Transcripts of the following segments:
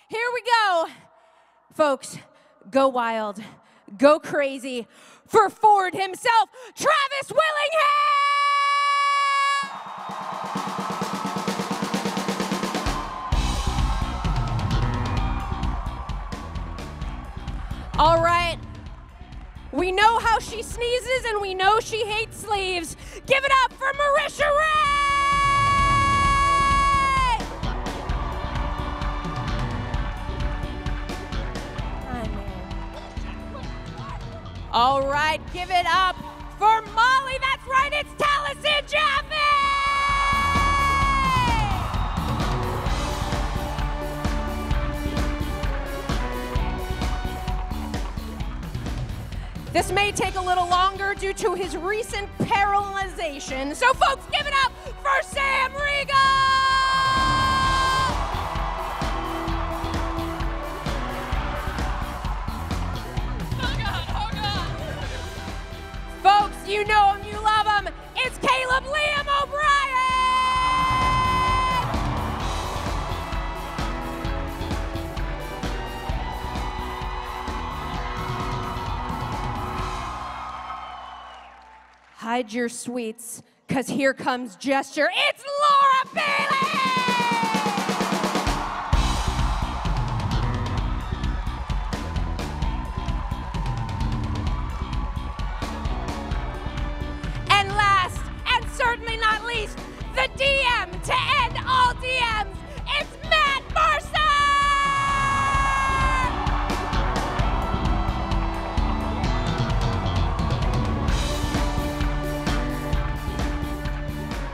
Here we go. Folks, go wild, go crazy for Ford himself, Travis Willingham! All right. We know how she sneezes and we know she hates sleeves. Give it up for Marisha Ray! All right, give it up for Molly. That's right, it's Taliesin Jaffe! This may take a little longer due to his recent paralyzation. So folks, give it up for Sam Riga! Folks, you know him, you love him. It's Caleb Liam O'Brien! Hide your sweets, because here comes Gesture. It's Laura Bailey! Certainly not least, the DM to end all DMs, it's Matt Mercer!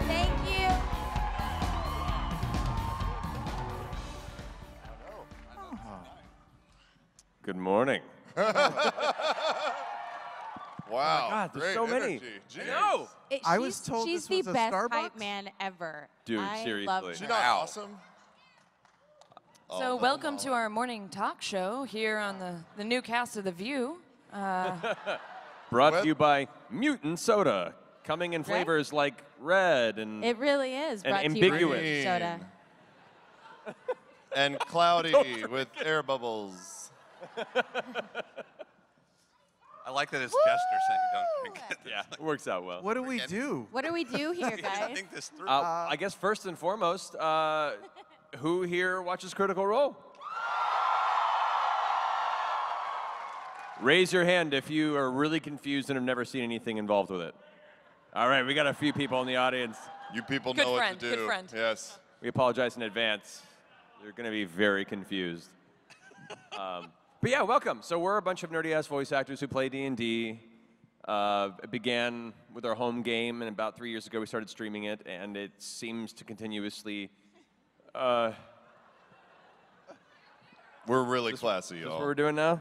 Thank you. Good morning. Wow. Oh God, there's great so many. energy. Jeez. No. I was told she's this was the a best Starbucks? hype man ever. Dude, I seriously. love her. She's not awesome. So welcome to our morning talk show here on the new cast of The View. Brought to you by Mutant Soda, coming in flavors like red and It really is. and Brought to you by ambiguous. Green Soda. And cloudy with air bubbles. I like that it's Jester saying don't drink it. yeah, it works out well. What do we do? What do we do here, guys? Think this through. I guess first and foremost, who here watches Critical Role? Raise your hand if you are really confused and have never seen anything involved with it. All right, we got a few people in the audience. You people Good know friend, what to do. good friend. Yes. We apologize in advance. You're going to be very confused. But yeah, welcome. So we're a bunch of nerdy-ass voice actors who play D&D. It began with our home game, and about 3 years ago we started streaming it, and it seems to continuously... We're really classy, Is this what y'all. we're doing now?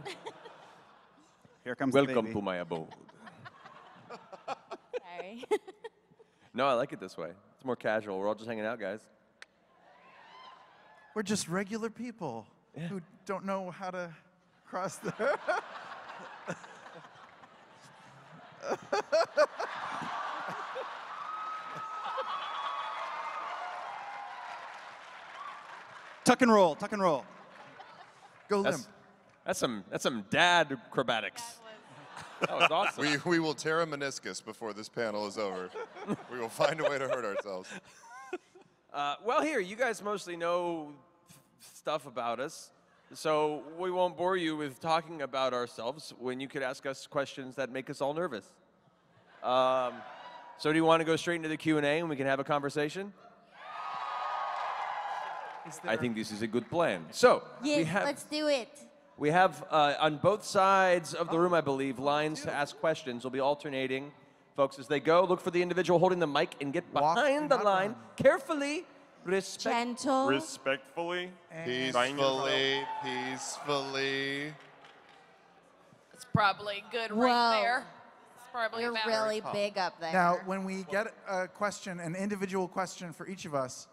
Here comes the Welcome baby. to my abode. Sorry. No, I like it this way. It's more casual. We're all just hanging out, guys. We're just regular people who don't know how to cross the... Tuck and roll, tuck and roll. Go limp. That's some dad acrobatics. That was awesome. We will tear a meniscus before this panel is over. We will find a way to hurt ourselves. Well, here, you guys mostly know stuff about us, so we won't bore you with talking about ourselves when you could ask us questions that make us all nervous. So do you want to go straight into the Q&A and we can have a conversation? I think this is a good plan. So Yes, let's do it. we have on both sides of the room, I believe, lines to ask questions. We'll be alternating. Folks, as they go, look for the individual holding the mic and get Walk, behind the not line run. carefully, Gentle. respectfully. Peacefully, peacefully. It's probably good Whoa. right there. It's probably You're about really big up there. Now, when we get a question, an individual question for each of us,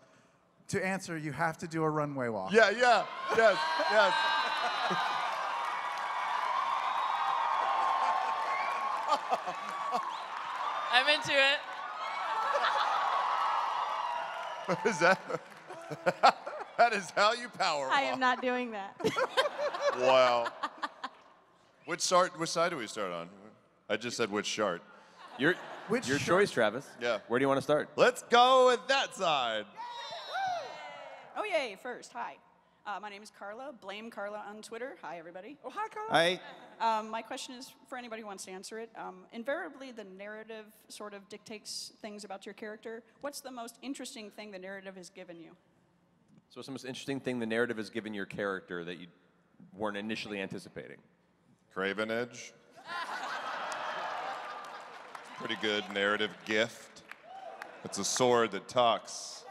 to answer, you have to do a runway walk. Yeah, yeah, yes, yes. I'm into it. Is that? That is how you power I walk. am not doing that. Wow. Which side do we start on? I just said which chart. Your Which choice, Travis. Yeah. Where do you want to start? Let's go with that side. Oh, yay, first, hi. My name is Carla. Blame Carla on Twitter. Hi, everybody. Oh, hi, Carl. I My question is for anybody who wants to answer it. Invariably, the narrative sort of dictates things about your character. What's the most interesting thing the narrative has given you? So what's the most interesting thing the narrative has given your character that you weren't initially anticipating? Craven Edge. Pretty good narrative gift. It's a sword that talks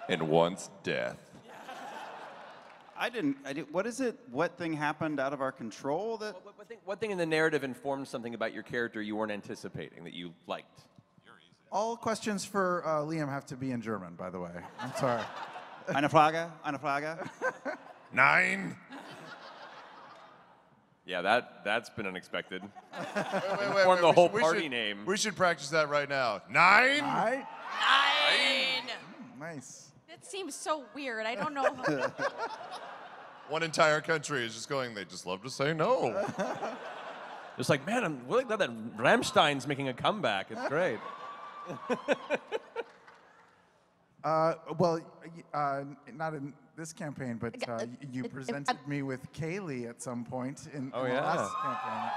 and wants death. I didn't. What is it? What thing happened out of our control that? What thing in the narrative informed something about your character you weren't anticipating that you liked? All questions for Liam have to be in German, by the way. I'm sorry. Eine Frage? Eine Frage? 9. Yeah, that's been unexpected. Wait, Form the whole we party should, name. We should practice that right now. 9. Nine. Nice. That seems so weird. I don't know. One entire country is just going, they just love to say no. It's like, man, I'm really glad that Rammstein's making a comeback. It's great. Well, not in this campaign, but you presented me with Kaylee at some point in the last campaign.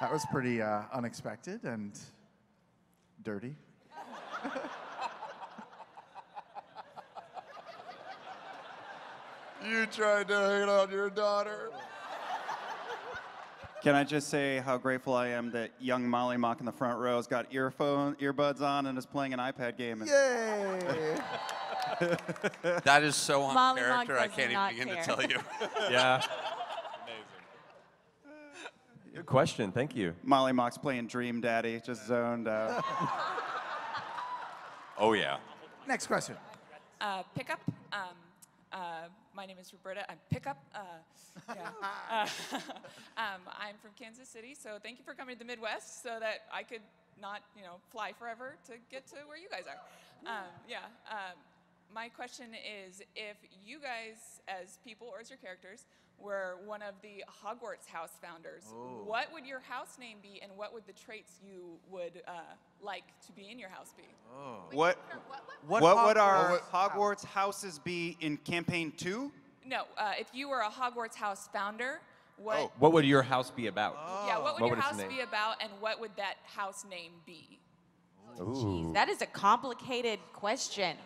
That was pretty unexpected and dirty. You tried to hate on your daughter. Can I just say how grateful I am that young Molly Mock in the front row has got earbuds on and is playing an iPad game. Yay! That is so on Molly character, Mock I does can't not even begin care. to tell you. Yeah. Good question. Thank you. Molly Mock's playing Dream Daddy, just zoned out. Oh, yeah. Next question. Pickup. My name is Roberta. I'm Pickup. I'm from Kansas City, so thank you for coming to the Midwest so that I could not, fly forever to get to where you guys are. My question is, if you guys, as people or as your characters, were one of the Hogwarts house founders, what would your house name be, and what would the traits you would like to be in your house be? What would our Hogwarts houses be in campaign 2? No, if you were a Hogwarts house founder, what would your house be about? what would your house be about, and what would that house name be? Ooh. That is a complicated question.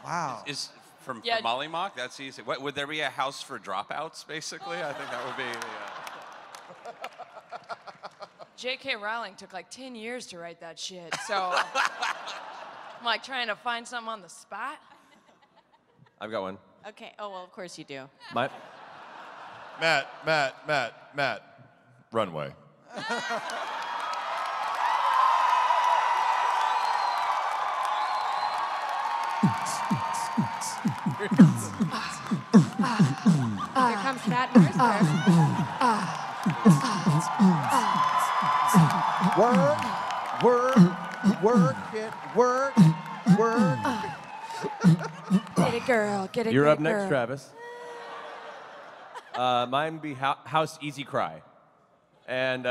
Wow. Is from Yeah. Molly Mock? That's easy. What, would there be a house for dropouts, basically? I think that would be J.K. Rowling took like 10 years to write that shit, so I'm like trying to find something on the spot. I've got one. Okay. Oh, well, of course you do. My, Matt. Runway. Here comes Matt Mercer. Work it, work. Get it, girl. Get it. you're get up it, next, girl. Travis. Mine would be House Easy Cry. And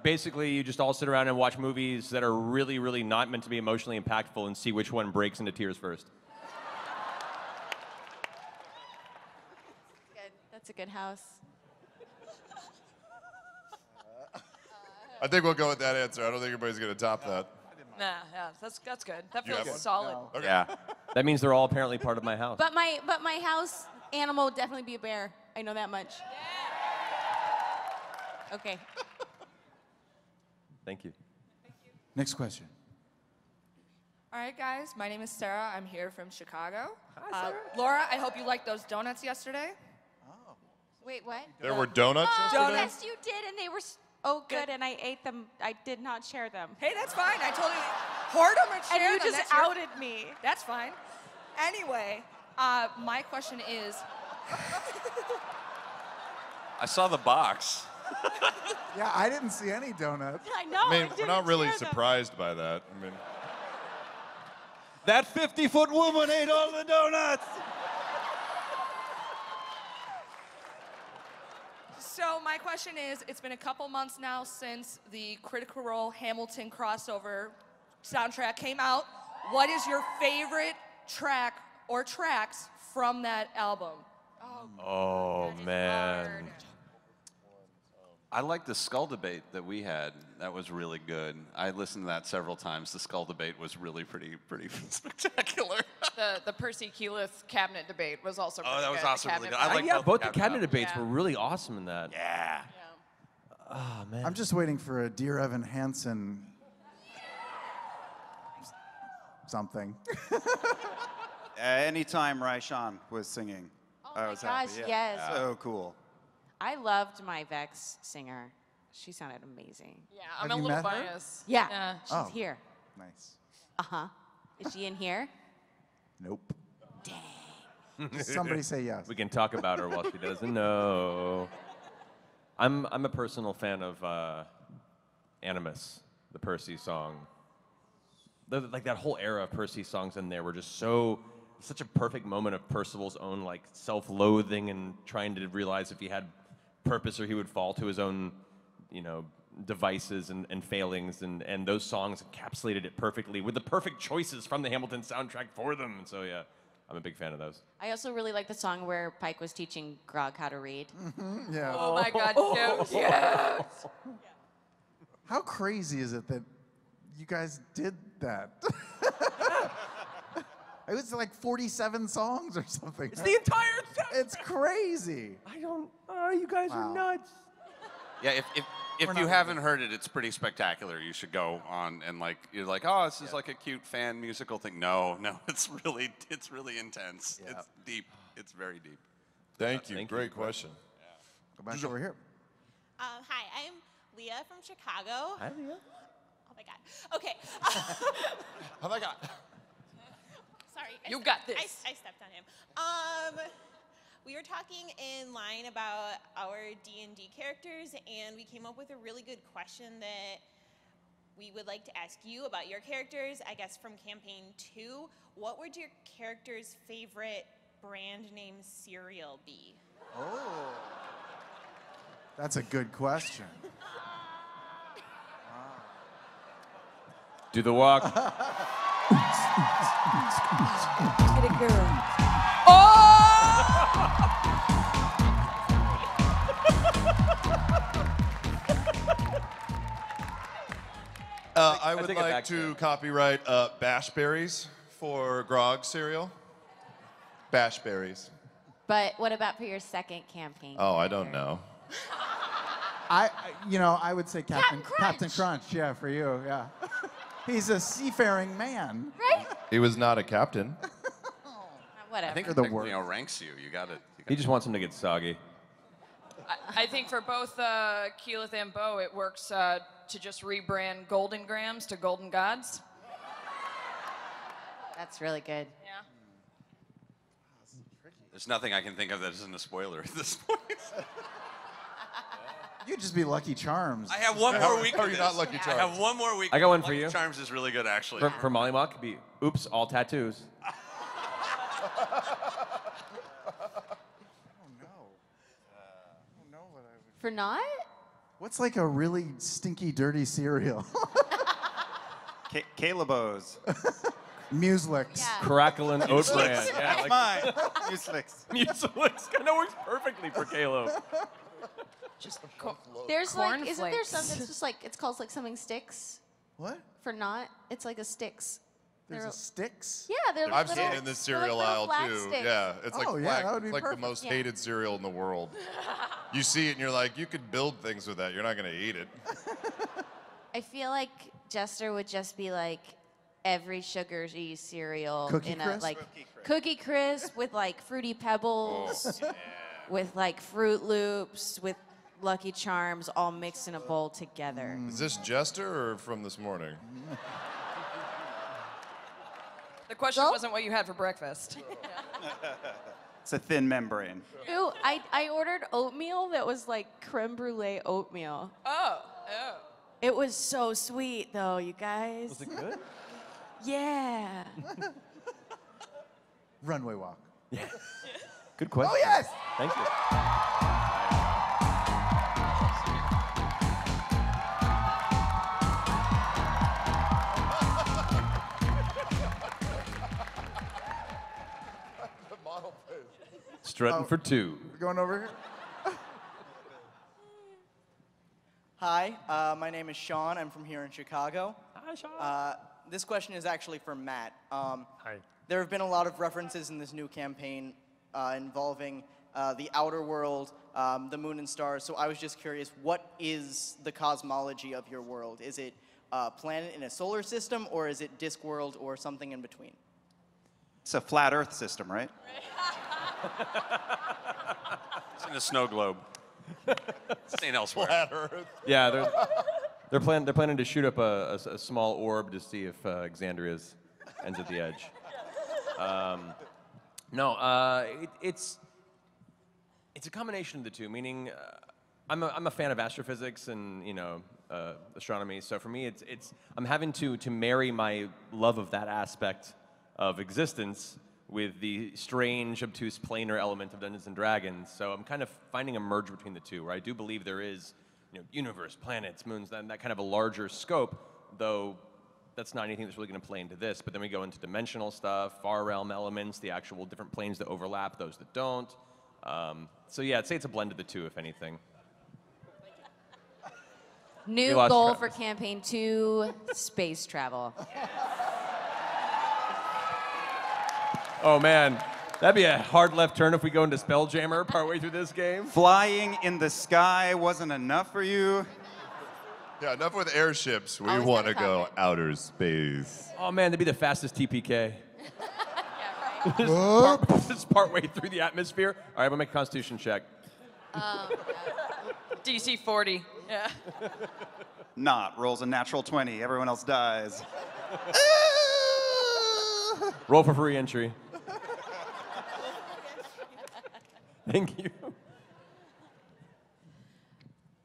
basically, you just all sit around and watch movies that are really, really not meant to be emotionally impactful and see which one breaks into tears first. Good. That's a good house. I think we'll go with that answer. I don't think anybody's going to top that. Nah, yeah, that's good. That You have feels one? solid. Okay. Yeah. That means they're all apparently part of my house. But my house animal would definitely be a bear. I know that much. Okay. Thank you. Next question. All right, guys. My name is Sarah. I'm here from Chicago. Hi, Sarah. Laura, I hope you liked those donuts yesterday. Wait, what? There were donuts yesterday? Yes, you did, and they were good, and I ate them. I did not share them. Hey, that's fine. I told you, hoard them and share And them. you just That's your- outed me. That's fine. Anyway, my question is, I saw the box. Yeah, I didn't see any donuts. I know. I mean, I we're didn't not really share them. surprised by that. I mean, That 50-foot woman ate all the donuts. So my question is, it's been a couple months now since the Critical Role Hamilton crossover soundtrack came out. What is your favorite track or tracks from that album? Oh, man. I like the skull debate that we had. That was really good. I listened to that several times. The skull debate was really pretty spectacular. The Percy Keyleth cabinet debate was also pretty good. That was The also really cabinet good. I like both the cabinet albums. debates were really awesome in that. Yeah. Oh, man. I'm just waiting for a Dear Evan Hansen something. Anytime Raishan was singing, I was happy. gosh, Yeah. yes. So cool. I loved my Vex singer. She sounded amazing. Yeah, I'm Have a you little met her? biased. Yeah, she's Oh. here. Nice. Uh-huh. Is she in here? Nope. Somebody say yes. We can talk about her while she doesn't know. I'm a personal fan of Animus, the Percy song. Like that whole era of Percy songs in there were just such a perfect moment of Percival's own like self-loathing and trying to realize if he had purpose or he would fall to his own, devices and failings, and those songs encapsulated it perfectly with the perfect choices from the Hamilton soundtrack for them. And so yeah, I'm a big fan of those. I also really like the song where Pike was teaching Grog how to read. Yeah. Oh my God, yes. How crazy is it that you guys did that? It was like 47 songs or something. It's the entire soundtrack. It's crazy. You guys are nuts. Yeah, if you haven't heard it, it's pretty spectacular. You should go on and you're like, oh, this is like a cute fan musical thing. No, it's really intense. Yeah. It's deep. It's very deep. Thank you. Thank Great you. question. Go back over here. Hi, I'm Leah from Chicago. Hi, Leah. Oh my God. Okay. Oh my God. Sorry. You got this. I stepped on him. We were talking in line about our D&D characters, and we came up with a really good question that we would like to ask you about your characters, I guess from campaign 2. What would your character's favorite brand name cereal be? Oh. That's a good question. Do the walk. Get a girl. I would take it like back to then. copyright Bash Berries for Grog cereal. Bash Berries. But what about for your second campaign? Oh, I don't know. I would say Captain Crunch. Captain Crunch. Yeah, for you. Yeah. He's a seafaring man. Right? He was not a captain. Whatever. I think You're it the worst. ranks you. You got it. He just wants him to get soggy. I think for both Keyleth and Bo, it works to just rebrand Golden Grams to Golden Gods. That's really good. Yeah. There's nothing I can think of that isn't a spoiler at this point. You'd just be Lucky Charms. I have one more week. Are of you this. not Lucky I Charms? have one more week. I got one for Lucky you. Charms is really good, actually. For Molly Mock, it'd be, oops, all tattoos. For not? What's like a really stinky, dirty cereal? Calebos. Muslix. Yeah. Crackling oat bran. Yeah, That's like mine. Muslix. Mucilix. Kind of works perfectly for Caleb. There's Corn like, isn't there flakes. some that's just like, it's called like something sticks? What? For not? It's like a sticks. There's They're- a Sticks? Yeah, they're like I've seen little, it in the they're like cereal little aisle flat too. sticks. Yeah, it's like Oh, yeah, black. that would be It's like perfect. the most Yeah. hated cereal in the world. You see it and you're like, you could build things with that. You're not gonna eat it. I feel like Jester would just be like every sugary cereal Cookie in a Crisp? like Cookie Crisp with like Fruity Pebbles, with like Fruit Loops, with Lucky Charms all mixed in a bowl together. Is this Jester or from this morning? The question So? wasn't what you had for breakfast. It's a thin membrane. Ooh, I ordered oatmeal that was like creme brulee oatmeal. Oh. It was so sweet though, you guys. Was it good? Yeah. Runway walk. Good question. Oh, yes! Thank you. Strutting for two. We're going over here. Hi, my name is Sean. I'm from here in Chicago. Hi, Sean. This question is actually for Matt. Hi. There have been a lot of references in this new campaign involving the outer world, the moon and stars. So I was just curious, what is the cosmology of your world? Is it a planet in a solar system, or is it disk world, or something in between? It's a flat Earth system, right? It's in a snow globe. It's ain't elsewhere. Flat Earth. Yeah, they're planning to shoot up a small orb to see if Exandria's ends at the edge. It's a combination of the two. Meaning, I'm a fan of astrophysics and astronomy. So for me, I'm having to marry my love of that aspect of existence with the strange, obtuse, planar element of Dungeons and Dragons. So I'm kind of finding a merge between the two, where I do believe there is, universe, planets, moons, that kind of a larger scope, though that's not anything that's really going to play into this. But then we go into dimensional stuff, far realm elements, the actual different planes that overlap, those that don't. So yeah, I'd say it's a blend of the two, if anything. New goal for campaign 2, space travel. Oh man, that'd be a hard left turn if we go into Spelljammer partway through this game. Flying in the sky wasn't enough for you? Yeah, enough with airships. We want to go outer space. Oh man, that'd be the fastest TPK. Yeah, right. Just partway through the atmosphere. All right, we'll make a Constitution check. DC 40. Yeah. Not. Rolls a natural 20. Everyone else dies. Roll for free entry. Thank you.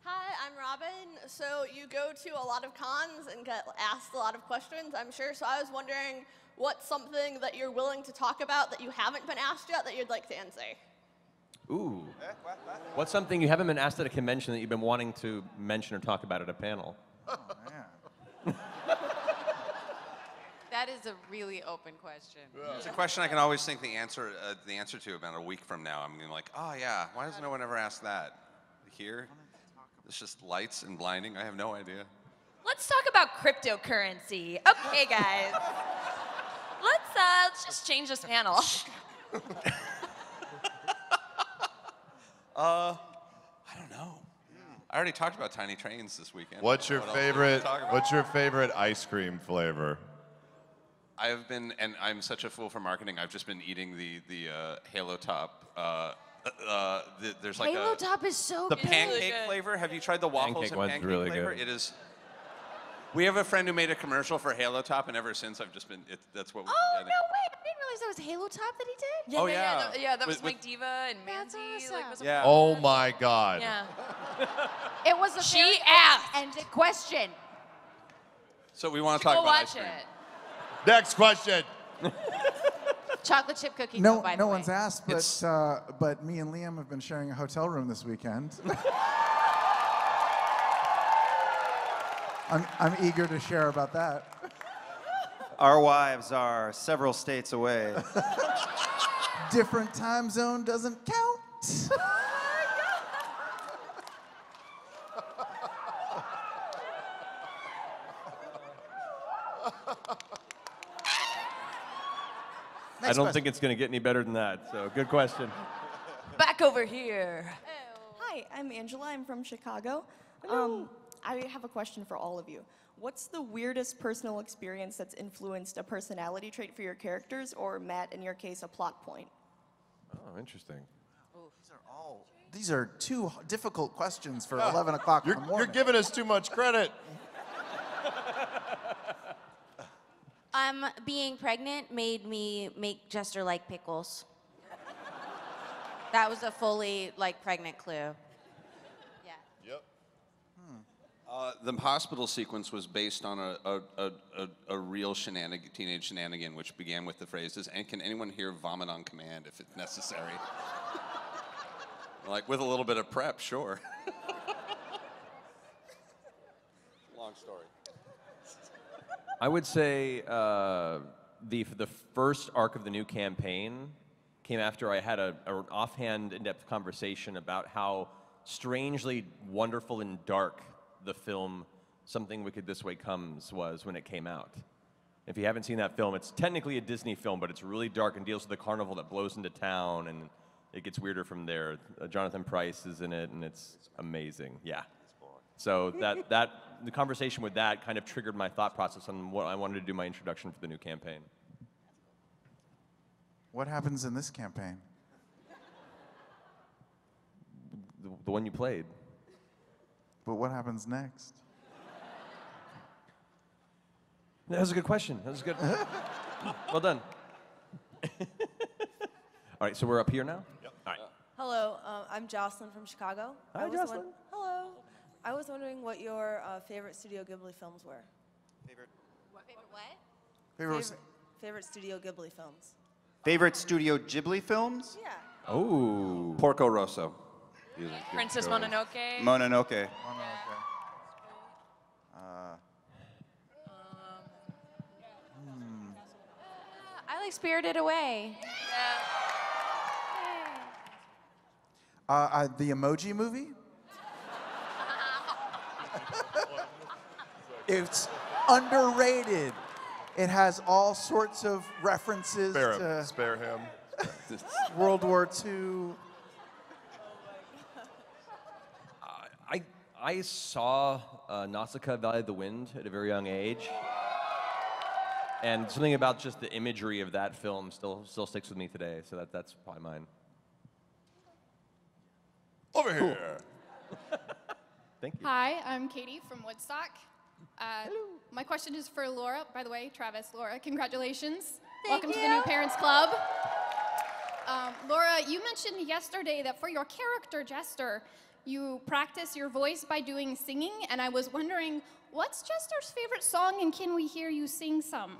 Hi, I'm Robin. So you go to a lot of cons and get asked a lot of questions, I'm sure. So I was wondering, what's something that you're willing to talk about that you haven't been asked yet that you'd like to answer? Ooh. What's something you haven't been asked at a convention that you've been wanting to mention or talk about at a panel? Oh, man. That is a really open question. It's a question I can always think the answer to about a week from now. I'm gonna be like, oh yeah, why does no one ever ask that? Here, it's just lights and blinding. I have no idea. Let's talk about cryptocurrency. Okay, guys. Let's just change this panel. I don't know. I already talked about tiny trains this weekend. What's your favorite ice cream flavor? I've been, and I'm such a fool for marketing. I've just been eating the Halo Top. There's like Halo Top is so the good. pancake flavor. Have you tried the waffles Pancake and one's pancake really flavor? good. It is. We have a friend who made a commercial for Halo Top, and ever since I've just been. That's what. Oh, no, wait. I didn't realize that was Halo Top that he did. Yeah, Oh, yeah. yeah. That was With- Mike Diva and Mandy. awesome. Like, was a Yeah. Oh my God. Yeah. It was a She very asked. open-ended question. So we want to Go talk about watch ice cream. it. Next question. Chocolate chip cookie No, dough, by the no way. one's asked, but me and Liam have been sharing a hotel room this weekend. I'm eager to share about that. Our wives are several states away. Different time zone doesn't count. I don't think it's going to get any better than that. So good question. Back over here. Hi, I'm Angela. I'm from Chicago. I have a question for all of you. What's the weirdest personal experience that's influenced a personality trait for your characters, or Matt, in your case, a plot point? Oh, interesting. These are two difficult questions for 11 o'clock in the morning. You're giving us too much credit. Being pregnant made me make Jester like pickles. That was a fully pregnant clue. Yeah. Yep. The hospital sequence was based on a real teenage shenanigan, which began with the phrases, and can anyone here vomit on command if it's necessary? Like, with a little bit of prep, sure. Long story. I would say the first arc of the new campaign came after I had an offhand, in-depth conversation about how strangely wonderful and dark the film Something Wicked This Way Comes was when it came out. If you haven't seen that film, it's technically a Disney film, but it's really dark and deals with a carnival that blows into town, and it gets weirder from there. Jonathan Pryce is in it, and it's amazing. Yeah. So the conversation with that kind of triggered my thought process on what I wanted to do my introduction for the new campaign. What happens in this campaign? The one you played. But what happens next? That was a good question. That was good. Well done. All right, so we're up here now? Yep. All right. Hello, I'm Jocelyn from Chicago. Hi, Jocelyn. Hello. I was wondering what your favorite Studio Ghibli films were. Favorite what? Favorite Studio Ghibli films. Favorite Studio Ghibli films? Yeah. Oh. Porco Rosso. Princess Mononoke. Mononoke. I like Spirited Away. The Emoji Movie? It's underrated. It has all sorts of references to Spare him. World War II. I saw Nausicaa Valley of the Wind at a very young age. And something about just the imagery of that film still sticks with me today. So that's probably mine. Over here. Thank you. Hi, I'm Katie from Woodstock. My question is for Laura. By the way, Travis, Laura, congratulations. Welcome to the New Parents Club. Laura, you mentioned yesterday that for your character, Jester, you practice your voice by doing singing, and I was wondering, what's Jester's favorite song, and can we hear you sing some?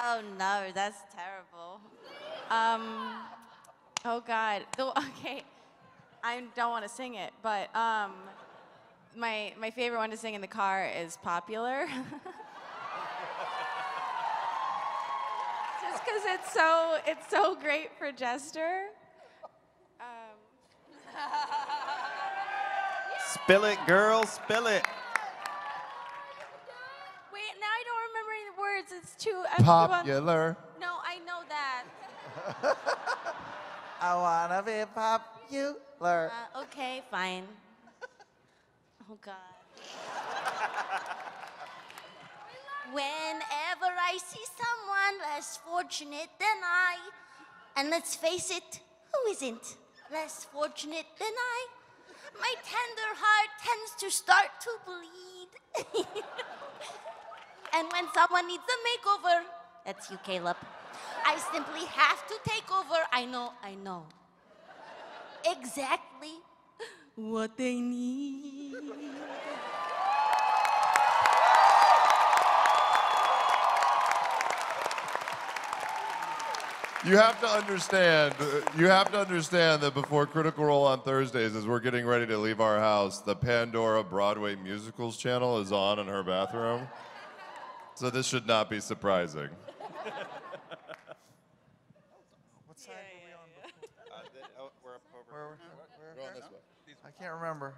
Oh no, that's terrible. Oh God. Okay, I don't want to sing it, but my favorite one to sing in the car is Popular. Just because it's so great for Jester. Spill it, girl, spill it. Wait, now I don't remember any of the words. It's too Popular. No, I know that. I wanna be popular. Okay, fine. Oh God. Whenever I see someone less fortunate than I, and let's face it, who isn't less fortunate than I? My tender heart tends to start to bleed. And when someone needs a makeover, that's you, Caleb, I simply have to take over. I know. Exactly what they need. You have to understand that before Critical Role on Thursdays, as we're getting ready to leave our house, the Pandora Broadway Musicals channel is on in her bathroom. So this should not be surprising. What side were we on? We're up over. We're on this way. I can't remember.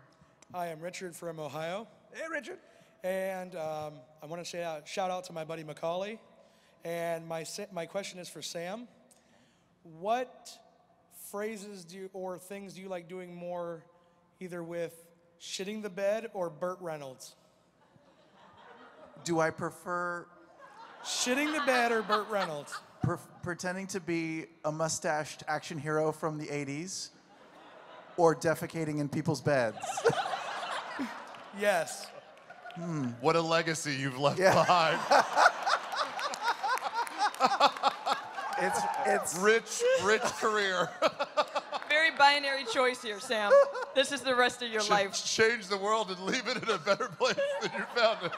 Hi, I'm Richard from Ohio. Hey, Richard. And I want to shout out to my buddy Macaulay. And my question is for Sam. What phrases or things do you like doing more, either with shitting the bed or Burt Reynolds? Do I prefer shitting the bed or Burt Reynolds? Pretending to be a mustached action hero from the 80s, or defecating in people's beds? Yes. What a legacy you've left behind. It's rich career. Very binary choice here, Sam. This is the rest of your life. Change the world and leave it in a better place than you found it.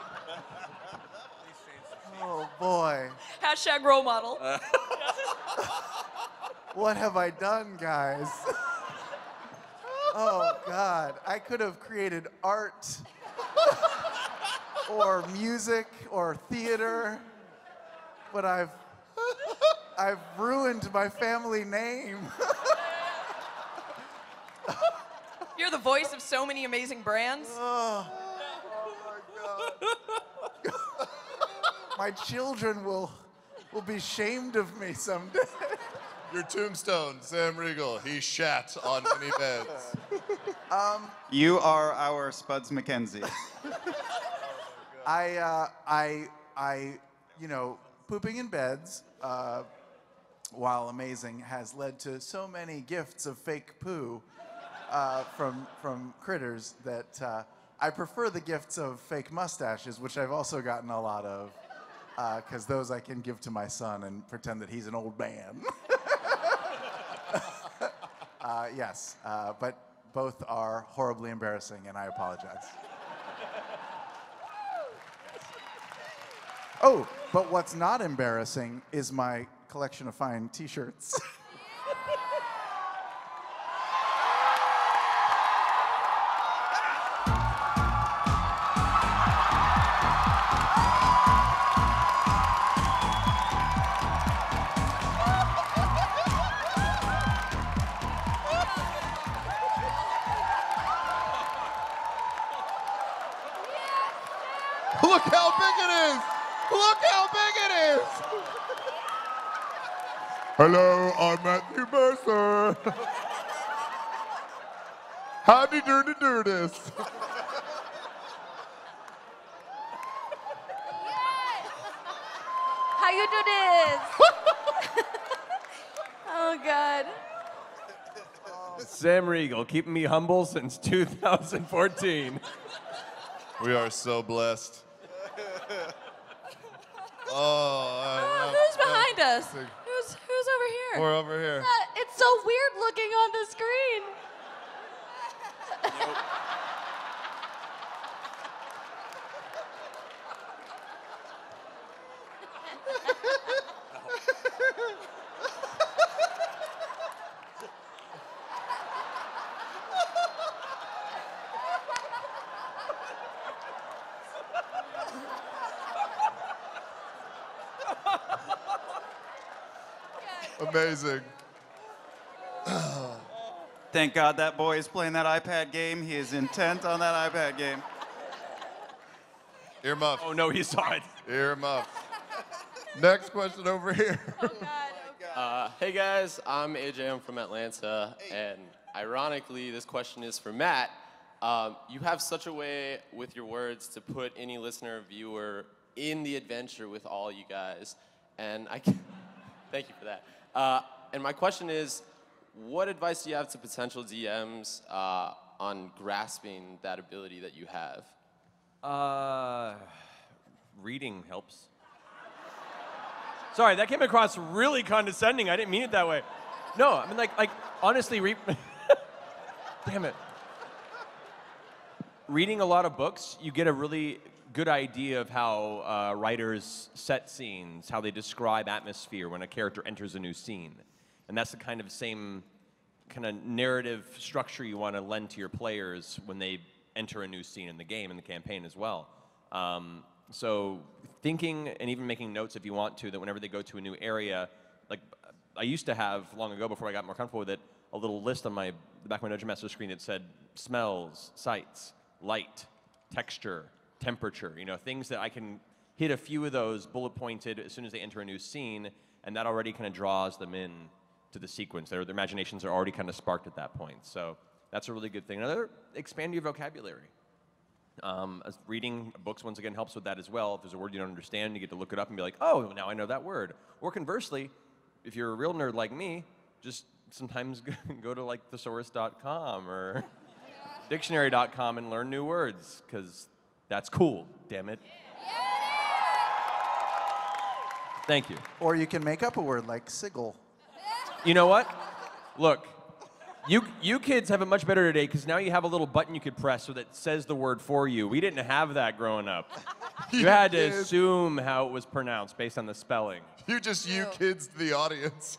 Oh boy. Hashtag role model. What have I done, guys? Oh God, I could have created art. or music or theater, but I've ruined my family name. You're the voice of so many amazing brands. Oh my God. My children will be shamed of me someday. Your tombstone, Sam Riegel. He shat on many beds. You are our Spuds McKenzie. You know, pooping in beds, while amazing, has led to so many gifts of fake poo from critters that I prefer the gifts of fake mustaches, which I've also gotten a lot of, because those I can give to my son and pretend that he's an old man. Yes, but both are horribly embarrassing, and I apologize. Oh, but what's not embarrassing is my collection of fine t-shirts. Look how big it is! Look how big it is! Hello, I'm Matthew Mercer. Howdy dirty dirties. How you do this? Oh, God. Sam Riegel, keeping me humble since 2014. We are so blessed. Who's behind us? Who's over here? We're over here. It's so weird looking on the screen. Amazing. Thank God that boy is playing that iPad game. He is intent on that iPad game. Earmuff. Oh, no, he saw it. Earmuff. Next question over here. Hey guys, I'm AJ. I'm from Atlanta, and ironically, this question is for Matt. You have such a way with your words to put any listener or viewer in the adventure with all you guys, and thank you for that. And my question is, what advice do you have to potential DMs on grasping that ability that you have? Reading helps. Sorry, that came across really condescending. I didn't mean it that way. No, I mean, like honestly, damn it. Reading a lot of books, you get a really good idea of how writers set scenes, how they describe atmosphere when a character enters a new scene. And that's the kind of same kind of narrative structure you want to lend to your players when they enter a new scene in the game, in the campaign as well. So thinking and even making notes if you want to, that whenever they go to a new area, like I used to have long ago before I got more comfortable with it, a little list on the back of my Dungeon Master screen that said smells, sights, light, texture, temperature, you know, things that I can hit a few of those bullet pointed as soon as they enter a new scene, and that already kind of draws them in to the sequence. Their imaginations are already kind of sparked at that point. So that's a really good thing. Another, expand your vocabulary. Reading books, once again, helps with that as well. If there's a word you don't understand, you get to look it up and be like, oh, now I know that word. Or conversely, if you're a real nerd like me, just sometimes go to like thesaurus.com or dictionary.com and learn new words, because that's cool, damn it. Thank you. Or you can make up a word like sigil. You know what? Look, you kids have it much better today because now you have a little button you could press so that says the word for you. We didn't have that growing up. You had to assume how it was pronounced based on the spelling. You just you kids to the audience.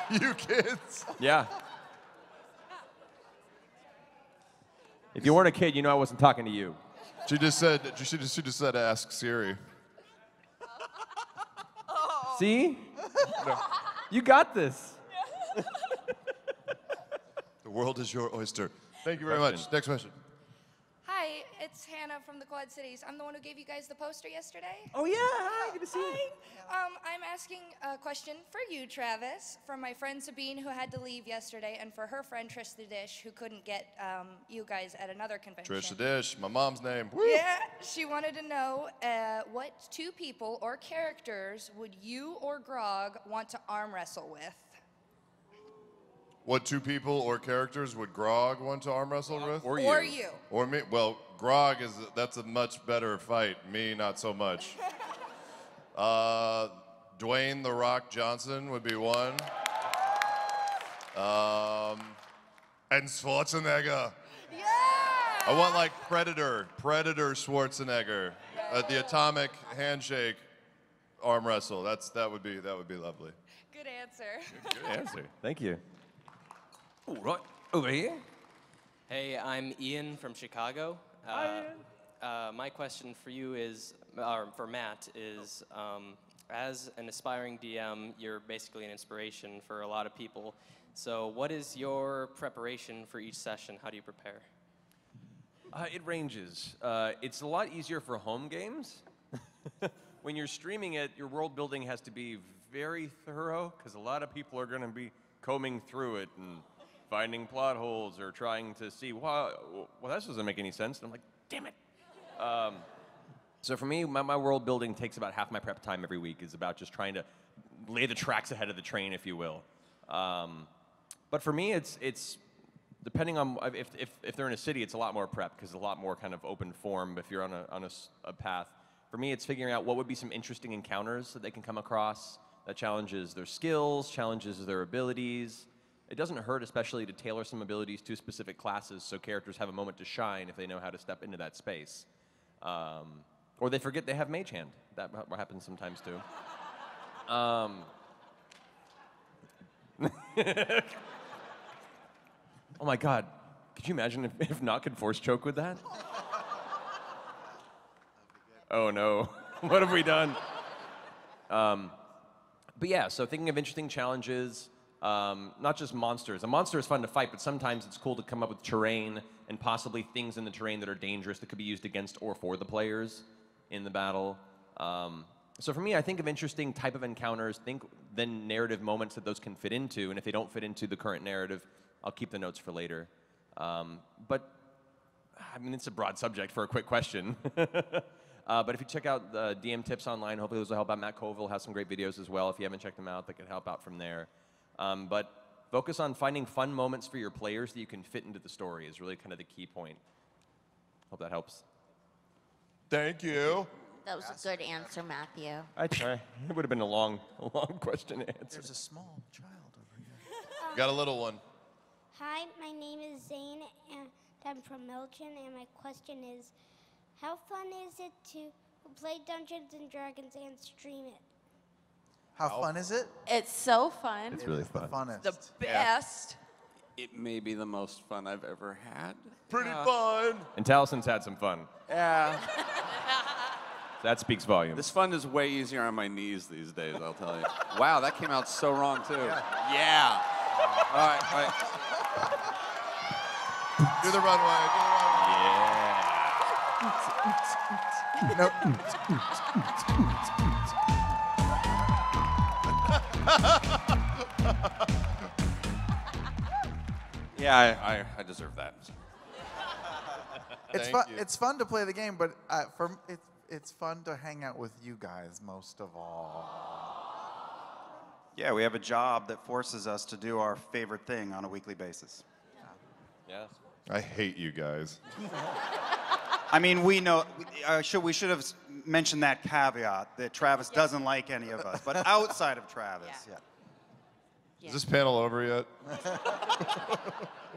You kids. Yeah. If you weren't a kid, you know I wasn't talking to you. She just said ask Siri. See? You got this. The world is your oyster. Thank you very much. Next question. Hi, it's Hannah from the Quad Cities. I'm the one who gave you guys the poster yesterday. Oh yeah, hi, good to see you. I'm asking a question for you, Travis, from my friend Sabine, who had to leave yesterday, and for her friend Trish the Dish, who couldn't get you guys at another convention. Trish the Dish, my mom's name. Woo! Yeah, she wanted to know what two people or characters would you or Grog want to arm wrestle with? What two people or characters would Grog want to arm wrestle with? Or you. Or you. Or me. Well, Grog that's a much better fight. Me, not so much. Dwayne "The Rock" Johnson would be one. And Schwarzenegger. Yeah! I want like Predator Schwarzenegger. The atomic handshake arm wrestle. That would be lovely. Good answer. Good answer. Thank you. Ooh, right over here. Hey, I'm Ian from Chicago. My question for you is, or for Matt, is as an aspiring DM, you're basically an inspiration for a lot of people. So what is your preparation for each session? How do you prepare? It ranges. It's a lot easier for home games. When you're streaming it, your world building has to be very thorough, because a lot of people are going to be combing through it and finding plot holes or trying to see, well, that doesn't make any sense. And I'm like, damn it. So for me, my world building takes about half my prep time every week. Is about just trying to lay the tracks ahead of the train, if you will. But for me, it's depending on if they're in a city, it's a lot more prep because it's a lot more kind of open form. If you're on a path, for me, it's figuring out what would be some interesting encounters that they can come across that challenges their skills, challenges their abilities. It doesn't hurt, especially, to tailor some abilities to specific classes so characters have a moment to shine if they know how to step into that space. Or they forget they have Mage Hand. That happens sometimes, too. Oh, my God. Could you imagine if Nock could force choke with that? Oh, no. What have we done? But yeah, so thinking of interesting challenges, not just monsters. A monster is fun to fight, but sometimes it's cool to come up with terrain and possibly things in the terrain that are dangerous that could be used against or for the players in the battle. So for me, I think of interesting type of encounters, think then narrative moments that those can fit into, and if they don't fit into the current narrative, I'll keep the notes for later. But, I mean, it's a broad subject for a quick question. But if you check out the DM tips online, hopefully those will help out. Matt Colville has some great videos as well. If you haven't checked them out, that could help out from there. But focus on finding fun moments for your players that you can fit into the story is really kind of the key point. Hope that helps. Thank you. That was a good answer, Matthew. I try. It would have been a long question to answer. There's a small child over here. Got a little one. Hi, my name is Zane, and I'm from Elgin, and my question is, how fun is it to play Dungeons & Dragons and stream it? How fun is it? It's so fun. It's really fun. The funnest. The best. It may be the most fun I've ever had. Pretty fun. And Talison's had some fun. Yeah. That speaks volumes. This fun is way easier on my knees these days, I'll tell you. Wow, that came out so wrong, too. Yeah. All right, all right. Do the runway. Nope. Yeah, I deserve that. It's fun. It's fun to play the game, but it's fun to hang out with you guys most of all. Yeah, we have a job that forces us to do our favorite thing on a weekly basis. Yeah. I hate you guys. I mean, we know, we should have mentioned that caveat that Travis doesn't like any of us, but outside of Travis, yeah. Is this panel over yet?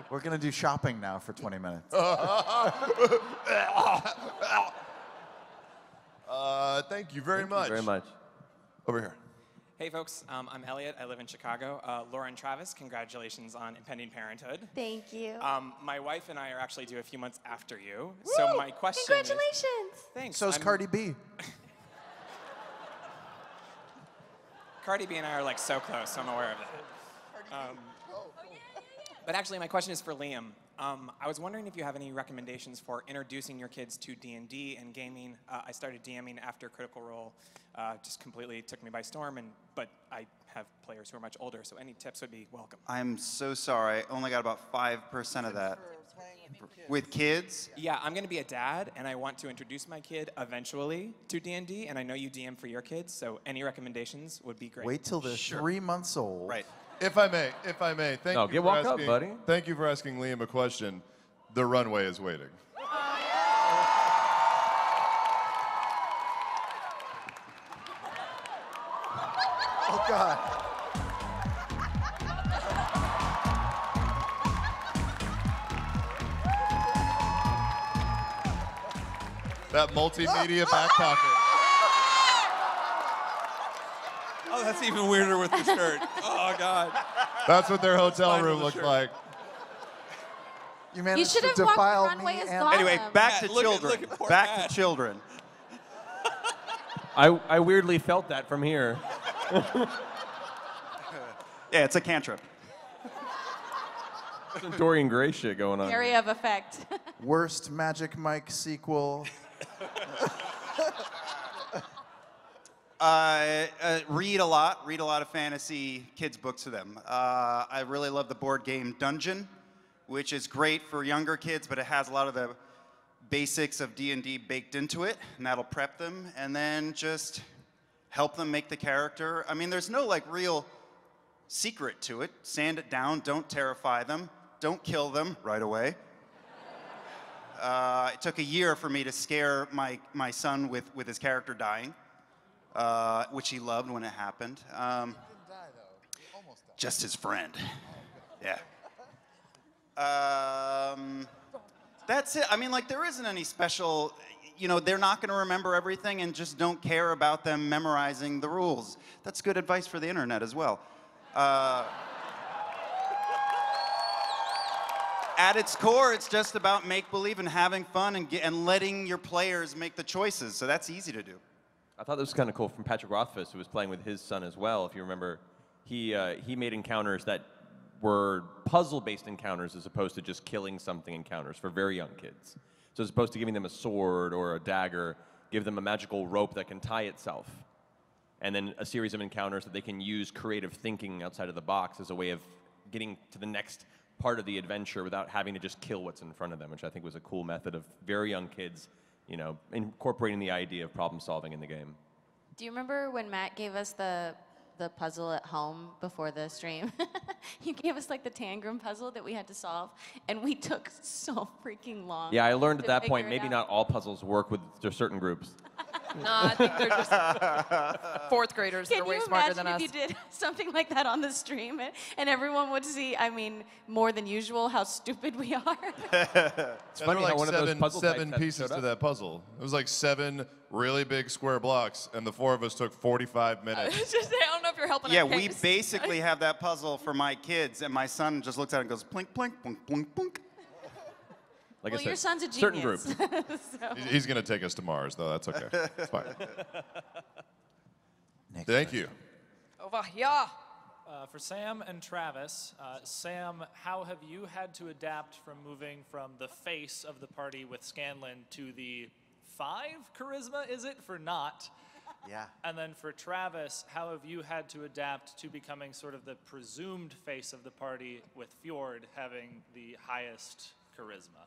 We're going to do shopping now for 20 minutes. Thank you very much. Thank you very much. Over here. Hey folks, I'm Elliot. I live in Chicago. Laura and Travis, congratulations on impending parenthood. Thank you. My wife and I are actually due a few months after you. So my question Congratulations. Thanks. So's Cardi B. Cardi B and I are like so close, so I'm aware of that. But actually, my question is for Liam. I was wondering if you have any recommendations for introducing your kids to D&D and gaming. I started DMing after Critical Role. Just completely took me by storm, but I have players who are much older, so any tips would be welcome. I'm so sorry. I only got about 5% of that. With kids? Yeah, I'm going to be a dad, and I want to introduce my kid eventually to D&D, and I know you DM for your kids, so any recommendations would be great. Wait till they're 3 months old. Right. If I may, thank you for walk asking. up, buddy. Thank you for asking Liam a question. The runway is waiting. Oh God. That multimedia back pocket. Oh, that's even weirder with the shirt. Oh, God. That's what their hotel Fine with room the looks shirt. like. You You should have walked the runway as Gollum. Anyway, back to Look at children. poor Back Matt. to children. I weirdly felt that from here. Yeah, it's a cantrip. Some Dorian Gray shit going on. Area of effect. Worst Magic Mike sequel. Read a lot of fantasy kids books to them. I really love the board game Dungeon, which is great for younger kids, but it has a lot of the basics of D&D baked into it, and that'll prep them, and then just help them make the character. I mean, there's no like real secret to it. Sand it down, don't terrify them, don't kill them right away. It took a year for me to scare my son with his character dying. Which he loved when it happened. Just his friend. Yeah. That's it. I mean, like, there isn't any special, you know, they're not going to remember everything and just don't care about them memorizing the rules. That's good advice for the internet as well. At its core, it's just about make-believe and having fun and letting your players make the choices. So that's easy to do. I thought this was kind of cool from Patrick Rothfuss, who was playing with his son as well. If you remember, he made encounters that were puzzle-based encounters as opposed to just killing something encounters for very young kids. So as opposed to giving them a sword or a dagger, give them a magical rope that can tie itself. And then a series of encounters that they can use creative thinking outside of the box as a way of getting to the next part of the adventure without having to just kill what's in front of them, which I think was a cool method of very young kids, you know, incorporating the idea of problem solving in the game. Do you remember when Matt gave us the puzzle at home before the stream? He gave us like the Tangram puzzle that we had to solve, and we took so freaking long. Yeah, I learned at to that figure point it maybe out. not all puzzles work with certain groups. No, I think they're just fourth graders that are way smarter than us. Can you imagine if you did something like that on the stream and everyone would see, I mean, more than usual, how stupid we are? It's funny how one of those puzzle seven types pieces showed to up. that puzzle. It was like 7 really big square blocks, and the 4 of us took 45 minutes. It's just, I don't know if you're helping Yeah, our we case. basically have that puzzle for my kids, and my son just looks at it and goes, plink, plink, plink, plink, plink. Like Well, I said, your son's a certain genius. groups. So- He's going to take us to Mars, though. That's okay. It's fine. Thank you. Over here. For Sam and Travis, Sam, how have you had to adapt from moving from the face of the party with Scanlan to the 5 charisma, is it, for not? Yeah. And then for Travis, how have you had to adapt to becoming sort of the presumed face of the party with Fjord having the highest charisma?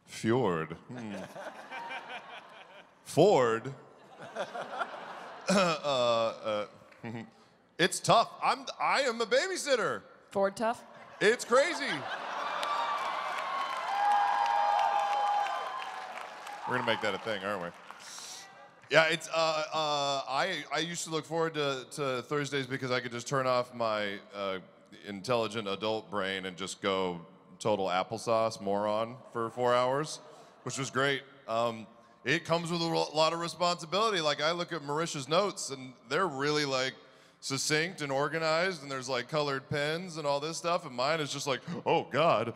Fjord. Ford. It's tough. I am a babysitter. Ford tough? It's crazy. We're gonna make that a thing, aren't we? Yeah, it's. I used to look forward to Thursdays because I could just turn off my intelligent adult brain and just go total applesauce moron for 4 hours, which was great. It comes with a lot of responsibility. Like, I look at Marisha's notes, and they're really like succinct and organized, and there's like colored pens and all this stuff, and mine is just like, oh God,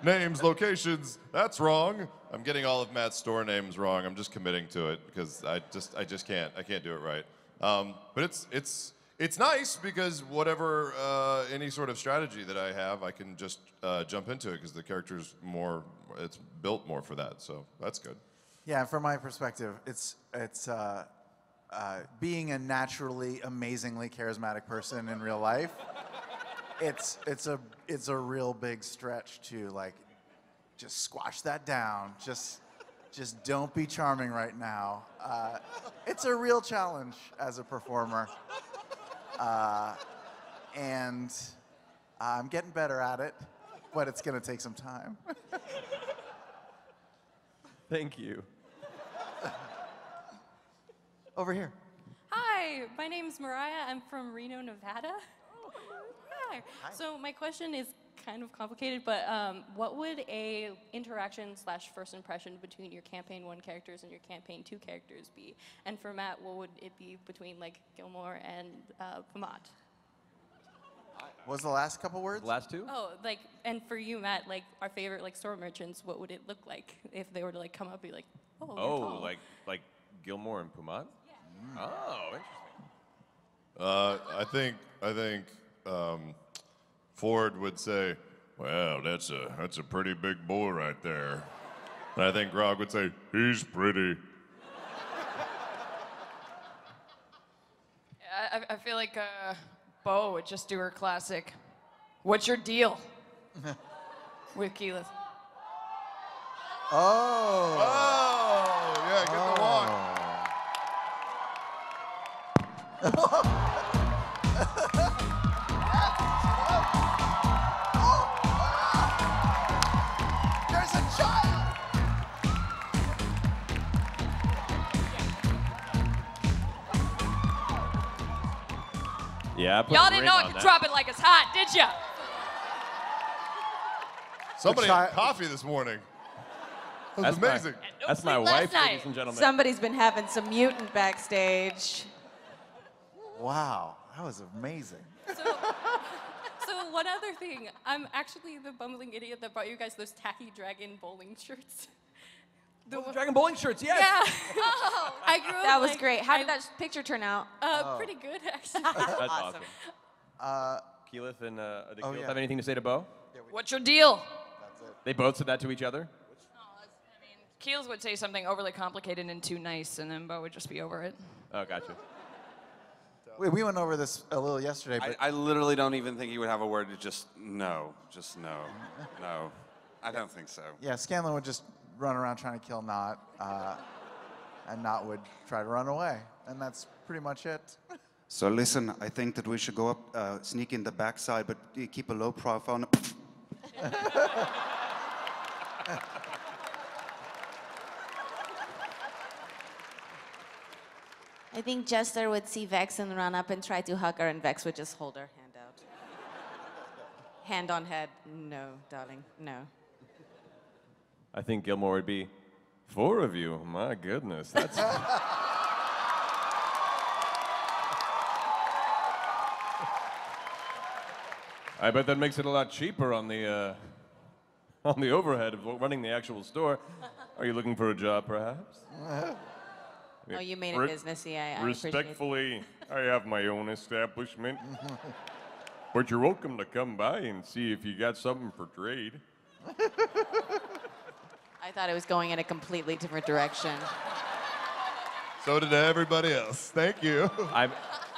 names, locations, that's wrong. I'm getting all of Matt's store names wrong. I'm just committing to it because I just can't do it right. But it's nice because whatever any sort of strategy that I have, I can just jump into it because the character's more, it's built more for that, so that's good. Yeah, from my perspective, it's being a naturally amazingly charismatic person in real life. It's a real big stretch to like just squash that down. Just don't be charming right now. It's a real challenge as a performer. And I'm getting better at it, but it's going to take some time. Thank you. Over here. Hi, my name's Mariah. I'm from Reno, Nevada. Hi. So my question is kind of complicated, but what would a interaction / first impression between your campaign 1 characters and your campaign 2 characters be? And for Matt, what would it be between like Gilmore and Pamat? What was the last couple words? Last two? Oh, like, and for you, Matt, like our favorite like store merchants, what would it look like if they were to like come up and be like, oh, you're tall. like Gilmore and Pumat? Yeah. Oh, interesting. I think Ford would say, "Well, that's a pretty big boy right there," and I think Grog would say, "He's pretty." I feel like Bo would just do her classic, "What's your deal?" with Keyleth. Oh, yeah, get the walk. There's a child! Yeah, I put Y'all a didn't ring know I on could that. drop it like it's hot, did ya? Somebody had coffee this morning. That was amazing. That's my wife, ladies and gentlemen. Somebody's been having some mutant backstage. Wow, that was amazing. So one other thing, I'm actually the bumbling idiot that brought you guys those tacky dragon bowling shirts. Dragon bowling shirts, yes. Yeah. Oh, I grew up. That was like, great. How did that picture turn out? Pretty good, actually. That's awesome. Keyleth and did Keyleth have anything to say to Bo? What's your deal? They both said that to each other? Keels would say something overly complicated and too nice, and then Bo would just be over it. Oh, gotcha. We went over this a little yesterday, but I literally don't even think he would have a word to just no. I don't think so. yeah, Scanlan would just run around trying to kill Knot, and Knot would try to run away, and that's pretty much it. So listen, I think that we should go up, sneak in the backside, but keep a low profile. I think Jester would see Vex and run up and try to hug her, and Vex would just hold her hand out. Hand on head. No, darling, no. I think Gilmore would be 4 of you. My goodness, that's. I bet that makes it a lot cheaper on the overhead of running the actual store. Are you looking for a job, perhaps? Oh, you made it businessy. I appreciate it. Respectfully, I have my own establishment. But you're welcome to come by and see if you got something for trade. I thought it was going in a completely different direction. So did everybody else. Thank you.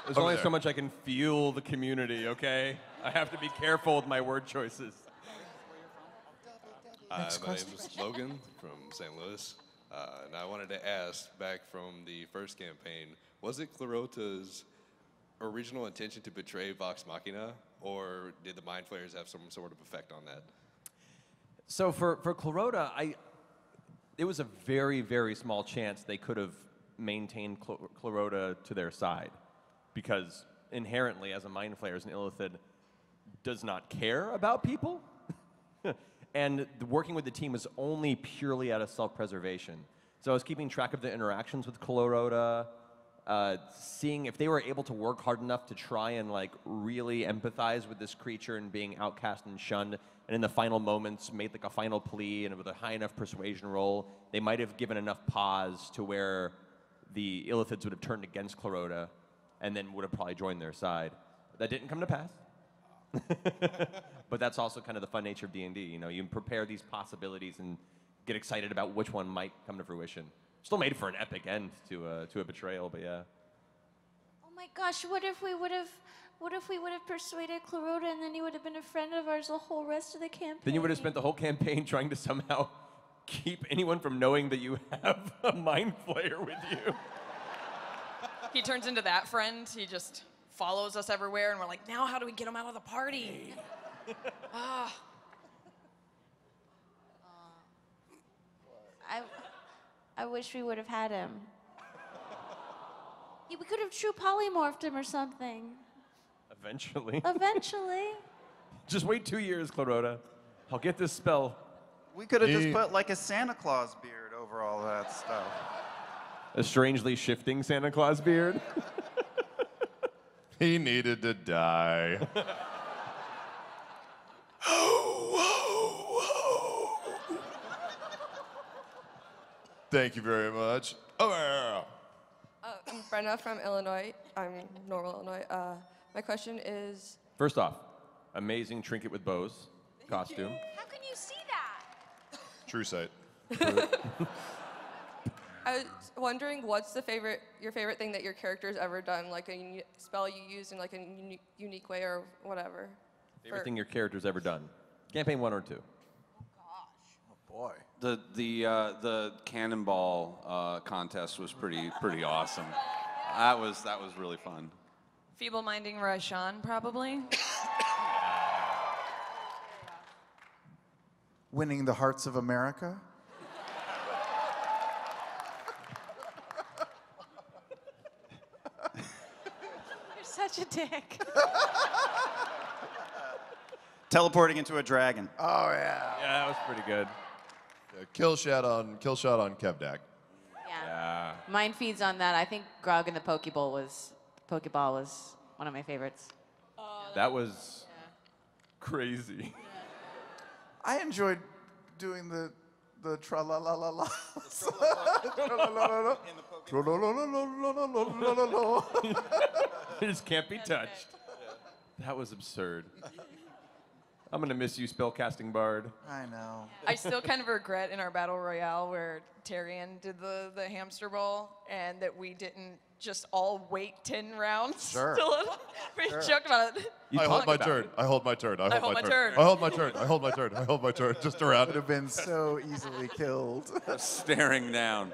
There's only so much I can fuel the community, okay? I have to be careful with my word choices. My name is Logan from St. Louis. And I wanted to ask, back from the first campaign, was it Clarota's original intention to betray Vox Machina, or did the Mind Flayers have some sort of effect on that? So for Clarota, it was a very, very small chance they could have maintained Clarota to their side, because inherently, as a Mind Flayer, an Illithid does not care about people. And working with the team was only purely out of self-preservation. So I was keeping track of the interactions with Clarota, seeing if they were able to work hard enough to try and like really empathize with this creature and being outcast and shunned, and in the final moments made like a final plea and with a high enough persuasion roll, they might have given enough pause to where the Illithids would have turned against Clarota and then would have probably joined their side. That didn't come to pass. But that's also kind of the fun nature of D&D. You know, you prepare these possibilities and get excited about which one might come to fruition. Still made for an epic end to a betrayal, but yeah. Oh my gosh, what if we would have persuaded Clarota and then he would have been a friend of ours the whole rest of the campaign? Then you would have spent the whole campaign trying to somehow keep anyone from knowing that you have a mind flayer with you. He turns into that friend. He just follows us everywhere, and we're like, now how do we get him out of the party? I wish we would have had him. Yeah, we could have true polymorphed him or something. Eventually. Eventually. Just wait 2 years, Clarota. I'll get this spell. We could have just put like a Santa Claus beard over all that stuff. A strangely shifting Santa Claus beard. He needed to die. Thank you very much. Oh, I'm Brenna from Illinois. I'm Normal, Illinois. My question is... First off, amazing trinket with bows costume. How can you see that? true sight. I was wondering what's your favorite thing that your character's ever done, like a spell you used in like a unique way or whatever. Favorite thing your character's ever done? Campaign 1 or 2? Boy. The cannonball contest was pretty awesome. That was really fun. Feeble-minding Raishan, probably. Winning the hearts of America. You're such a dick. Teleporting into a dragon. Oh yeah. Yeah, that was pretty good. Kill shot on Kevdak. Yeah. Mine feeds on that. I think Grog in the Pokeball was one of my favorites. That was crazy. I enjoyed doing the tra la la la la. It just can't be touched. That was absurd. I'm gonna miss you, spellcasting bard. I know. I still kind of regret in our battle royale where Tyrion did the hamster ball and that we didn't just all wait 10 rounds. Sure. We joked about it. I hold my turn. I hold my turn. I hold my turn. I hold my turn. I hold my turn. I hold my turn. Just around. Would have been so easily killed. Staring down.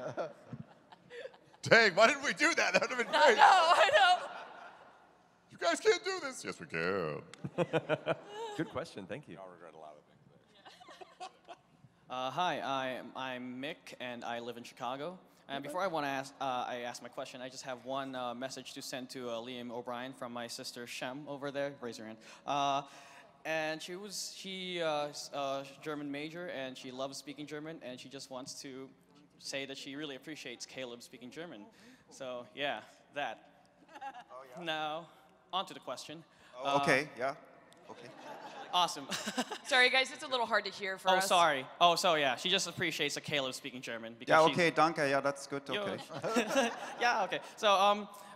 Dang, why didn't we do that? That would have been great. I know. You guys can't do this. Yes, we can. Good question. Thank you. I'll regret a lot of things. Hi, I'm Mick, and I live in Chicago. And before I ask my question, I just have one message to send to Liam O'Brien from my sister Shem over there. Raise your hand. And she's a German major, and she loves speaking German, and she just wants to say that she really appreciates Caleb speaking German. So yeah, that. Oh, yeah. Now, on to the question. Okay, yeah. Okay. Awesome. Sorry, guys, it's a little hard to hear for Oh, us. sorry. Oh, so yeah, she just appreciates that Caleb speaking German. Yeah, Because okay, danke. Yeah, that's good. Okay. Yeah, okay. So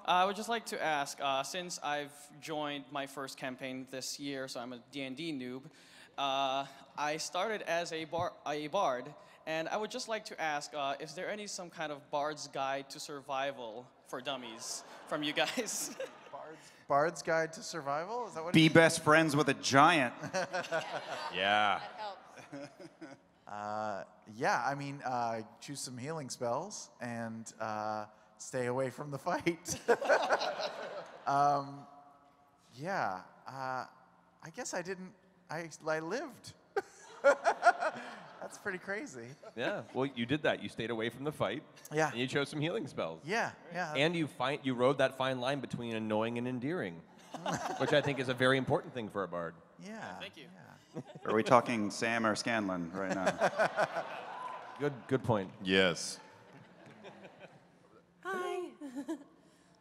I would just like to ask, since I've joined my first campaign this year, so I'm a D&D noob, I started as a bard, and I would just like to ask, is there some kind of Bard's Guide to Survival for Dummies from you guys? Bard's Guide to Survival? Is that what? Be best friends with a giant. Yeah. Yeah, I mean, choose some healing spells and stay away from the fight. Yeah, I guess I didn't. I lived. That's pretty crazy. Yeah. Well, you did that. You stayed away from the fight. Yeah. And you chose some healing spells. Yeah. Yeah. And you rode that fine line between annoying and endearing, which I think is a very important thing for a bard. Yeah. Thank you. Yeah. Are we talking Sam or Scanlan right now? Good point. Yes. Hi.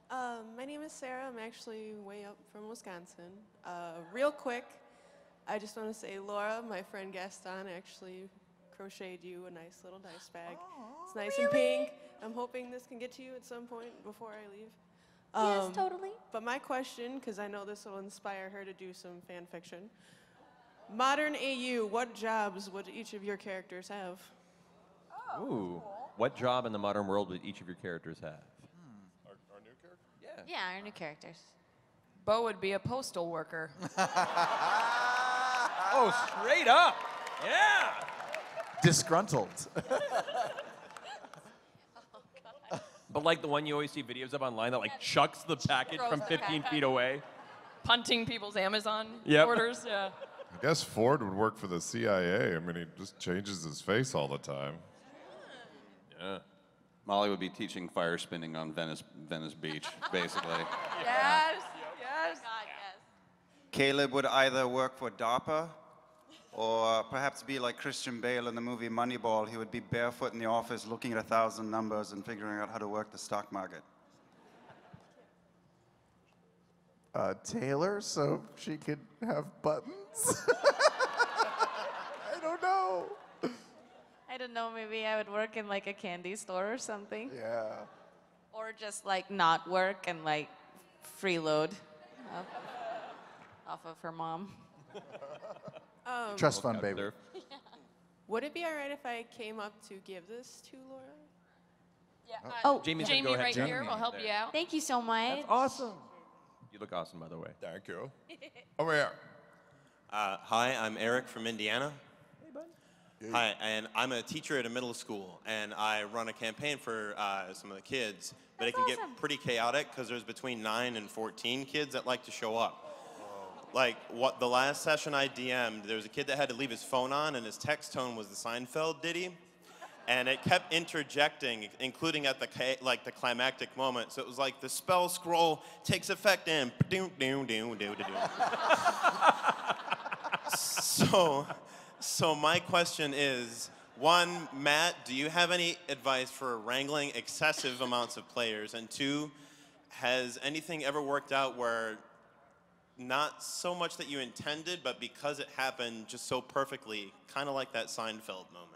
My name is Sarah. I'm actually way up from Wisconsin. Real quick, I just want to say, Laura, my friend Gaston actually crocheted you a nice little dice bag. It's nice and pink. I'm hoping this can get to you at some point before I leave. Yes, totally. But my question, because I know this will inspire her to do some fan fiction. Modern AU, what jobs would each of your characters have? Ooh. What job in the modern world would each of your characters have? Our new character? Yeah. Yeah, our new characters. Bo would be a postal worker. Oh, straight up. Yeah. Disgruntled. But like the one you always see videos of online that like chucks the package Throws from the 15 package. feet away. Punting people's Amazon Yep. orders, yeah. I guess Ford would work for the CIA. I mean, he just changes his face all the time. Yeah. Molly would be teaching fire spinning on Venice Beach, basically. Yes, yes. Caleb would either work for DARPA or perhaps be like Christian Bale in the movie Moneyball. He would be barefoot in the office looking at 1,000 numbers and figuring out how to work the stock market. Taylor, so she could have buttons? I don't know. I don't know, maybe I would work in like a candy store or something. Yeah. Or just like not work and like freeload off of her mom. Trust fund, baby. Would it be all right if I came up to give this to Laura? Yeah. Oh, Jamie's Jamie gonna go ahead. right Jamie. here will help you out. Thank you so much. That's awesome. You look awesome, by the way. Thank you. Over here. Hi, I'm Eric from Indiana. Hey, bud. Hi, and I'm a teacher at a middle school, and I run a campaign for some of the kids, but it can get pretty chaotic because there's between 9 and 14 kids that like to show up. Like, the last session I DM'd, there was a kid that had to leave his phone on, and his text tone was the Seinfeld ditty. And it kept interjecting, including at the climactic moment. So it was like the spell scroll takes effect and So my question is, one, Matt, do you have any advice for wrangling excessive amounts of players? And two, has anything ever worked out where not so much that you intended, but because it happened just so perfectly, kind of like that Seinfeld moment?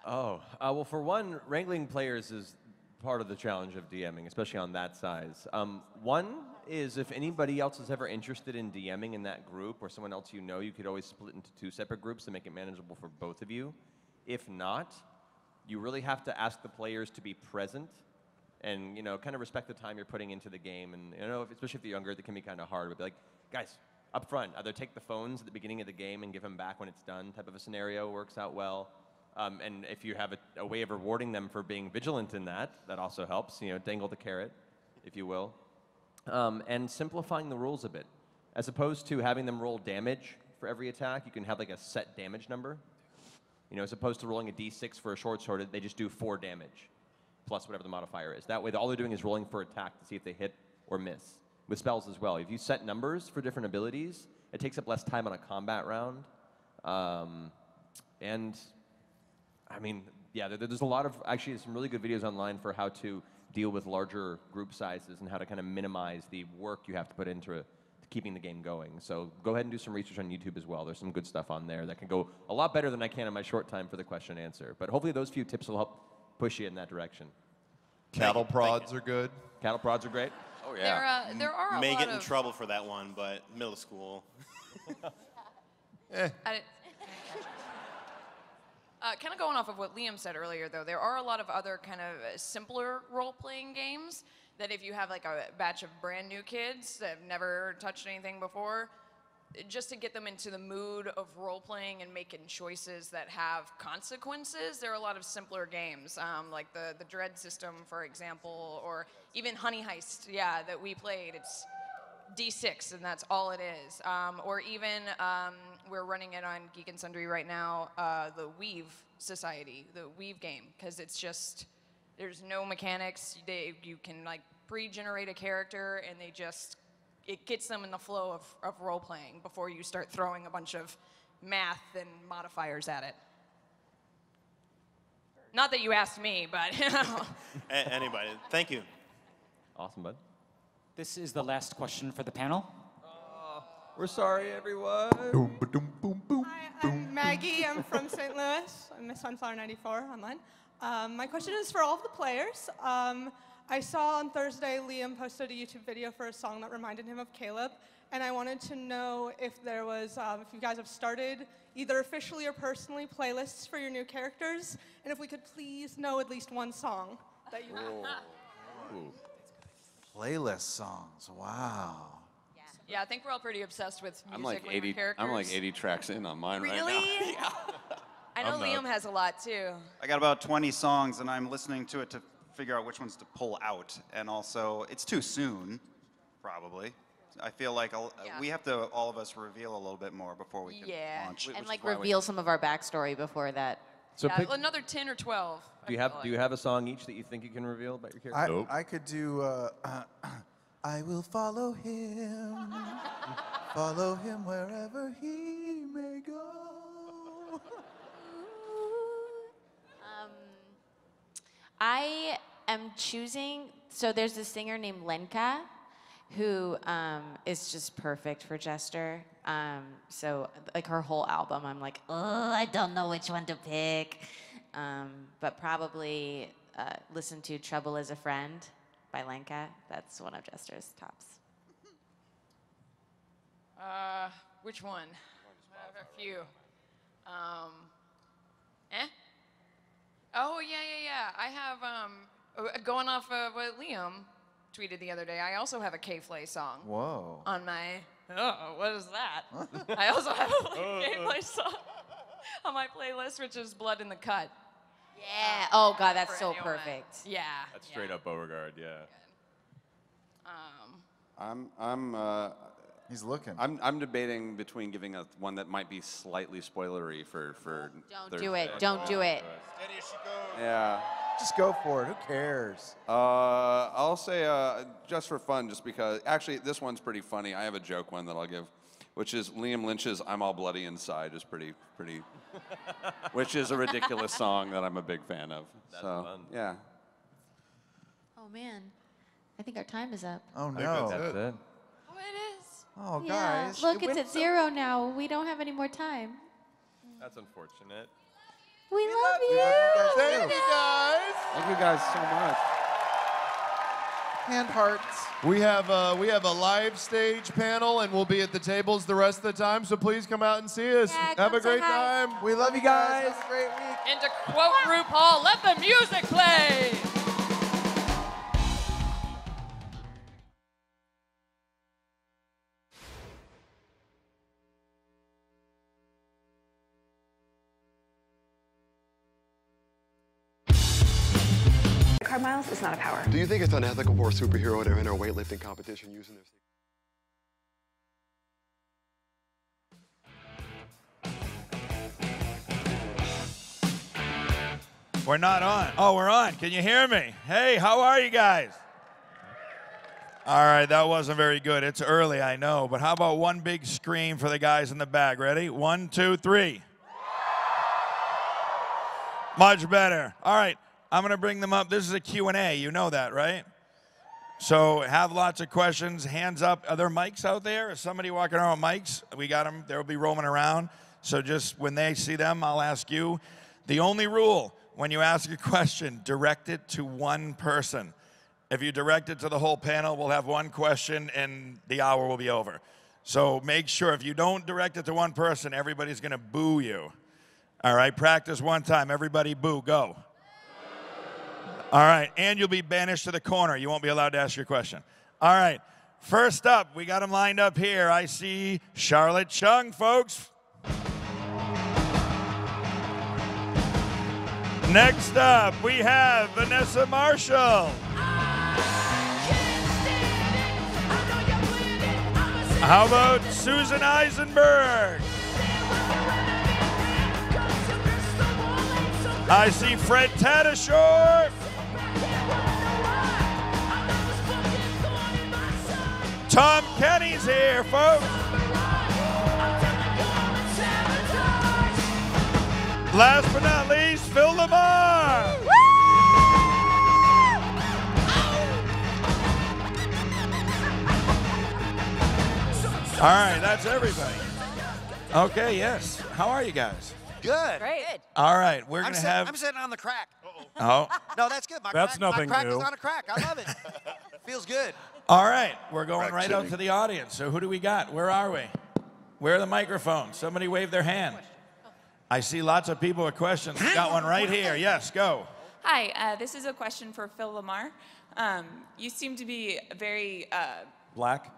Oh, well, for one, wrangling players is part of the challenge of DMing, especially on that size. One is if anybody else is ever interested in DMing in that group or someone else you know, you could always split into 2 separate groups to make it manageable for both of you. If not, you really have to ask the players to be present and, you know, kind of respect the time you're putting into the game. And, you know, especially if they're younger, that can be kind of hard. But be like, guys, up front, either take the phones at the beginning of the game and give them back when it's done type of a scenario works out well. And if you have a way of rewarding them for being vigilant in that, that also helps. You know, dangle the carrot, if you will. And simplifying the rules a bit. As opposed to having them roll damage for every attack, you can have like a set damage number. You know, as opposed to rolling a d6 for a short sword, they just do 4 damage, plus whatever the modifier is. That way, all they're doing is rolling for attack to see if they hit or miss. With spells as well. If you set numbers for different abilities, it takes up less time on a combat round. And I mean, yeah, there's a lot of, actually, some really good videos online for how to deal with larger group sizes and how to kind of minimize the work you have to put into keeping the game going. So go ahead and do some research on YouTube as well. There's some good stuff on there that can go a lot better than I can in my short time for the question and answer. But hopefully those few tips will help push you in that direction. Cattle prods are good. Cattle prods are great. Oh, yeah. There are a May lot get in of- trouble for that one, but middle school. Kind of going off of what Liam said earlier, though, there are a lot of other kind of simpler role-playing games that if you have like a batch of brand new kids that have never touched anything before, just to get them into the mood of role-playing and making choices that have consequences, there are a lot of simpler games, like the Dread system, for example, or even Honey Heist, yeah, that we played. It's D6, and that's all it is. Or even, we're running it on Geek and Sundry right now, the Weave Society, the Weave game, because it's just, there's no mechanics. You can like pre-generate a character, and it gets them in the flow of role-playing before you start throwing a bunch of math and modifiers at it. Not that you asked me, but Anybody, thank you. Awesome, bud. This is the last question for the panel. We're sorry, everyone. I'm Maggie. I'm from St. Louis. I'm Miss Sunflower 94 online. My question is for all of the players. I saw on Thursday Liam posted a YouTube video for a song that reminded him of Caleb, and I wanted to know if there was, if you guys have started either officially or personally playlists for your new characters, and if we could please know at least one song that you have. Playlist songs. Wow. Yeah, I think we're all pretty obsessed with music I'm like when we're 80. characters. I'm like 80 tracks in on mine right now. Really? Yeah. I know Liam has a lot too. I got about 20 songs, and I'm listening to it to figure out which ones to pull out. And also, it's too soon, probably. I feel like we have to, all of us, reveal a little bit more before we can launch. And like reveal some of our backstory before that. So Yeah, another 10 or 12. Do you have a song each that you think you can reveal about your character? I could do, I will follow him, follow him wherever he may go. I am choosing, so there's this singer named Lenka who is just perfect for Jester. So like her whole album, I'm like, oh, I don't know which one to pick. But probably listen to Trouble is a Friend by Lenka. That's one of Jester's tops. Which one? I have a few. Oh, yeah. I have, going off of what Liam tweeted the other day, I also have a K-Flay song. Whoa. On my, what is that? I also have a K-Flay song on my playlist, which is Blood in the Cut. Yeah. Oh, God, that's so perfect. Yeah. That's straight up Beauregard, yeah. He's looking. I'm debating between giving one that might be slightly spoilery for Don't Thursday. do it. Don't do it. Yeah. Just go for it. Who cares? I'll say just for fun, just because. Actually, this one's pretty funny. I have a joke one that I'll give, which is Liam Lynch's "I'm All Bloody Inside" is pretty, which is a ridiculous song that I'm a big fan of. That's so fun. yeah. Oh, man. I think our time is up. Oh, I think no. that's it. Oh, it is. Oh, Yeah. guys. Look, it's at 0 now. We don't have any more time. That's unfortunate. We love you. Thank you, guys. Thank you guys so much. Hand hearts. We have a live stage panel, and we'll be at the tables the rest of the time. So please come out and see us. Yeah, Have come a great say hi. time. We love you guys. Have a great week. And to quote RuPaul, let the music play! Card miles is not a power. Do you think it's unethical for a superhero to enter a weightlifting competition using their... We're not on. Oh, we're on. Can you hear me? Hey, how are you guys? All right, that wasn't very good. It's early, I know, but how about one big scream for the guys in the back? Ready? 1, 2, 3. Much better. All right, I'm going to bring them up. This is a Q&A. You know that, right? So have lots of questions. Hands up. Are there mics out there? Is somebody walking around with mics? We got them. They'll be roaming around. So just when they see them, I'll ask you. The only rule, when you ask a question, direct it to one person. If you direct it to the whole panel, we'll have one question and the hour will be over. So make sure if you don't direct it to one person, everybody's going to boo you. All right, practice one time. Everybody boo, go. All right, and you'll be banished to the corner. You won't be allowed to ask your question. All right, first up, we got them lined up here. I see Charlotte Chung, folks. Next up, we have Vanessa Marshall. How about Susan Eisenberg? I see Fred Tatasciore. Tom Kenny's here, folks. Last but not least, Phil Lamar. All right, that's everybody. Okay, yes. How are you guys? Good. Great. All right, we're I'm going to sit- have... I'm sitting on the crack. Oh. No, that's good. My That's crack, nothing my crack new. is on a crack. I love it. Feels good. All right, we're going right out chilling. to the audience. So who do we got? Where are we? Where are the microphones? Somebody wave their hand. I see lots of people with questions. We got one right here. Yes, go. Hi, this is a question for Phil Lamar. You seem to be very... Black?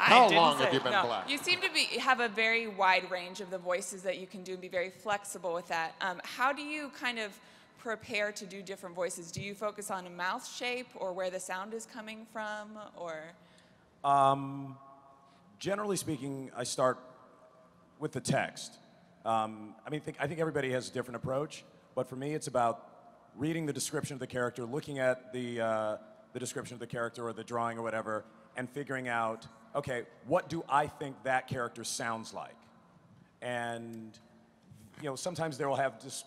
How long have you been black? You seem to have a very wide range of the voices that you can do and be very flexible with that. How do you kind of prepare to do different voices? Do you focus on a mouth shape or where the sound is coming from, or? Generally speaking, I start with the text. I think everybody has a different approach, but for me, it's about reading the description of the character, looking at the description of the character or the drawing or whatever, and figuring out, okay, what do I think that character sounds like? And, sometimes they will have just,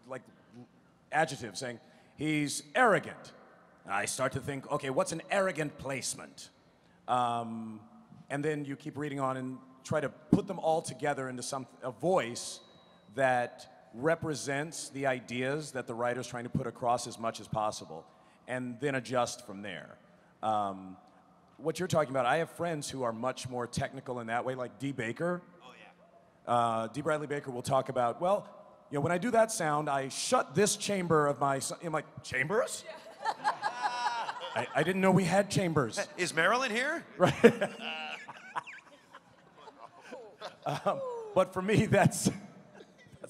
like adjectives saying, he's arrogant. And I start to think, okay, what's an arrogant placement? And then you keep reading on and try to put them all together into a voice that represents the ideas that the writer's trying to put across as much as possible, and then adjust from there. What you're talking about, I have friends who are much more technical in that way, like D. Baker. Oh, yeah. D. Bradley Baker will talk about, well, when I do that sound, I shut this chamber of my... I'm like, chambers? Yeah. I didn't know we had chambers. Is Marilyn here? Right. But for me, that's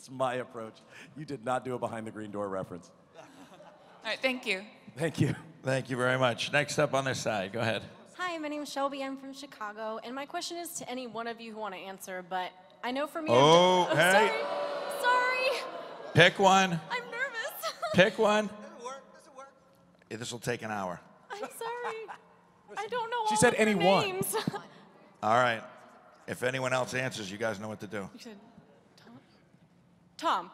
my approach. You did not do a behind the green door reference. All right, thank you. Thank you. Thank you very much. Next up on this side, go ahead. Hi, my name is Shelby. I'm from Chicago, and my question is to any one of you who want to answer, but I know for me... Oh, hey. Sorry. Pick one. I'm nervous. Pick one. Yeah, this will take an hour. I'm sorry. I don't know She all said of your any one. names. All right. If anyone else answers, you guys know what to do. You said Tom.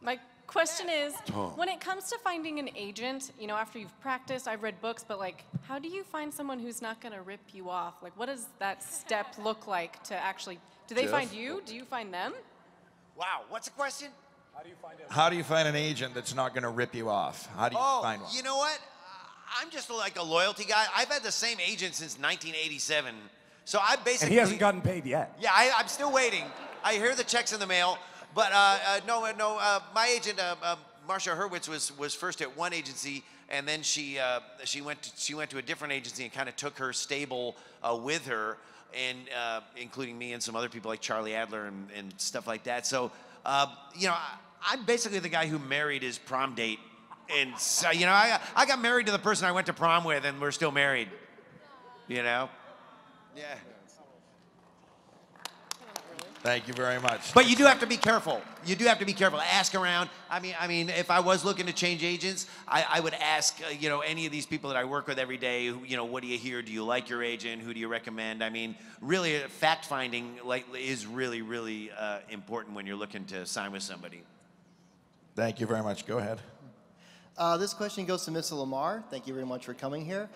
My question is, Tom. when it comes to finding an agent, after you've practiced, I've read books, but how do you find someone who's not going to rip you off? What does that step look like to actually, do they Jeff? find you? Do you find them? Wow, what's the question? How do you find an agent that's not going to rip you off? How do you find one? You know what? I'm just like a loyalty guy. I've had the same agent since 1987. So I basically... And he hasn't gotten paid yet. Yeah, I'm still waiting. I hear the checks in the mail. But my agent, Marcia Hurwitz, was first at one agency, and then she went to a different agency and kind of took her stable with her, and including me and some other people like Charlie Adler and stuff like that. So, I'm basically the guy who married his prom date. And so, I got married to the person I went to prom with, and we're still married. Yeah. Thank you very much. But you do have to be careful. You do have to be careful. Ask around. I mean, if I was looking to change agents, I would ask, any of these people that I work with every day, what do you hear? Do you like your agent? Who do you recommend? I mean, really, fact finding is really, really important when you're looking to sign with somebody. Thank you very much. Go ahead. This question goes to Mr. Lamar. Thank you very much for coming here.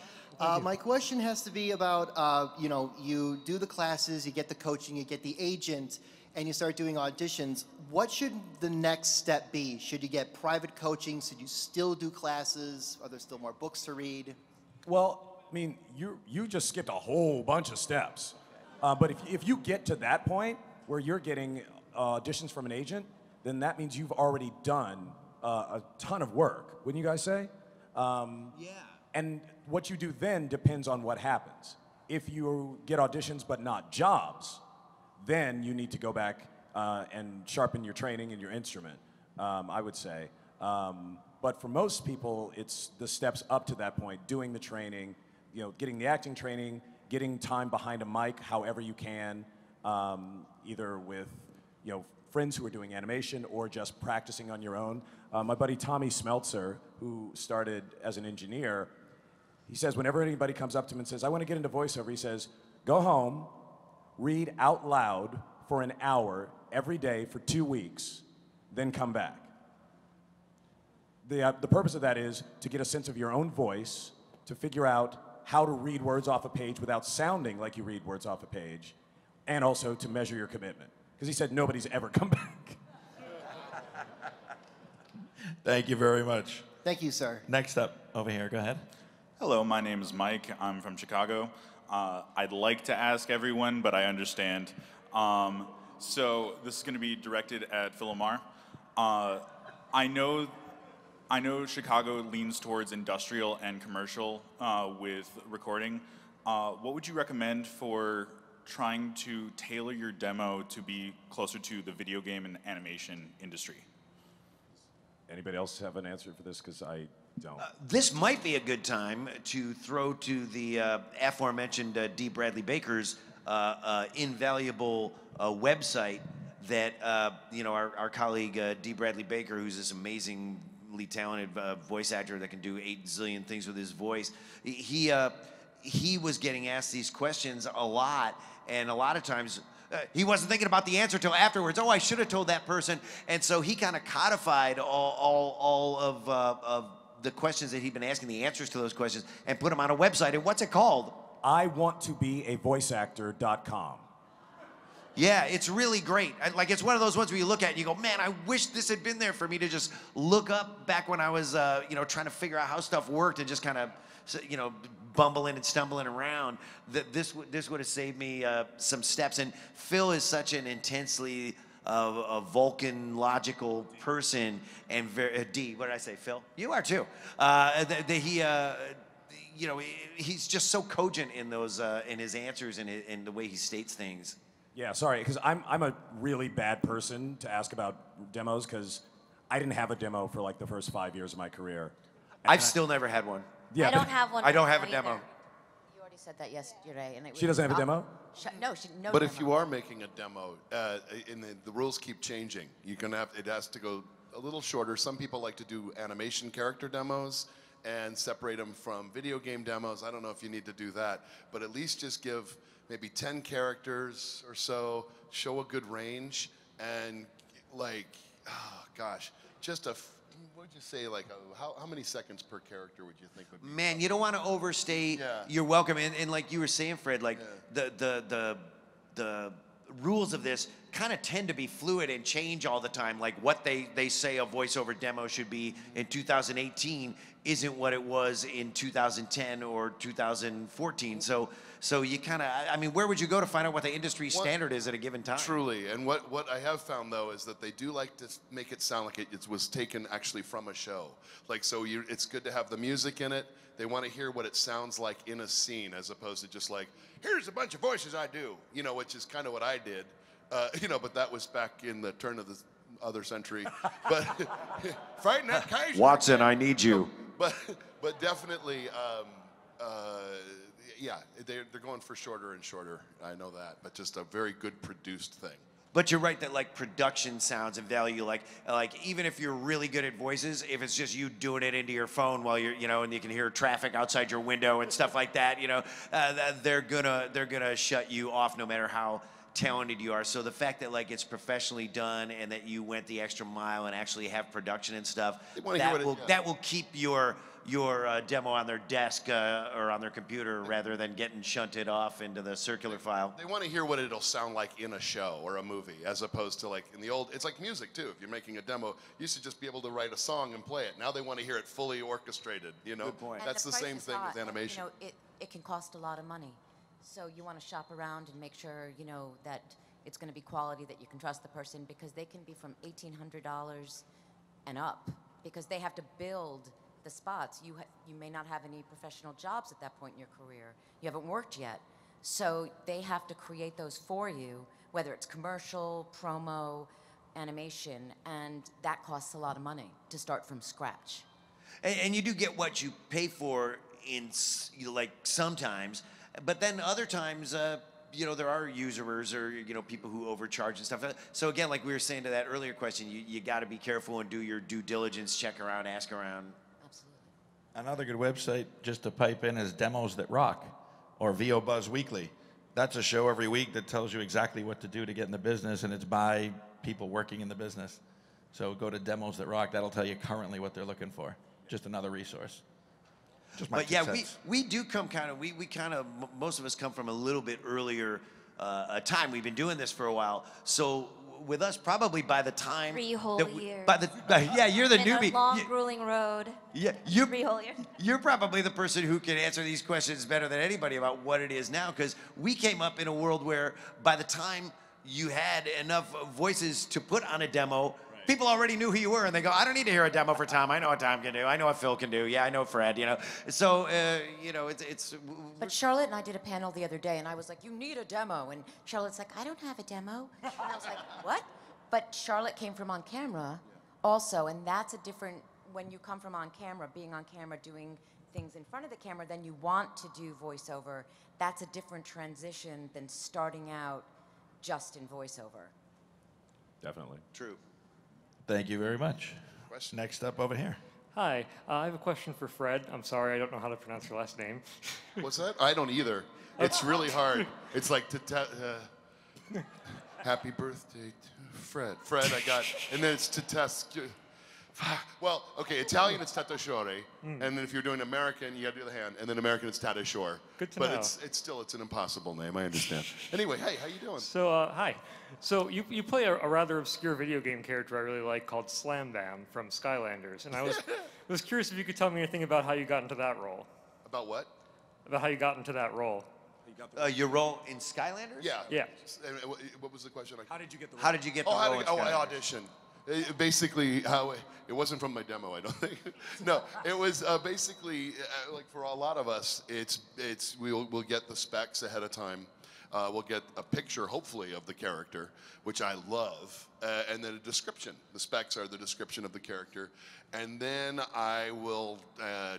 My question has to be about, you do the classes, you get the coaching, you get the agent, and you start doing auditions. What should the next step be? Should you get private coaching? Should you still do classes? Are there still more books to read? Well, you just skipped a whole bunch of steps. But if you get to that point where you're getting auditions from an agent, then that means you've already done a ton of work, wouldn't you guys say? Yeah. And what you do then depends on what happens. If you get auditions but not jobs, then you need to go back and sharpen your training and your instrument, I would say. But for most people, it's the steps up to that point, doing the training, getting the acting training, getting time behind a mic however you can, either with friends who are doing animation or just practicing on your own. My buddy Tommy Smeltzer, who started as an engineer, he says whenever anybody comes up to him and says, I want to get into voiceover, he says, go home, read out loud for an hour every day for 2 weeks, then come back. The purpose of that is to get a sense of your own voice, to figure out how to read words off a page without sounding like you read words off a page, and also to measure your commitment. Because he said nobody's ever come back. Thank you very much. Thank you, sir. Next up, over here, go ahead. Hello, my name is Mike. I'm from Chicago. I'd like to ask everyone, but I understand. So this is going to be directed at Phil Lamar. I know Chicago leans towards industrial and commercial with recording. What would you recommend for trying to tailor your demo to be closer to the video game and animation industry? Anybody else have an answer for this? Because I don't. This might be a good time to throw to the aforementioned D. Bradley Baker's invaluable website that our colleague D. Bradley Baker, who's this amazingly talented voice actor that can do 8 zillion things with his voice, he was getting asked these questions a lot, and a lot of times he wasn't thinking about the answer till afterwards. Oh, I should have told that person. And so he kind of codified all of the questions that he'd been asking, the answers to those questions, and put them on a website. And what's it called? iwanttobeavoiceactor.com. Yeah, it's really great. Like, it's one of those ones where you look at it and you go, man, I wish this had been there for me to just look up back when I was, trying to figure out how stuff worked and just kind of, bumbling and stumbling around. This would have saved me some steps. And Phil is such an intensely Vulcan logical person, and very D. What did I say, Phil? You are too. He's just so cogent in those in his answers and in the way he states things. Yeah, sorry, because I'm a really bad person to ask about demos because I didn't have a demo for like the first 5 years of my career. I've still never had one. Yeah, I don't have one. I don't have a either. demo. You already said that yesterday, and it She doesn't have a demo? No, no. But demo. if you are making a demo, and the rules keep changing, you're gonna have, it has to go a little shorter. Some people like to do animation character demos and separate them from video game demos. I don't know if you need to do that, but at least just give maybe 10 characters or so, show a good range, and just what'd you say, how many seconds per character would you think would be? Man, you don't want to overstate your welcome. And like you were saying, Fred, like the rules of this kind of tend to be fluid and change all the time. Like what they say a voiceover demo should be in 2018 isn't what it was in 2010 or 2014. So you kind of, where would you go to find out what the industry standard is at a given time? Truly, and what I have found though is that they do like to make it sound like it was taken actually from a show. It's good to have the music in it. They want to hear what it sounds like in a scene as opposed to just like, here's a bunch of voices I do, which is kind of what I did. But that was back in the turn of the other century. But fighting that Kaiser. Watson, I need you. But definitely, they're going for shorter and shorter. I know that, but just a very good produced thing. But you're right that like production sounds and value, like even if you're really good at voices, if it's just you doing it into your phone while you're, and you can hear traffic outside your window and stuff like that, they're gonna shut you off no matter how talented you are. So the fact that like it's professionally done and that you went the extra mile and actually have production and stuff, that will keep your demo on their desk or on their computer rather than getting shunted off into the circular file. They want to hear what it'll sound like in a show or a movie, as opposed to like in the old. It's like music too. If you're making a demo, you used to just be able to write a song and play it. Now they want to hear it fully orchestrated. Good point. That's the same thing with animation. It can cost a lot of money. So you want to shop around and make sure, that it's going to be quality, that you can trust the person, because they can be from $1,800 and up, because they have to build the spots. You may not have any professional jobs at that point in your career. You haven't worked yet. So they have to create those for you, whether it's commercial, promo, animation, and that costs a lot of money to start from scratch. And you do get what you pay for sometimes. But then other times, there are usurers or, people who overcharge and stuff. So again, like we were saying to that earlier question, you got to be careful and do your due diligence, check around, ask around. Absolutely. Another good website just to pipe in is Demos That Rock or VO Buzz Weekly. That's a show every week that tells you exactly what to do to get in the business, and it's by people working in the business. So go to Demos That Rock. That'll tell you currently what they're looking for. Just another resource. But yeah, we do come kind of, we kind of, most of us come from a little bit earlier time. We've been doing this for a while. So with us, probably by the time 3 whole that years. Yeah, you're the Been newbie. a long, grueling road. Yeah, 3 whole years. You're probably the person who can answer these questions better than anybody about what it is now, because we came up in a world where by the time you had enough voices to put on a demo, people already knew who you were, and they go, I don't need to hear a demo for Tom. I know what Tom can do. I know what Phil can do. Yeah, I know Fred, you know. So, you know, it's But Charlotte and I did a panel the other day, and I was like, you need a demo. And Charlotte's like, I don't have a demo. And I was like, what? But Charlotte came from on camera also, and that's a different, when you come from on camera, being on camera, doing things in front of the camera, then you want to do voiceover. That's a different transition than starting out just in voiceover. Definitely. True. Thank you very much. Next up over here. Hi, I have a question for Fred. I'm sorry, I don't know how to pronounce your last name. What's that? I don't either. It's really hard. It's like happy birthday to Fred. Fred, I got, and then it's to test. Well, okay, Italian it's Tatashore, and then if you're doing American, you got to do the hand, and then American it's Tatashore. Good to but know. it's an impossible name. I understand. Anyway, hey, how you doing? So, hi. So you play a rather obscure video game character I really like called Slam Bam from Skylanders, and I was curious if you could tell me anything about how you got into that role. About what? About how you got into that role. Your role in Skylanders? Yeah. Yeah. What was the question? How did you get the role? How did you get the role in I Skylanders? auditioned. Basically, how it wasn't from my demo, I don't think. No, it was basically like for a lot of us, we'll get the specs ahead of time. We'll get a picture, hopefully, of the character, which I love, and then a description. The specs are the description of the character, and then I will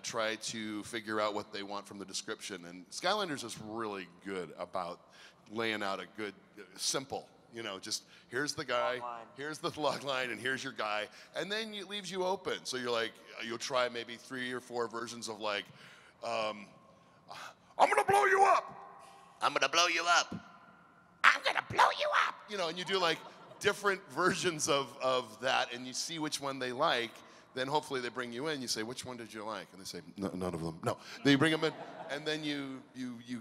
try to figure out what they want from the description. And Skylanders is really good about laying out a good, simple. You know, just here's the guy, here's the log line, and here's your guy, and then it leaves you open. So you're like, you'll try maybe 3 or 4 versions of like, I'm gonna blow you up. I'm gonna blow you up. I'm gonna blow you up. You know, and you do like different versions of that, and you see which one they like. Then hopefully they bring you in. You say, which one did you like? And they say, none of them. No. Then you bring them in, and then you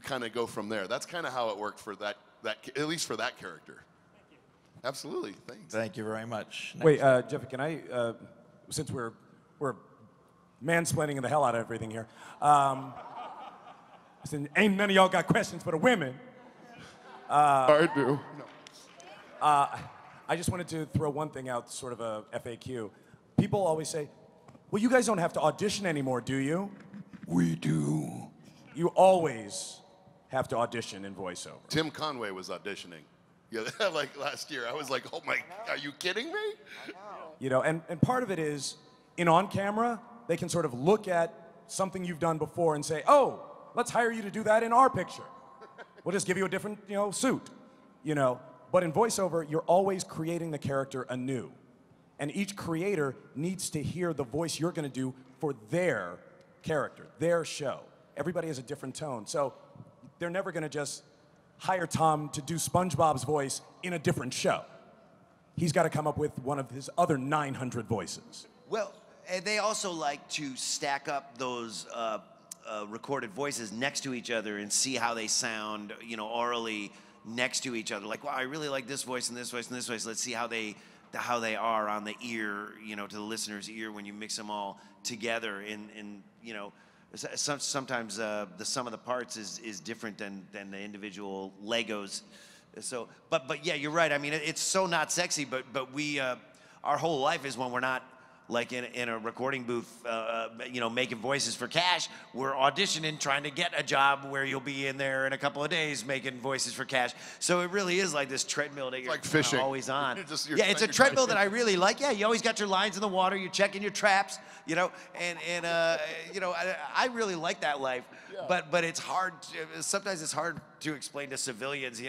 kind of go from there. That's kind of how it worked for that at least for that character. Absolutely, thanks. Thank you very much. Wait, Jeff, can I, since we're mansplaining the hell out of everything here, since ain't none of y'all got questions for the women. I do. I just wanted to throw one thing out, sort of a FAQ. People always say, well, you guys don't have to audition anymore, do you? We do. You always have to audition in voiceover. Tim Conway was auditioning. Yeah, like last year. I was like, oh my, are you kidding me? You know, and part of it is, in on camera, they can sort of look at something you've done before and say, oh, let's hire you to do that in our picture. We'll just give you a different, suit, But in voiceover, you're always creating the character anew. And each creator needs to hear the voice you're gonna do for their character, their show. Everybody has a different tone. So they're never gonna just hire Tom to do SpongeBob's voice in a different show. He's got to come up with one of his other 900 voices. Well, and they also like to stack up those recorded voices next to each other and see how they sound, orally next to each other. Like, wow, I really like this voice and this voice and this voice. Let's see how they are on the ear, to the listener's ear when you mix them all together. And sometimes the sum of the parts is different than the individual Legos. So, but yeah, you're right. I mean, it's so not sexy, but we, our whole life is when we're not like in a recording booth, making voices for cash. We're auditioning, trying to get a job where you'll be in there in a couple of days making voices for cash. So it really is like this treadmill that you're like fishing. Always on. You're Yeah, it's a treadmill that I really like. Yeah, you always got your lines in the water. You're checking your traps, I really like that life. Yeah. But it's hard. Sometimes it's hard to explain to civilians,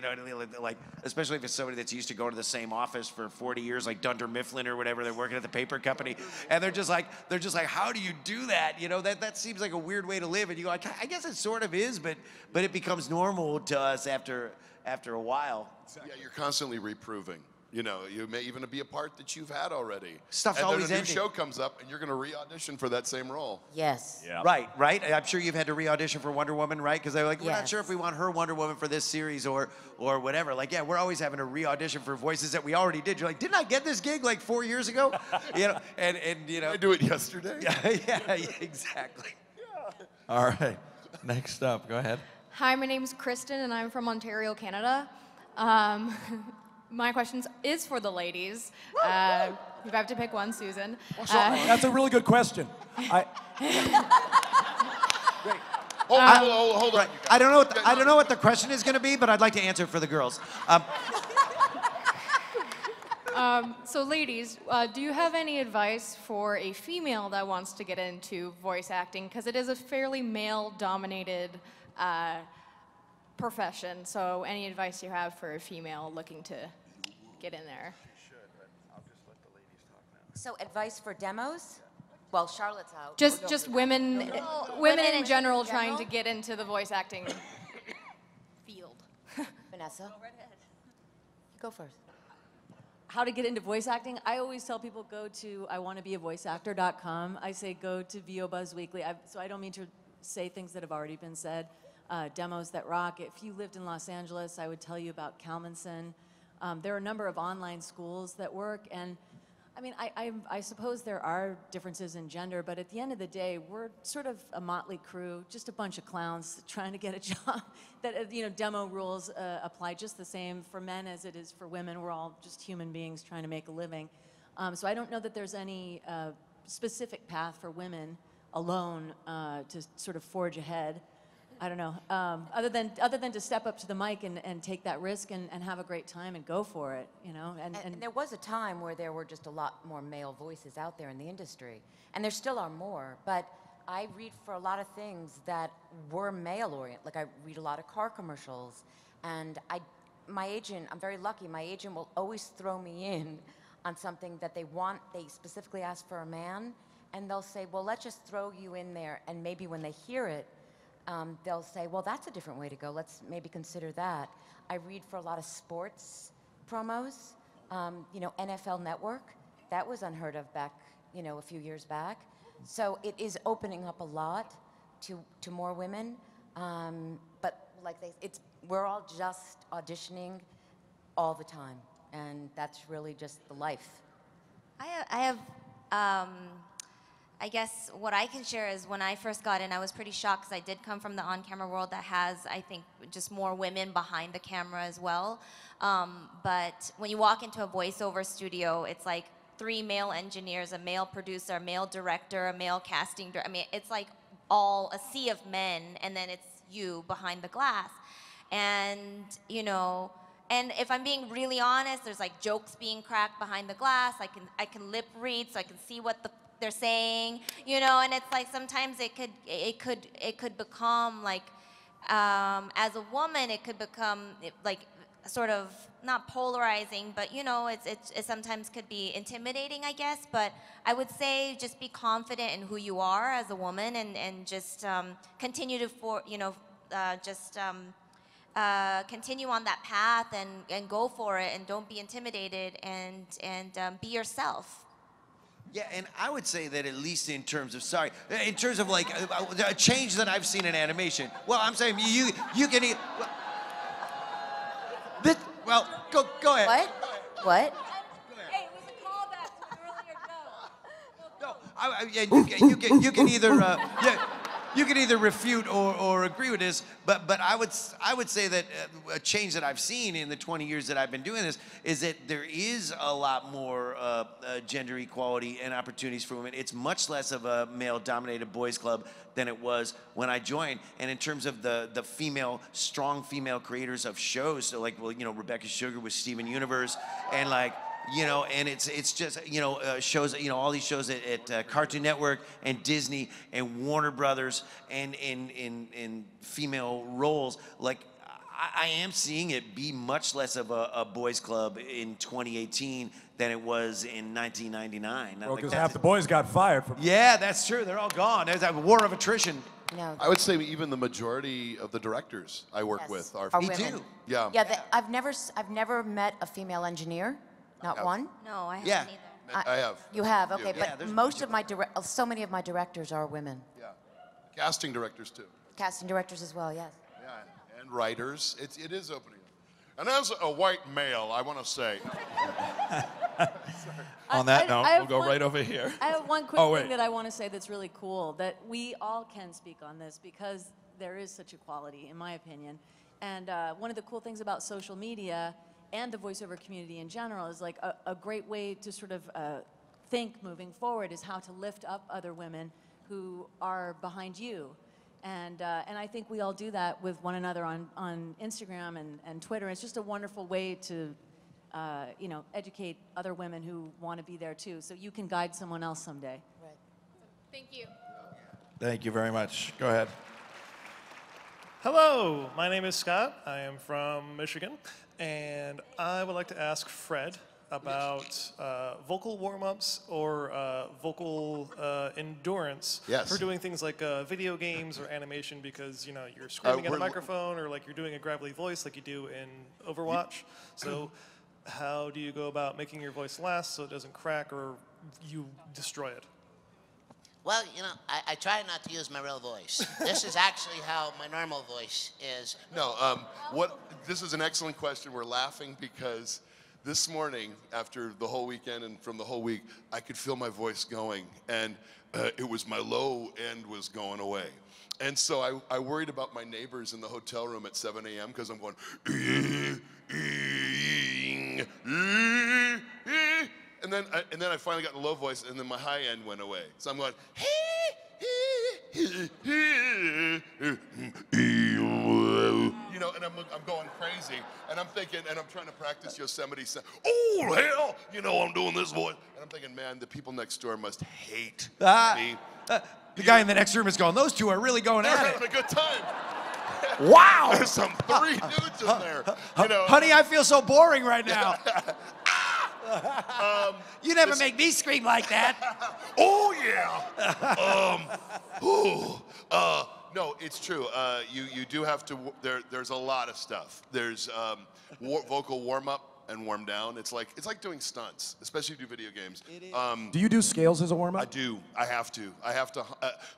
like especially if it's somebody that's used to going to the same office for 40 years, like Dunder Mifflin or whatever. They're working at the paper company, and they're just like, how do you do that? That seems like a weird way to live. And you go, I guess it sort of is, but it becomes normal to us after a while. Yeah, you're constantly reproving. You know, you may even be a part that you've had already. Stuff's and always then a new ending. show comes up, and you're going to re-audition for that same role. Yes. Yeah. Right. I'm sure you've had to re-audition for Wonder Woman, right? Because they're like, we're not Yes. sure if we want her Wonder Woman for this series or whatever. Like, yeah, we're always having to re-audition for voices that we already did. You're like, didn't I get this gig like 4 years ago? You know, and you know. I do it yesterday. yeah, exactly. All right. Next up, go ahead. Hi, my name's Kristen, and I'm from Ontario, Canada. My question is for the ladies. You have to pick one, Susan. That's a really good question. Hold on. I don't know what the question is going to be, but I'd like to answer it for the girls. So ladies, do you have any advice for a female that wants to get into voice acting? Because it is a fairly male-dominated profession. So any advice you have for a female looking to get in there? So advice for demos? Well, Charlotte's out. Just women, women in general trying to get into the voice acting field. Vanessa? Go first. How to get into voice acting? I always tell people go to iwannabeavoiceactor.com. I say go to VO Buzz Weekly. So I don't mean to say things that have already been said. Demos that rock. If you lived in Los Angeles, I would tell you about Kalmanson. There are a number of online schools that work, and I mean, I suppose there are differences in gender, but at the end of the day, we're sort of a motley crew, just a bunch of clowns trying to get a job. That, you know, demo rules apply just the same for men as it is for women. We're all just human beings trying to make a living. So I don't know that there's any specific path for women alone to sort of forge ahead. I don't know. Other than to step up to the mic and take that risk and have a great time and go for it, you know. And there was a time where there were just a lot more male voices out there in the industry, and there still are more. But I read for a lot of things that were male-oriented. Like I read a lot of car commercials, and my agent, I'm very lucky. My agent will always throw me in on something that they want. They specifically ask for a man, and they'll say, "Well, let's just throw you in there," and maybe when they hear it. They'll say, well, that's a different way to go. Let's maybe consider that. I read for a lot of sports promos. You know, NFL Network, that was unheard of back, you know, a few years back. So it is opening up a lot to more women. But like we're all just auditioning all the time. And that's really just the life. I guess what I can share is when I first got in, I was pretty shocked because I did come from the on-camera world that has, I think, just more women behind the camera as well. But when you walk into a voiceover studio, it's like 3 male engineers, a male producer, a male director, a male casting director. I mean, it's like all a sea of men, and then it's you behind the glass. And, you know, and if I'm being really honest, there's like jokes being cracked behind the glass. I can lip read, so I can see what they're saying, you know, and it's like sometimes it could become like, as a woman, it could become like sort of not polarizing, but you know, it sometimes could be intimidating, I guess. But I would say just be confident in who you are as a woman, and just continue to continue on that path and go for it, and don't be intimidated, and be yourself. Yeah, and I would say that at least in terms of like a change that I've seen in animation. Well, I'm saying you can. Well, go ahead. What? Hey, it was a callback to an earlier No, you can either you can either refute or agree with this, but I would say that a change that I've seen in the 20 years that I've been doing this is that there is a lot more gender equality and opportunities for women. It's much less of a male-dominated boys club than it was when I joined. And in terms of the strong female creators of shows, so like, well, you know, Rebecca Sugar with Steven Universe, and like, you know, and it's just, you know, shows, you know, all these shows at Cartoon Network and Disney and Warner Brothers, and in female roles. Like, I am seeing it be much less of a boys club in 2018 than it was in 1999. Well, because half the boys got fired from. Yeah, that's true. They're all gone. There's that war of attrition. No. I would say even the majority of the directors I work with are women. Yeah. Yeah, I've never met a female engineer. Not one? No, I haven't Yeah. either. I have. You have, okay, Yeah. but most of my so many of my directors are women. Yeah. Casting directors too. Casting directors as well, yes. Yeah. And writers. It is opening. And as a white male, I want to say. On that I note, have we'll go one- right over here. I have one quick Oh, wait. thing that I want to say that's really cool, that we all can speak on this because there is such equality, in my opinion. And one of the cool things about social media and the voiceover community in general is like a great way to sort of think moving forward is how to lift up other women who are behind you. And I think we all do that with one another on Instagram and Twitter. It's just a wonderful way to you know, educate other women who want to be there too, so you can guide someone else someday. Right. Thank you. Thank you very much. Go ahead. Hello, my name is Scott. I am from Michigan, and I would like to ask Fred about vocal warm-ups or vocal endurance for doing things like video games or animation, because you know you're screaming at a microphone or like you're doing a gravelly voice like you do in Overwatch. So how do you go about making your voice last so it doesn't crack or you destroy it? Well, you know, I try not to use my real voice. This is actually how my normal voice is. No, this is an excellent question. We're laughing because this morning, after the whole weekend and from the whole week, I could feel my voice going, and it was my low end was going away. And so I worried about my neighbors in the hotel room at 7 a.m. because I'm going, and then I finally got in a low voice, and then my high end went away. So I'm going, you know, and I'm going crazy, and I'm thinking, and I'm trying to practice Yosemite sound. Oh hell, you know, I'm doing this voice, and I'm thinking, man, the people next door must hate me. The guy in the next room is going, those two are really going They're at having it. a good time. Wow! There's some 3 dudes in there. You know, Honey, I feel so boring right now. You never make me scream like that. Oh yeah. No, it's true. You do have to. There's a lot of stuff. There's vocal warm up and warm down. It's like doing stunts, especially if you do video games. Do you do scales as a warm-up? I do. I have to.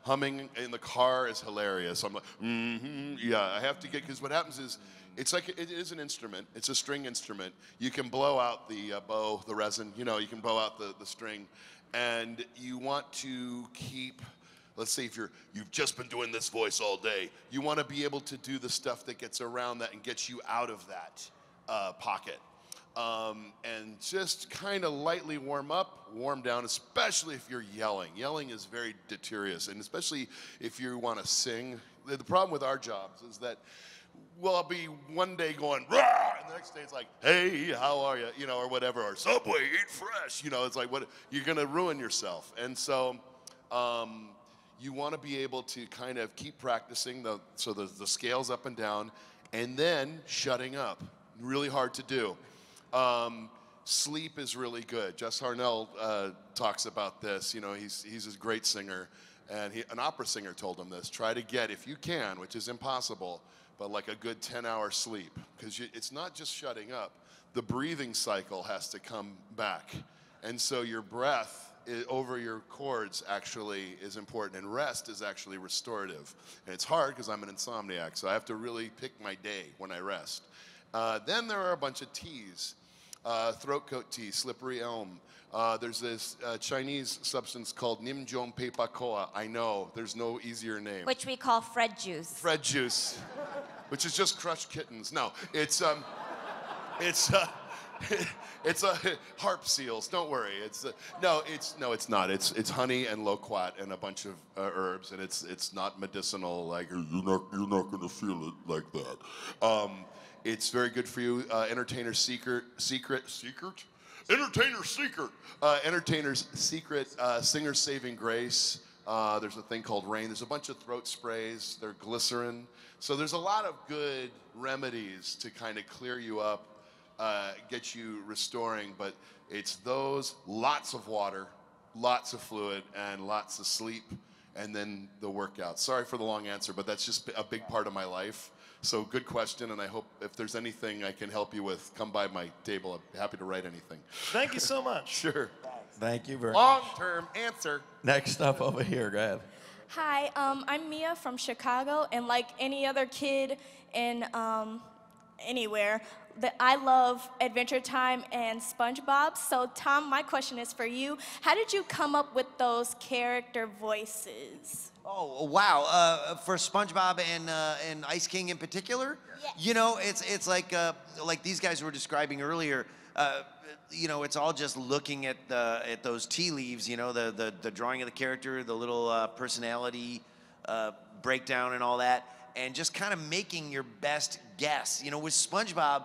Humming in the car is hilarious. I'm like, yeah. I have to get, because what happens is, it's like it is an instrument. It's a string instrument. You can blow out the bow, the resin. You know, you can blow out the string, and you want to keep. Let's say if you've just been doing this voice all day, you want to be able to do the stuff that gets around that and gets you out of that pocket. And just kind of lightly warm up, warm down, especially if you're yelling. Yelling is very deteriorous, and especially if you want to sing. The problem with our jobs is that, well, I'll be one day going, rah, and the next day it's like, hey, how are you? You know, or whatever, or Subway, eat fresh. You know, it's like, what, you're going to ruin yourself. And so you want to be able to kind of keep practicing the scales up and down, and then shutting up. Really hard to do. Sleep is really good. Jess Harnell talks about this. You know, he's a great singer, and an opera singer told him this. Try to get, if you can, which is impossible, but like a good 10-hour sleep, because it's not just shutting up. The breathing cycle has to come back, and so your breath over your chords actually is important, and rest is actually restorative. And it's hard because I'm an insomniac, so I have to really pick my day when I rest. Then there are a bunch of teas. Throat coat tea, slippery elm. There's this Chinese substance called Nimjong Peipakoa. I know, there's no easier name. Which we call Fred juice. Fred juice, which is just crushed kittens. No, it's harp seals. Don't worry. No, it's not. It's honey and loquat and a bunch of herbs, and it's not medicinal. Like you're not gonna feel it like that. It's very good for you. Entertainer's secret. Entertainer's secret. Singer's saving grace. There's a thing called rain. There's a bunch of throat sprays. They're glycerin. So there's a lot of good remedies to kind of clear you up, get you restoring. But it's those, lots of water, lots of fluid, and lots of sleep. and then the workout. Sorry for the long answer, but that's just a big part of my life. So good question, and I hope if there's anything I can help you with, come by my table. I'm happy to write anything. Thank you so much. Sure. Thank you very much. Long-term answer. Next up over here, go ahead. Hi, I'm Mia from Chicago, and like any other kid in anywhere, I love Adventure Time and SpongeBob. So Tom, my question is for you. How did you come up with those character voices? Oh wow! For SpongeBob and Ice King in particular, you know, it's like these guys were describing earlier. You know, it's all just looking at those tea leaves. You know, the drawing of the character, the little personality breakdown, and all that, and just kind of making your best guess. You know, with SpongeBob,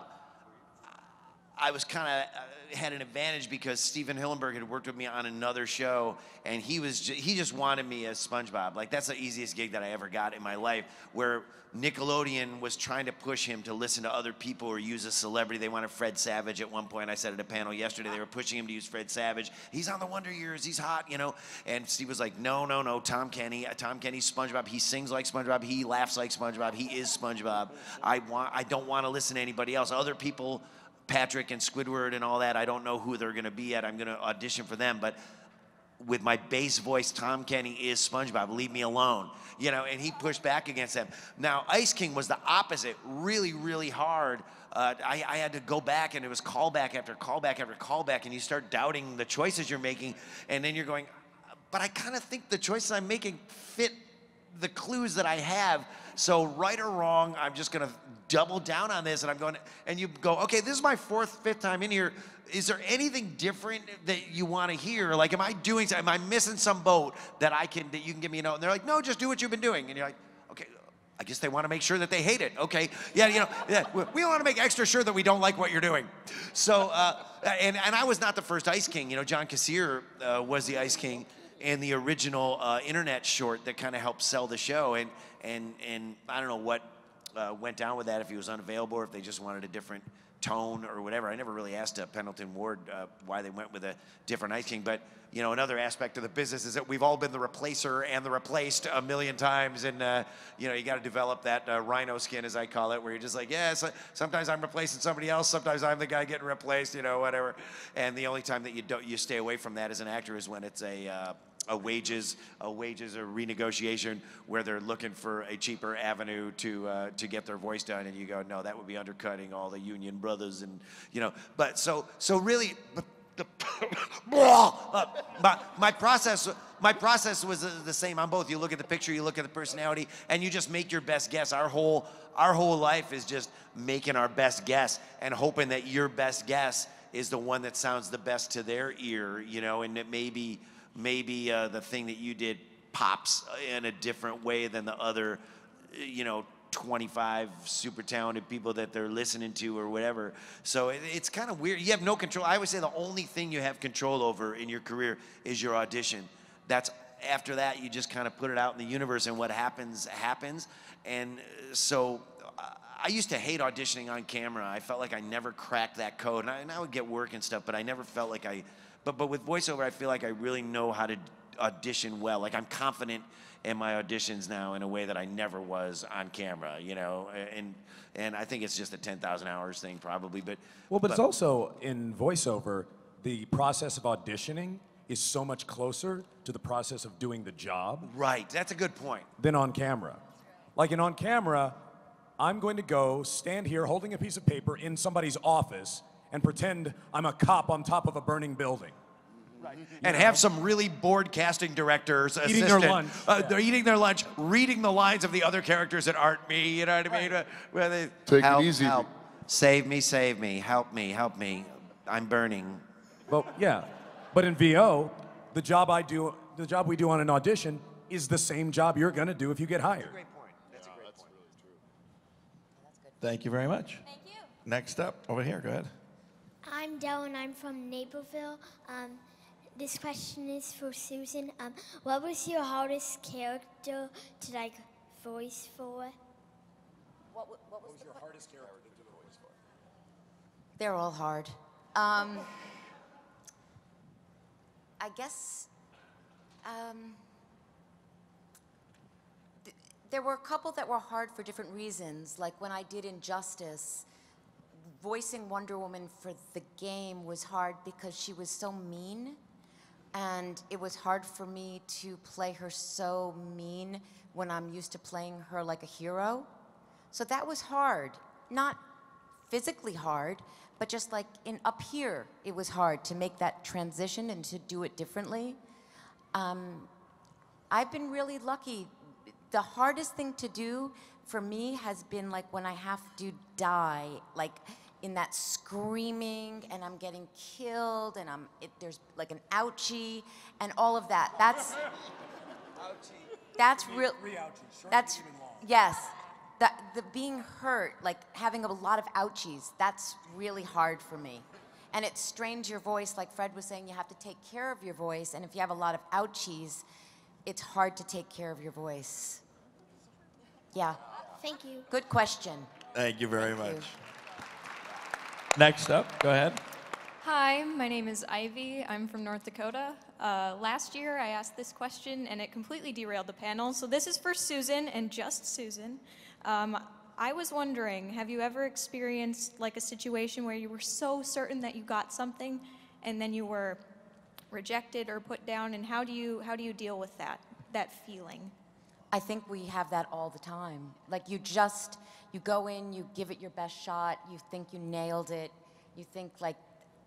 I was kind of had an advantage because Steven Hillenburg had worked with me on another show, and he just wanted me as SpongeBob. Like, that's the easiest gig that I ever got in my life, where Nickelodeon was trying to push him to listen to other people or use a celebrity. They wanted Fred Savage at one point. I said at a panel yesterday, they were pushing him to use Fred Savage. He's on the Wonder Years, he's hot, you know? And Steve was like, no, Tom Kenny's SpongeBob. He sings like SpongeBob, he laughs like SpongeBob, he is SpongeBob. I don't want to listen to anybody else. Other people, Patrick and Squidward and all that, I don't know who they're gonna be at. I'm gonna audition for them, but with my bass voice, Tom Kenny is SpongeBob, leave me alone. You know, and he pushed back against them. Now, Ice King was the opposite, really, really hard. I had to go back, and it was callback after callback after callback, and you start doubting the choices you're making, and then you're going, but I kind of think the choices I'm making fit the clues that I have. So right or wrong, I'm just gonna double down on this, and I'm going, and you go, okay, this is my fifth time in here. Is there anything different that you want to hear? Like, am I missing some boat that you can give me a note? And they're like, no, just do what you've been doing. And you're like, okay, I guess they want to make sure that they hate it. Okay, yeah, you know, yeah, we want to make extra sure that we don't like what you're doing. So, and I was not the first Ice King. You know, John Kassir was the Ice King in the original internet short that kind of helped sell the show. And I don't know what went down with that, if he was unavailable or if they just wanted a different tone or whatever. I never really asked Pendleton Ward why they went with a different Ice King. But, you know, another aspect of the business is that we've all been the replacer and the replaced a million times. And, you know, you got to develop that rhino skin, as I call it, where you're just like, yeah, so sometimes I'm replacing somebody else. Sometimes I'm the guy getting replaced, you know, whatever. And the only time that you stay away from that as an actor is when it's a wages or renegotiation where they're looking for a cheaper avenue to get their voice done, and you go, no, that would be undercutting all the union brothers, and you know. But so really, my process was the same on both. You look at the picture, you look at the personality, and you just make your best guess. Our whole life is just making our best guess and hoping that your best guess is the one that sounds the best to their ear, you know, and that maybe the thing that you did pops in a different way than the other, you know, 25 super talented people that they're listening to or whatever. So it's kind of weird. You have no control. I always say the only thing you have control over in your career is your audition. After that, you just kind of put it out in the universe, and what happens, happens. And so I used to hate auditioning on camera. I felt like I never cracked that code. And I would get work and stuff, but I never felt like But with voiceover, I feel like I really know how to audition well. Like, I'm confident in my auditions now in a way that I never was on camera, you know? And I think it's just a 10,000 hours thing probably, but it's also in voiceover, the process of auditioning is so much closer to the process of doing the job. Right, that's a good point. Than on camera. Like on camera, I'm going to go stand here holding a piece of paper in somebody's office and pretend I'm a cop on top of a burning building. Right. And have some really bored casting directors eating their lunch. They're eating their lunch, reading the lines of the other characters that aren't me, you know what I mean? Where they, Take it easy. Help. Save me, help me, I'm burning. Well, yeah, but in VO, the job we do on an audition is the same job you're gonna do if you get hired. That's a great point. That's a great point. Thank you very much. Thank you. Next up, over here, go ahead. I'm Dell, and I'm from Naperville. This question is for Susan. What was your hardest character to voice for? What was your hardest character to do the voice for? They're all hard. I guess There were a couple that were hard for different reasons. Like when I did Injustice, voicing Wonder Woman for the game was hard because she was so mean. And it was hard for me to play her so mean when I'm used to playing her like a hero. So that was hard. Not physically hard, but just like up here, it was hard to make that transition and to do it differently. I've been really lucky. The hardest thing to do for me has been like when I have to die, like in that screaming and I'm getting killed and there's like an ouchie and all of that. That's real. That's, yes. The being hurt, like having a lot of ouchies, that's really hard for me. And it strains your voice, like Fred was saying, you have to take care of your voice, and if you have a lot of ouchies, it's hard to take care of your voice. Yeah. Thank you. Good question. Thank you very Thank much. you. Next up, go ahead. Hi, my name is Ivy. I'm from North Dakota. Last year I asked this question and it completely derailed the panel. So this is for Susan and just Susan. I was wondering, have you ever experienced like a situation where you were so certain that you got something and then you were rejected or put down, and how do you deal with that feeling? I think we have that all the time. Like you go in, you give it your best shot, you think you nailed it, you think like,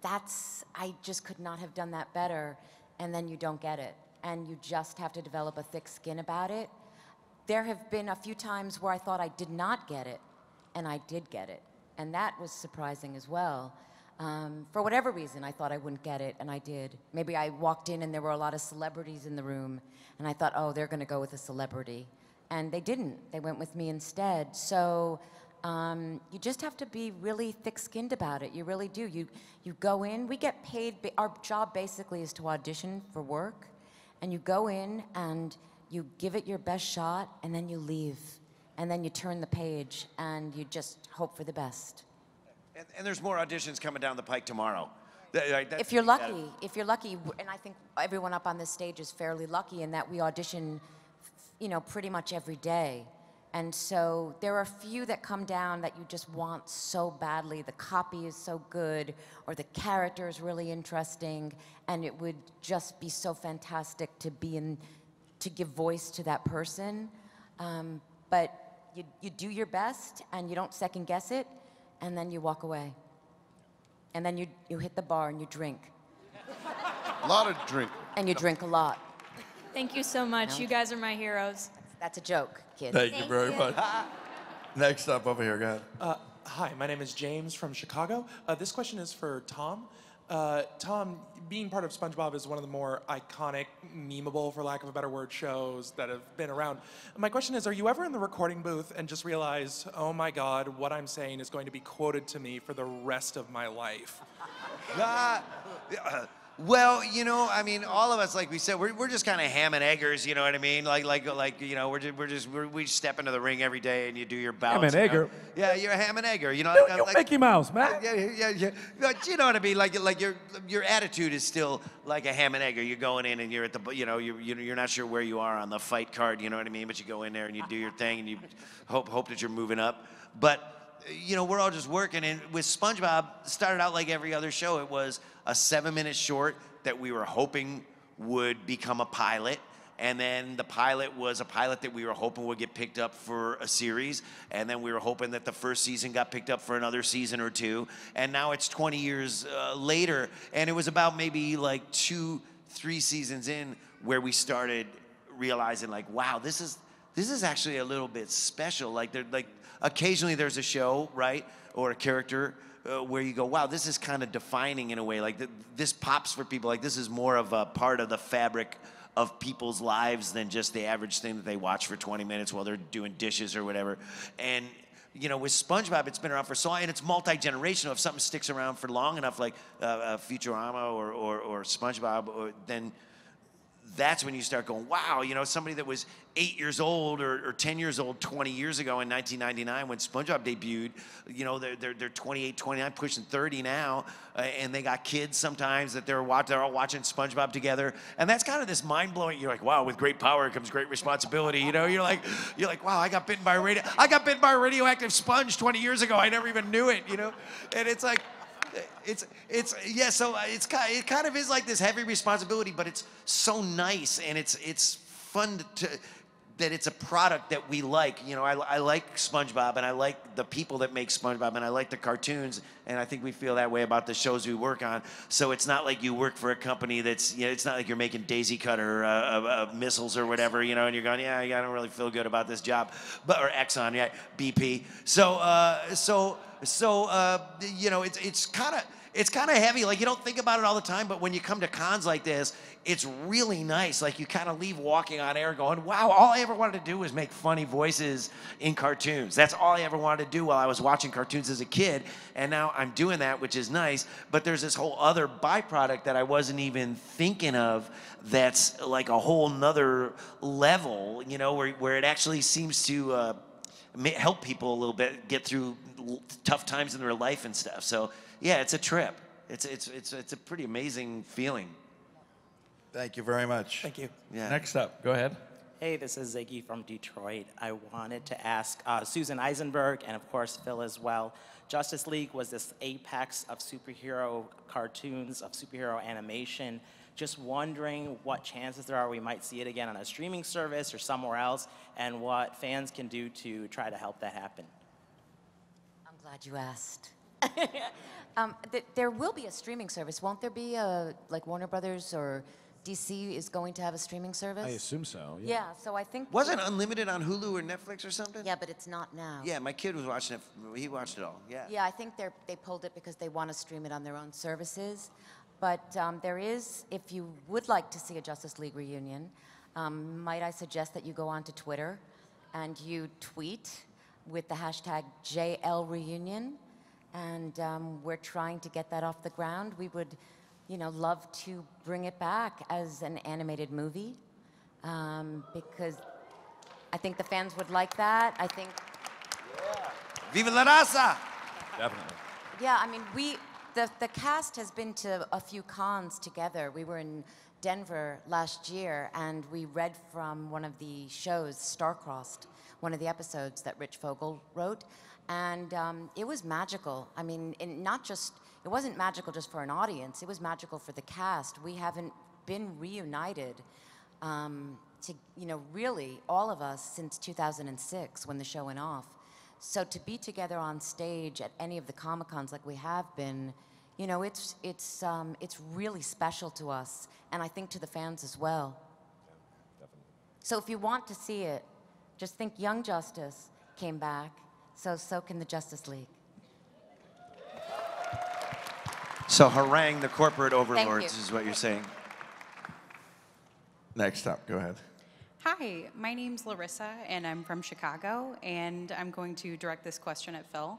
I just could not have done that better, and then you don't get it. And you just have to develop a thick skin about it. There have been a few times where I thought I did not get it, and I did get it. And that was surprising as well. For whatever reason, I thought I wouldn't get it, and I did. Maybe I walked in and there were a lot of celebrities in the room, and I thought, oh, they're gonna go with a celebrity. And they didn't. They went with me instead. So you just have to be really thick-skinned about it. You really do. You go in, we get paid, our job basically is to audition for work, and you go in and you give it your best shot, and then you leave. And then you turn the page, and you just hope for the best. And there's more auditions coming down the pike tomorrow. If you're lucky, and I think everyone up on this stage is fairly lucky in that we audition, pretty much every day. And so there are a few that come down that you just want so badly. The copy is so good, or the character is really interesting, and it would just be so fantastic to give voice to that person. But you do your best, and you don't second guess it, and then you walk away. And then you hit the bar and you drink. A lot of drink. And you drink a lot. Thank you so much. No. You guys are my heroes. That's a joke, kids. Thank you very much. Next up over here, go ahead. Hi, my name is James from Chicago. This question is for Tom. Tom, being part of SpongeBob is one of the more iconic, memeable, for lack of a better word, shows that have been around. My question is, are you ever in the recording booth and just realize, oh my God, what I'm saying is going to be quoted to me for the rest of my life? Well, I mean, all of us, like we said, we're just kind of ham and eggers, you know what I mean? We step into the ring every day and you do your bouts. Ham and egger? Yeah, you're a ham and egger, You're Mickey Mouse, man. Yeah. But you know what I mean? Like your attitude is still like a ham and egger. You're going in and you're at the, you're not sure where you are on the fight card, you know what I mean? But you go in there and you do your thing and you hope that you're moving up. But we're all just working. And with SpongeBob, started out like every other show. It was a 7-minute short that we were hoping would become a pilot. And then the pilot was a pilot that we were hoping would get picked up for a series. And then we were hoping that the first season got picked up for another season or two. And now it's 20 years later. And it was about maybe like 2-3 seasons in where we started realizing like, wow, this is actually a little bit special. Like occasionally there's a show, right? Or a character where you go, wow, this is kind of defining in a way. Like this pops for people. Like this is more of a part of the fabric of people's lives than just the average thing that they watch for 20 minutes while they're doing dishes or whatever. And with SpongeBob, it's been around for so long, and it's multi-generational. If something sticks around for long enough, like Futurama or SpongeBob, then that's when you start going, wow, you know, somebody that was 8 years old or 10 years old 20 years ago in 1999 when SpongeBob debuted, you know, they're 28, 29, pushing 30 now, and they got kids sometimes that they're all watching SpongeBob together, and that's kind of this mind-blowing, you're like, wow, with great power comes great responsibility, you know, you're like, wow, I got bitten by a radioactive sponge 20 years ago, I never even knew it, you know, and it's like, yeah, so it kind of is like this heavy responsibility, but it's so nice, and it's fun that it's a product that we like. You know, I like SpongeBob, and I like the people that make SpongeBob, and I like the cartoons, and I think we feel that way about the shows we work on. So it's not like you work for a company that's, you know, it's not like you're making Daisy Cutter missiles or whatever, you know, and you're going, yeah, I don't really feel good about this job, or Exxon, yeah, BP. You know, it's kind of heavy. Like, you don't think about it all the time, but when you come to cons like this, it's really nice. Like, you kind of leave walking on air going, wow, all I ever wanted to do was make funny voices in cartoons. That's all I ever wanted to do while I was watching cartoons as a kid, and now I'm doing that, which is nice, but there's this whole other byproduct that I wasn't even thinking of that's like a whole nother level, you know, where it actually seems to help people a little bit get through tough times in their life and stuff. So yeah, it's a trip. It's a pretty amazing feeling. Thank you very much. Thank you. Yeah. Next up, go ahead. Hey, this is Ziggy from Detroit. I wanted to ask Susan Eisenberg and of course Phil as well. Justice League was this apex of superhero cartoons, of superhero animation. Just wondering what chances there are we might see it again on a streaming service or somewhere else, and what fans can do to try to help that happen. I'm glad you asked. There will be a streaming service, won't there be? Like Warner Brothers or DC is going to have a streaming service? I assume so. Yeah, so I think... Wasn't Unlimited on Hulu or Netflix or something? Yeah, but it's not now. Yeah, my kid was watching it. He watched it all, yeah. Yeah, I think they pulled it because they want to stream it on their own services. But there is, if you would like to see a Justice League reunion, might I suggest that you go onto Twitter and you tweet with the hashtag JLReunion, and we're trying to get that off the ground. We would, you know, love to bring it back as an animated movie, because I think the fans would like that. I think... Yeah. Viva la raza! Definitely. Yeah, I mean, the cast has been to a few cons together. We were in Denver last year, and we read from one of the shows, Star-Crossed, one of the episodes that Rich Fogel wrote, and it was magical. I mean, it wasn't magical just for an audience, it was magical for the cast. We haven't been reunited to, you know, really, all of us since 2006 when the show went off. So to be together on stage at any of the Comic-Cons like we have been, you know, it's really special to us, and I think to the fans as well. Yeah, definitely. So if you want to see it, just think Young Justice came back, so can the Justice League. So harangue the corporate overlords you. is what you're saying. Next up, go ahead. Hi, my name's Larissa, and I'm from Chicago, and I'm going to direct this question at Phil.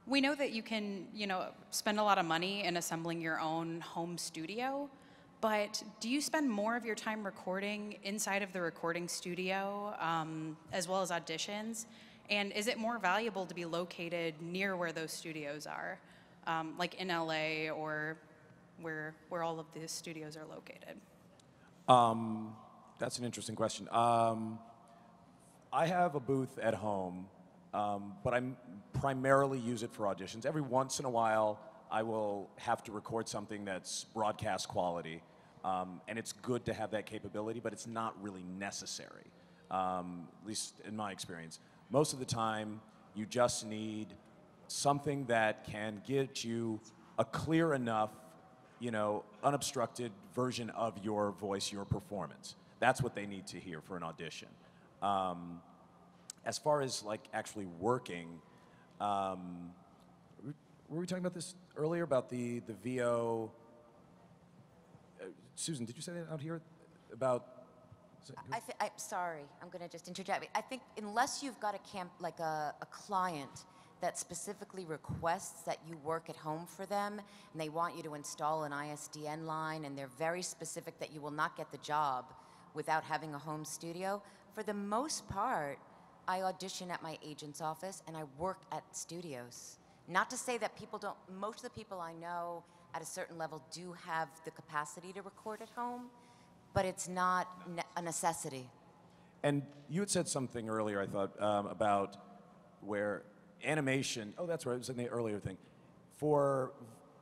We know that you can, you know, spend a lot of money in assembling your own home studio, but do you spend more of your time recording inside of the recording studio, as well as auditions? And is it more valuable to be located near where those studios are, like in LA or where all of the studios are located? That's an interesting question. I have a booth at home, but I primarily use it for auditions. Every once in a while, I will have to record something that's broadcast quality, and it's good to have that capability, but it's not really necessary, at least in my experience. Most of the time, you just need something that can get you a clear enough, you know, unobstructed version of your voice, your performance. That's what they need to hear for an audition. As far as like actually working, were we talking about this earlier about the VO? Susan, did you say that out here about? I'm sorry, I'm going to just interject. I think unless you've got a client that specifically requests that you work at home for them, and they want you to install an ISDN line, and they're very specific that you will not get the job without having a home studio. For the most part, I audition at my agent's office and I work at studios. Not to say that people don't, most of the people I know at a certain level do have the capacity to record at home, but it's not a necessity. And you had said something earlier, I thought, about where animation, oh, that's right, it was in the earlier thing. For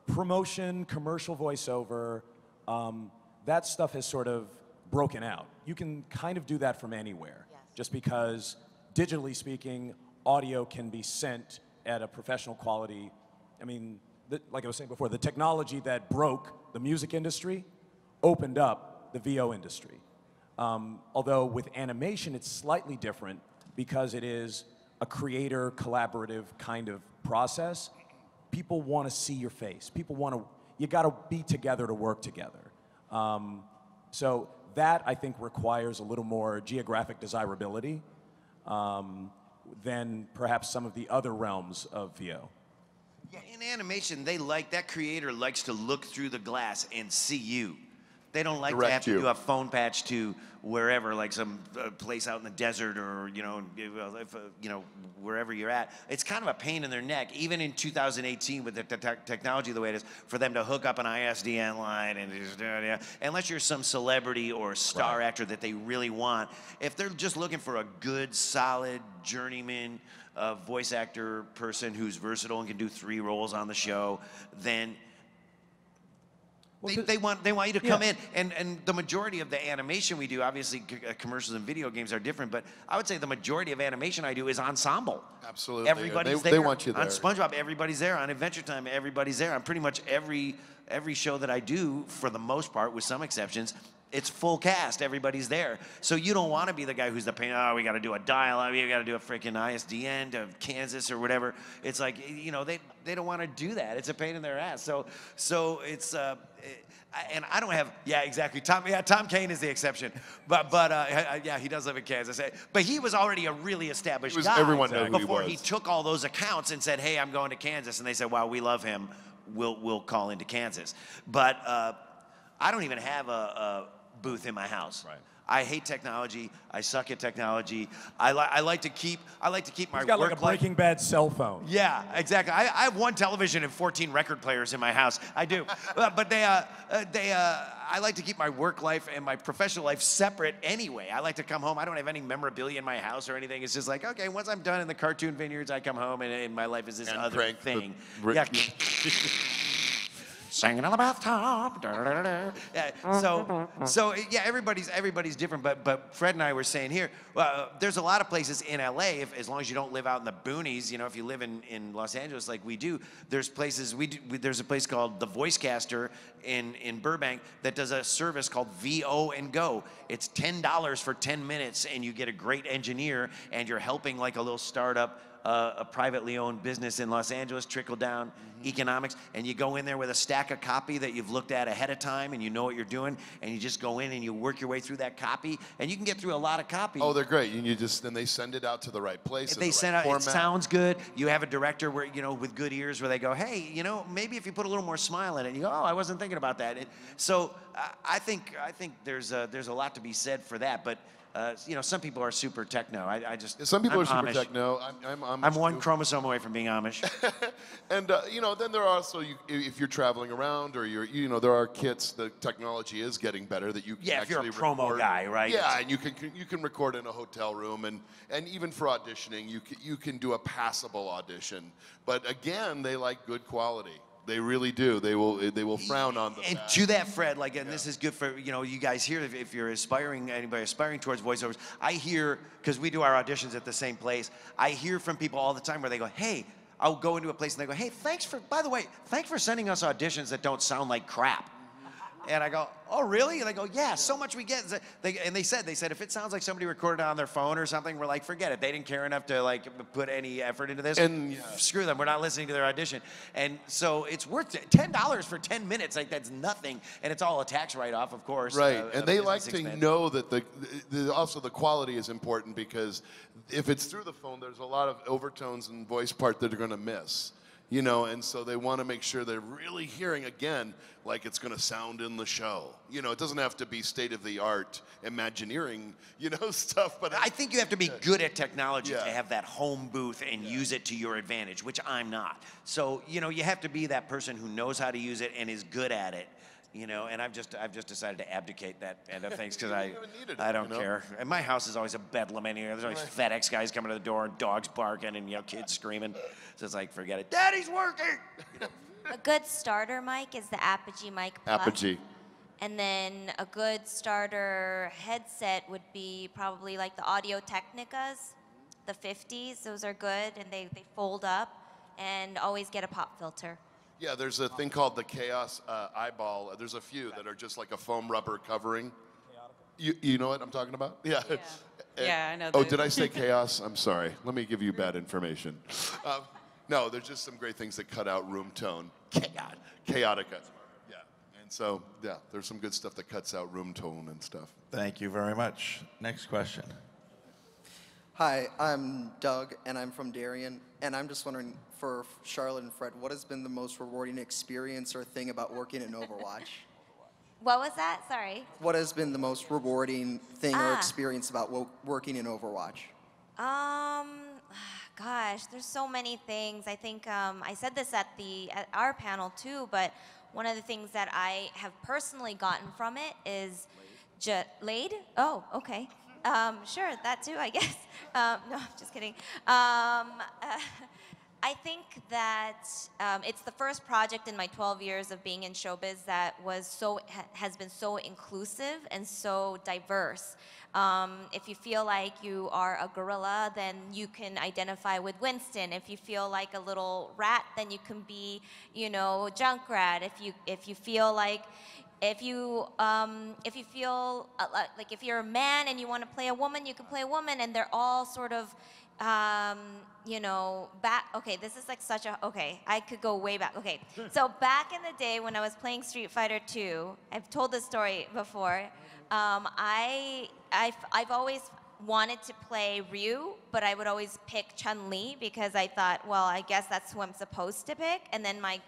promotion, commercial voiceover, that stuff has sort of broken out. You can kind of do that from anywhere, just because, digitally speaking, audio can be sent at a professional quality. I mean, like I was saying before, the technology that broke the music industry opened up the VO industry. Although with animation, it's slightly different because it is a creator collaborative kind of process. People want to see your face. People want to, you got to be together to work together. So that, I think, requires a little more geographic desirability than perhaps some of the other realms of VO. Yeah, in animation, they like, that creator likes to look through the glass and see you. They don't like to have to do a phone patch to wherever, like some place out in the desert, or you know, wherever you're at. It's kind of a pain in their neck, even in 2018 with the technology the way it is, for them to hook up an ISDN line and unless you're some celebrity or star actor that they really want. If they're just looking for a good, solid journeyman voice actor person who's versatile and can do 3 roles on the show, then they want you to come in, and the majority of the animation we do, obviously commercials and video games are different, but I would say the majority of animation I do is ensemble. Absolutely. Everybody's there. They want you there. On SpongeBob, everybody's there. On Adventure Time, everybody's there. On pretty much every show that I do, for the most part, with some exceptions, it's full cast. Everybody's there. So you don't want to be the guy who's the pain. Oh, we got to do a dial-up. We got to do a freaking ISDN to Kansas or whatever. It's like, you know, they don't want to do that. It's a pain in their ass. So it's and I don't have, exactly. Tom Kane is the exception, but yeah, he does live in Kansas. But he was already a really established guy. Everyone knew who before he was. He took all those accounts and said, "Hey, I'm going to Kansas," and they said, "Wow, we love him. We'll call into Kansas." But I don't even have a booth in my house. Right. I hate technology. I suck at technology. I like to keep my He's got work like a Breaking Bad cell phone. Yeah, exactly. I have 1 television and 14 record players in my house. I do, but I like to keep my work life and my professional life separate anyway. I like to come home. I don't have any memorabilia in my house or anything. It's just like, okay, once I'm done in the cartoon vineyards, I come home and my life is this other thing. Yeah. Singing in the bathtub. So yeah, everybody's different. But Fred and I were saying here, there's a lot of places in LA, as long as you don't live out in the boonies. You know, if you live in Los Angeles like we do, there's places there's a place called the Voicecaster in Burbank that does a service called VO and Go. It's $10 for 10 minutes, and you get a great engineer, and you're helping like a little startup. A privately owned business in Los Angeles, trickle down economics, and you go in there with a stack of copy that you've looked at ahead of time and you know what you're doing, and you just go in and you work your way through that copy, and you can get through a lot of copy. Oh, they're great. And then they send it out to the right place. If they send out, it sounds good. You have a director where, you know, with good ears, where they go, hey, you know, maybe if you put a little more smile in it, and you go, oh, I wasn't thinking about that. So I think there's a lot to be said for that, but you know, some people are super techno. Some people I'm are super Amish. techno. I'm Amish. I'm 1 chromosome away from being Amish. And you know, then there are also, if you're traveling around, or you know, there are kits. The technology is getting better that you can actually if you're a promo record. guy, right? Yeah, and you can record in a hotel room, and even for auditioning, you can do a passable audition. But again, they like good quality. They really do. They will frown on the And bad. to that, Fred, like, and this is good for, you know, you guys here, if you're anybody aspiring towards voiceovers, I hear, because we do our auditions at the same place, I hear from people all the time where they go, hey, I'll go into a place and they go, hey, by the way, thanks for sending us auditions that don't sound like crap. And I go, oh, really? And they go, yeah, so much we get. They said, if it sounds like somebody recorded it on their phone or something, we're like, forget it. They didn't care enough to like put any effort into this. And screw them. We're not listening to their audition. And so it's worth it. $10 for 10 minutes. Like that's nothing. And it's all a tax write-off, of course. Right, and they like business to expense. know that also the quality is important, because if it's through the phone, there's a lot of overtones and voice part that they're going to miss. You know, and so they want to make sure they're really hearing again like it's going to sound in the show. You know, it doesn't have to be state-of-the-art Imagineering, you know, stuff. But I think you have to be good at technology to have that home booth and use it to your advantage, which I'm not. So, you know, you have to be that person who knows how to use it and is good at it. You know, and I've just decided to abdicate that end of things because I don't care. And my house is always a bedlam anyway. There's always FedEx guys coming to the door and dogs barking and kids screaming. So it's like, forget it. Daddy's working. A good starter mic is the Apogee mic Plus. Apogee. And then a good starter headset would be probably like the Audio Technicas, the 50s. Those are good, and they fold up, and always get a pop filter. Yeah, there's a thing called the Chaos eyeball. There's a few that are just like a foam rubber covering. You know what I'm talking about? Yeah. Yeah, I know. Oh, did I say chaos? I'm sorry. Let me give you bad information. No, there's just some great things that cut out room tone. Chaotica. Yeah. And so, yeah, there's some good stuff that cuts out room tone and stuff. Thank you very much. Next question. Hi, I'm Doug, and I'm from Darien, and I'm just wondering, for Charlotte and Fred, what has been the most rewarding experience or thing about working in Overwatch? What was that? Sorry. What has been the most rewarding thing or experience about working in Overwatch? Gosh, there's so many things. I think I said this at our panel too, but one of the things that I have personally gotten from it is laid. Oh, okay. Sure, that too, I guess. No, I'm just kidding. I think that it's the first project in my 12 years of being in showbiz that has been so inclusive and so diverse. If you feel like you are a gorilla, then you can identify with Winston. If you feel like a little rat, then you can be, Junkrat. If you feel like if you feel like if you're a man and you want to play a woman, you can play a woman, and they're all sort of, okay, this is like I could go way back. Okay, so back in the day when I was playing Street Fighter 2, I've told this story before. I've always wanted to play Ryu, but I would always pick Chun-Li because I thought, well, I guess that's who I'm supposed to pick. And then my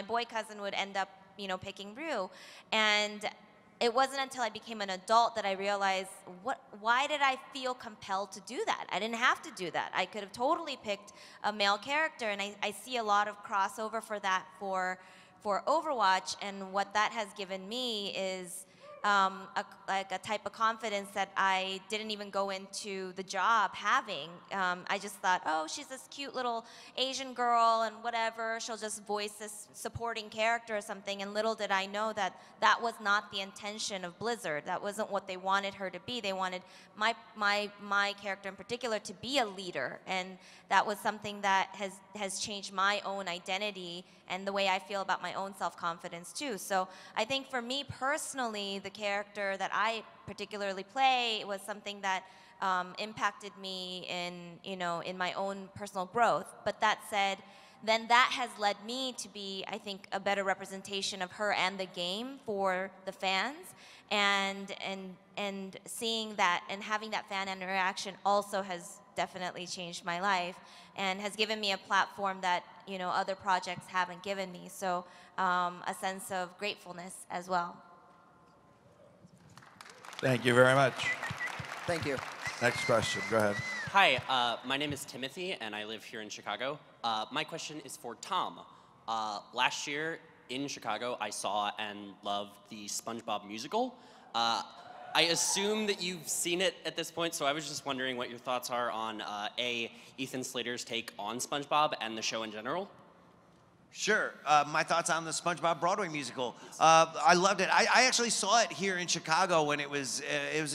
boy cousin would end up picking Ryu. And it wasn't until I became an adult that I realized, why did I feel compelled to do that? I didn't have to do that. I could have totally picked a male character, and I see a lot of crossover for that for Overwatch, and what that has given me is a type of confidence that I didn't even go into the job having. I just thought, oh, she's this cute little Asian girl and whatever, she'll just voice this supporting character or something, and little did I know that that was not the intention of Blizzard. That wasn't what they wanted her to be. They wanted my character in particular to be a leader, and that was something that has changed my own identity and the way I feel about my own self-confidence too. So I think for me personally, the character that I particularly play was something that impacted me in my own personal growth. But that said, then that has led me to be, I think, a better representation of her and the game for the fans. And seeing that and having that fan interaction also has definitely changed my life and has given me a platform that other projects haven't given me. So a sense of gratefulness as well. Thank you very much. Thank you. Next question, go ahead. Hi, my name is Timothy, and I live here in Chicago. My question is for Tom. Last year in Chicago, I saw and loved the SpongeBob musical. I assume that you've seen it at this point, so I was just wondering what your thoughts are on Ethan Slater's take on SpongeBob and the show in general. Sure. My thoughts on the SpongeBob Broadway musical. I loved it. I actually saw it here in Chicago when it was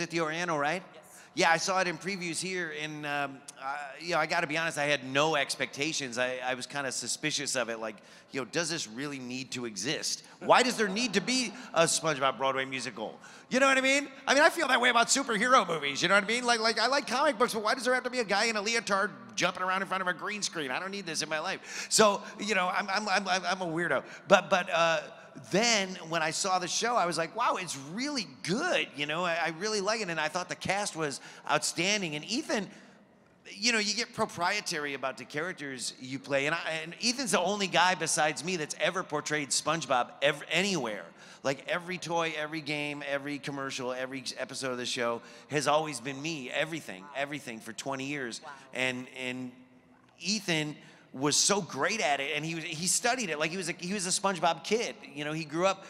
at the Oriental, right? Yes. Yeah, I saw it in previews here, and you know, I got to be honest, I had no expectations. I was kind of suspicious of it, like, you know, does this really need to exist? Why does there need to be a SpongeBob Broadway musical? You know what I mean? I feel that way about superhero movies. You know what I mean? Like I like comic books, but why does there have to be a guy in a leotard jumping around in front of a green screen? I don't need this in my life. So, you know, I'm a weirdo. But then when I saw the show, I was like, wow, it's really good. You know, I really like it, and I thought the cast was outstanding. And Ethan, you know, you get proprietary about the characters you play, and Ethan's the only guy besides me that's ever portrayed SpongeBob anywhere. Like every toy, every game, every commercial, every episode of the show has always been me. Everything for 20 years. Wow. And Ethan was so great at it, and he studied it like he was a SpongeBob kid. You know, he grew up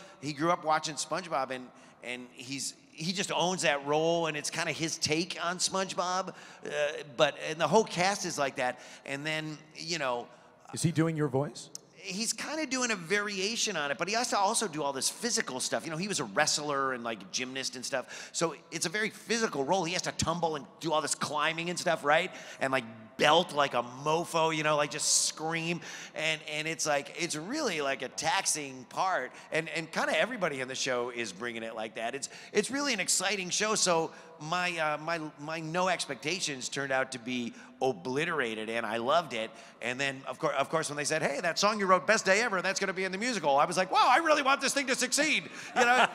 watching SpongeBob, and he just owns that role, and it's kind of his take on SpongeBob. And the whole cast is like that. And then, you know, is he doing your voice? He's kind of doing a variation on it, but he has to also do all this physical stuff. You know, he was a wrestler and like gymnast and stuff. So it's a very physical role. He has to tumble and do all this climbing and stuff, right? And like belt like a mofo, you know, like just scream. And it's like, it's really like a taxing part. And kind of everybody in the show is bringing it like that. It's really an exciting show. So my no expectations turned out to be obliterated, and I loved it. And then of course when they said, hey, that song you wrote, Best Day Ever, that's going to be in the musical, I was like, wow, I really want this thing to succeed. You know,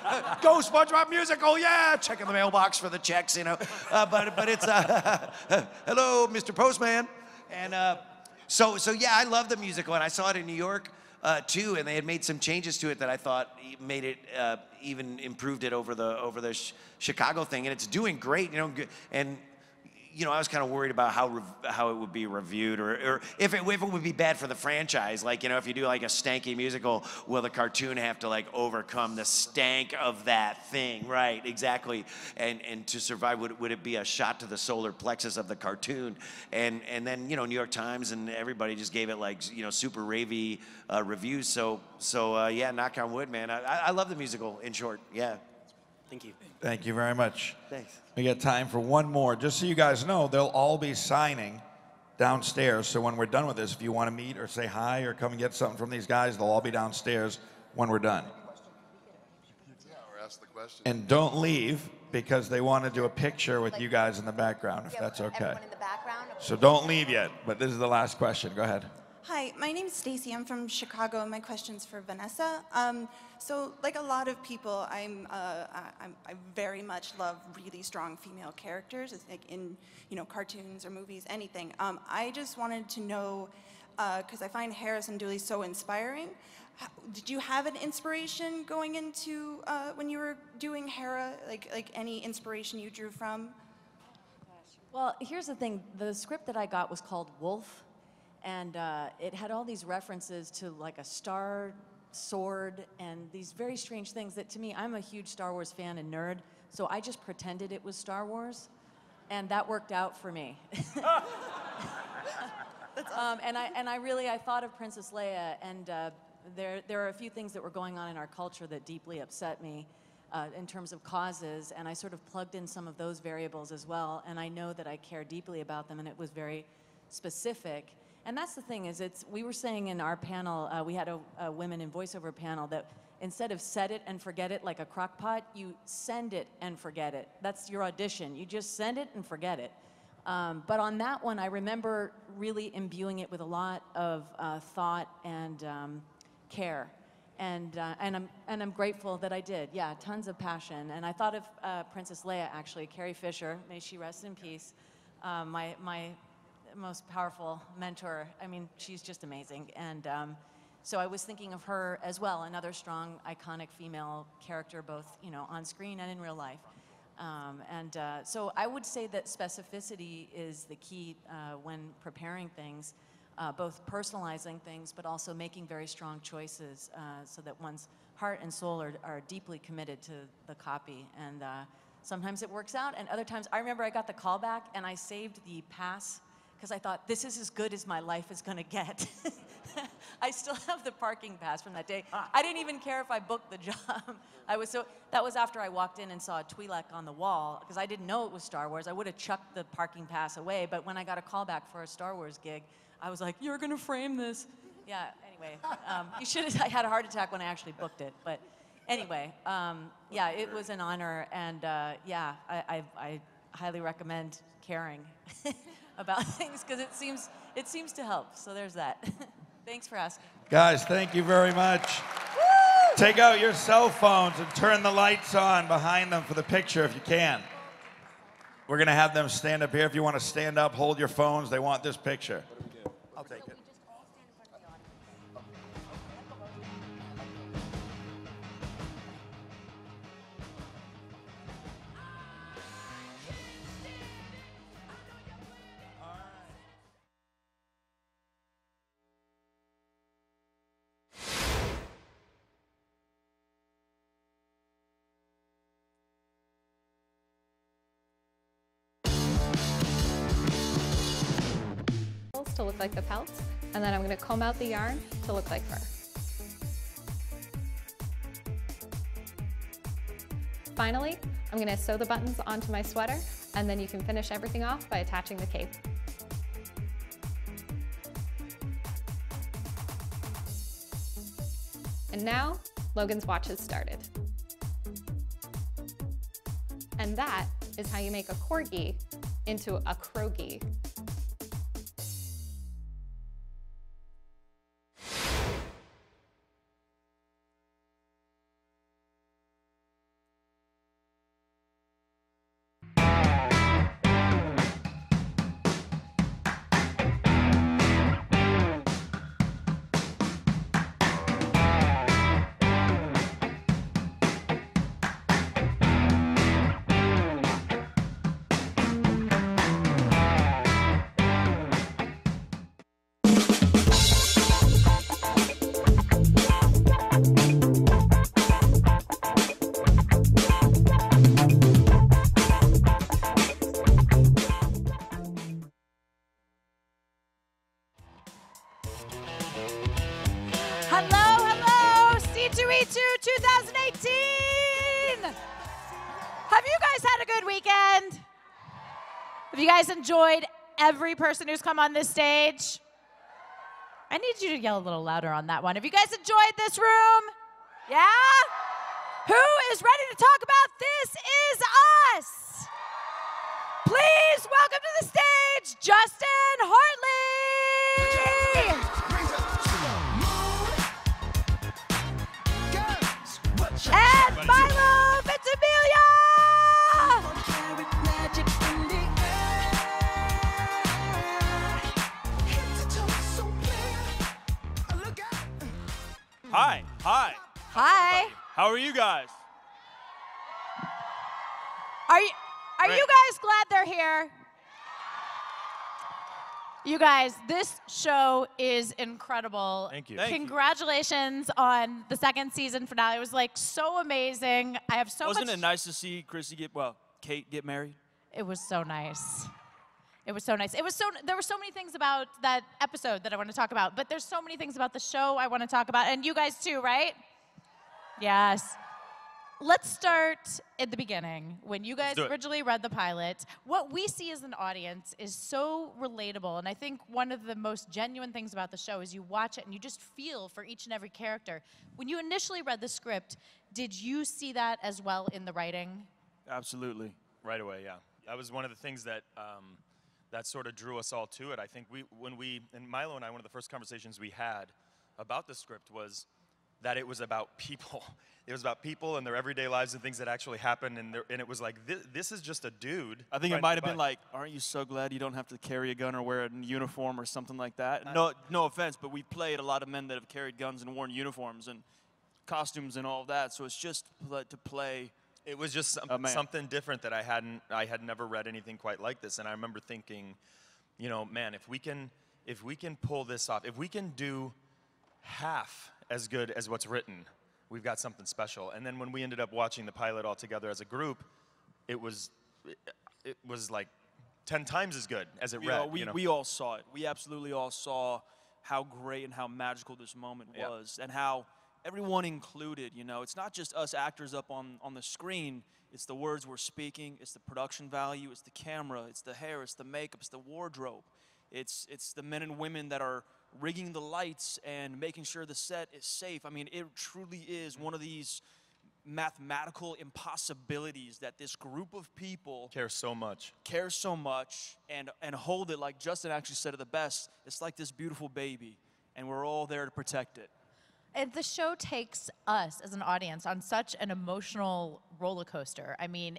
go SpongeBob musical, yeah, checking the mailbox for the checks, you know. But it's hello, Mr. Postman. And so yeah, I love the musical, and I saw it in New York too, and they had made some changes to it that I thought made it even improved it over the Chicago thing, and it's doing great, you know. And you know, I was kind of worried about how it would be reviewed, or if it would be bad for the franchise. Like, you know, if you do like a stanky musical, will the cartoon have to like overcome the stank of that thing? Right, exactly. And to survive, would it be a shot to the solar plexus of the cartoon? And then, you know, New York Times and everybody just gave it like, you know, super ravey reviews. So yeah, knock on wood, man. I love the musical, in short. Yeah. Thank you. Thank you very much. Thanks. We got time for one more. Just so you guys know, they'll all be signing downstairs. So when we're done with this, if you want to meet or say hi or come and get something from these guys, they'll all be downstairs when we're done. Yeah, or ask the question. And don't leave, because they want to do a picture with you guys in the background, if that's okay. Everyone in the background? So don't leave yet, but this is the last question. Go ahead. Hi, my name is Stacy. I'm from Chicago, and my question's for Vanessa. So, like a lot of people, I very much love really strong female characters, it's like in, you know, cartoons or movies, anything. I just wanted to know, because I find Harrison Dooley so inspiring. Did you have an inspiration going into when you were doing Hera? Like any inspiration you drew from? Well, here's the thing. The script that I got was called Wolf. And it had all these references to like a star sword and these very strange things that, to me, I'm a huge Star Wars fan and nerd, so I just pretended it was Star Wars, and that worked out for me. And I thought of Princess Leia, and there are a few things that were going on in our culture that deeply upset me in terms of causes, and I sort of plugged in some of those variables as well, and I know that I care deeply about them, and it was very specific. And that's the thing, is we were saying in our panel, we had a women in voiceover panel, that instead of set it and forget it like a crock pot, you send it and forget it. That's your audition. You just send it and forget it. But on that one, I remember really imbuing it with a lot of thought and care. And I'm grateful that I did. Yeah, tons of passion. And I thought of Princess Leia, actually, Carrie Fisher, may she rest in peace, my most powerful mentor. I mean, she's just amazing. And so I was thinking of her as well, another strong, iconic female character, both, you know, on screen and in real life. So I would say that specificity is the key when preparing things, both personalizing things, but also making very strong choices so that one's heart and soul are deeply committed to the copy. And sometimes it works out, and other times, I remember I got the call back and I saved the pass because I thought, this is as good as my life is going to get. I still have the parking pass from that day. I didn't even care if I booked the job. That was after I walked in and saw a Twi'lek on the wall, because I didn't know it was Star Wars. I would have chucked the parking pass away, but when I got a call back for a Star Wars gig, I was like, you're going to frame this. Yeah, anyway, I had a heart attack when I actually booked it, but anyway, yeah, it was an honor, and yeah, I highly recommend caring about things, because it seems to help, so there's that. Thanks for asking. Guys, thank you very much. Take out your cell phones and turn the lights on behind them for the picture if you can. We're going to have them stand up here. If you want to stand up, hold your phones. They want this picture. I'll take it. To look like the pelts, and then I'm going to comb out the yarn to look like fur. Finally, I'm going to sew the buttons onto my sweater, and then you can finish everything off by attaching the cape. And now, Logan's watch has started. And that is how you make a corgi into a crogi. C2E2 2018! Have you guys had a good weekend? Have you guys enjoyed every person who's come on this stage? I need you to yell a little louder on that one. Have you guys enjoyed this room? Yeah? Who is ready to talk about This Is Us? Please welcome to the stage, Justin Hartley! And Milo Ventimiglia! Hi. Hi. Hi. How are you guys? Are you Great. guys glad they're here? You guys, this show is incredible. Thank you. Thank you. Congratulations on the second season finale. It was like so amazing. I have so Wasn't much. it nice to see Kate get married? It was so nice. It was so nice. There were so many things about that episode that I want to talk about, but there's so many things about the show I want to talk about, and you guys too, right? Yes. Let's start at the beginning. When you guys originally read the pilot, what we see as an audience is so relatable, and I think one of the most genuine things about the show is you watch it and you just feel for each and every character. When you initially read the script, did you see that as well in the writing? Absolutely. Right away, yeah. That was one of the things that that sort of drew us all to it. I think and Milo and I, one of the first conversations we had about the script was that it was about people. It was about people and their everyday lives and things that actually happened, and it was like, this is just a dude. I think it might have been like, aren't you so glad you don't have to carry a gun or wear a uniform or something like that? No offense, but we've played a lot of men that have carried guns and worn uniforms and costumes and all of that, so it's just to play. It was just something different that I had never read anything quite like this, and I remember thinking, you know, man, if we can pull this off, if we can do half as good as what's written, we've got something special. And then when we ended up watching the pilot all together as a group, it was like 10 times as good as it We read. all, we, you know? we all saw it. We absolutely all saw how great and how magical this moment was, and how everyone included, you know, it's not just us actors up on the screen, it's the words we're speaking, it's the production value, it's the camera, it's the hair, it's the makeup, it's the wardrobe. It's the men and women that are rigging the lights and making sure the set is safe. I mean, it truly is one of these mathematical impossibilities that this group of people cares so much and hold it, like Justin actually said it the best. It's like this beautiful baby, and we're all there to protect it. And the show takes us as an audience on such an emotional roller coaster. I mean,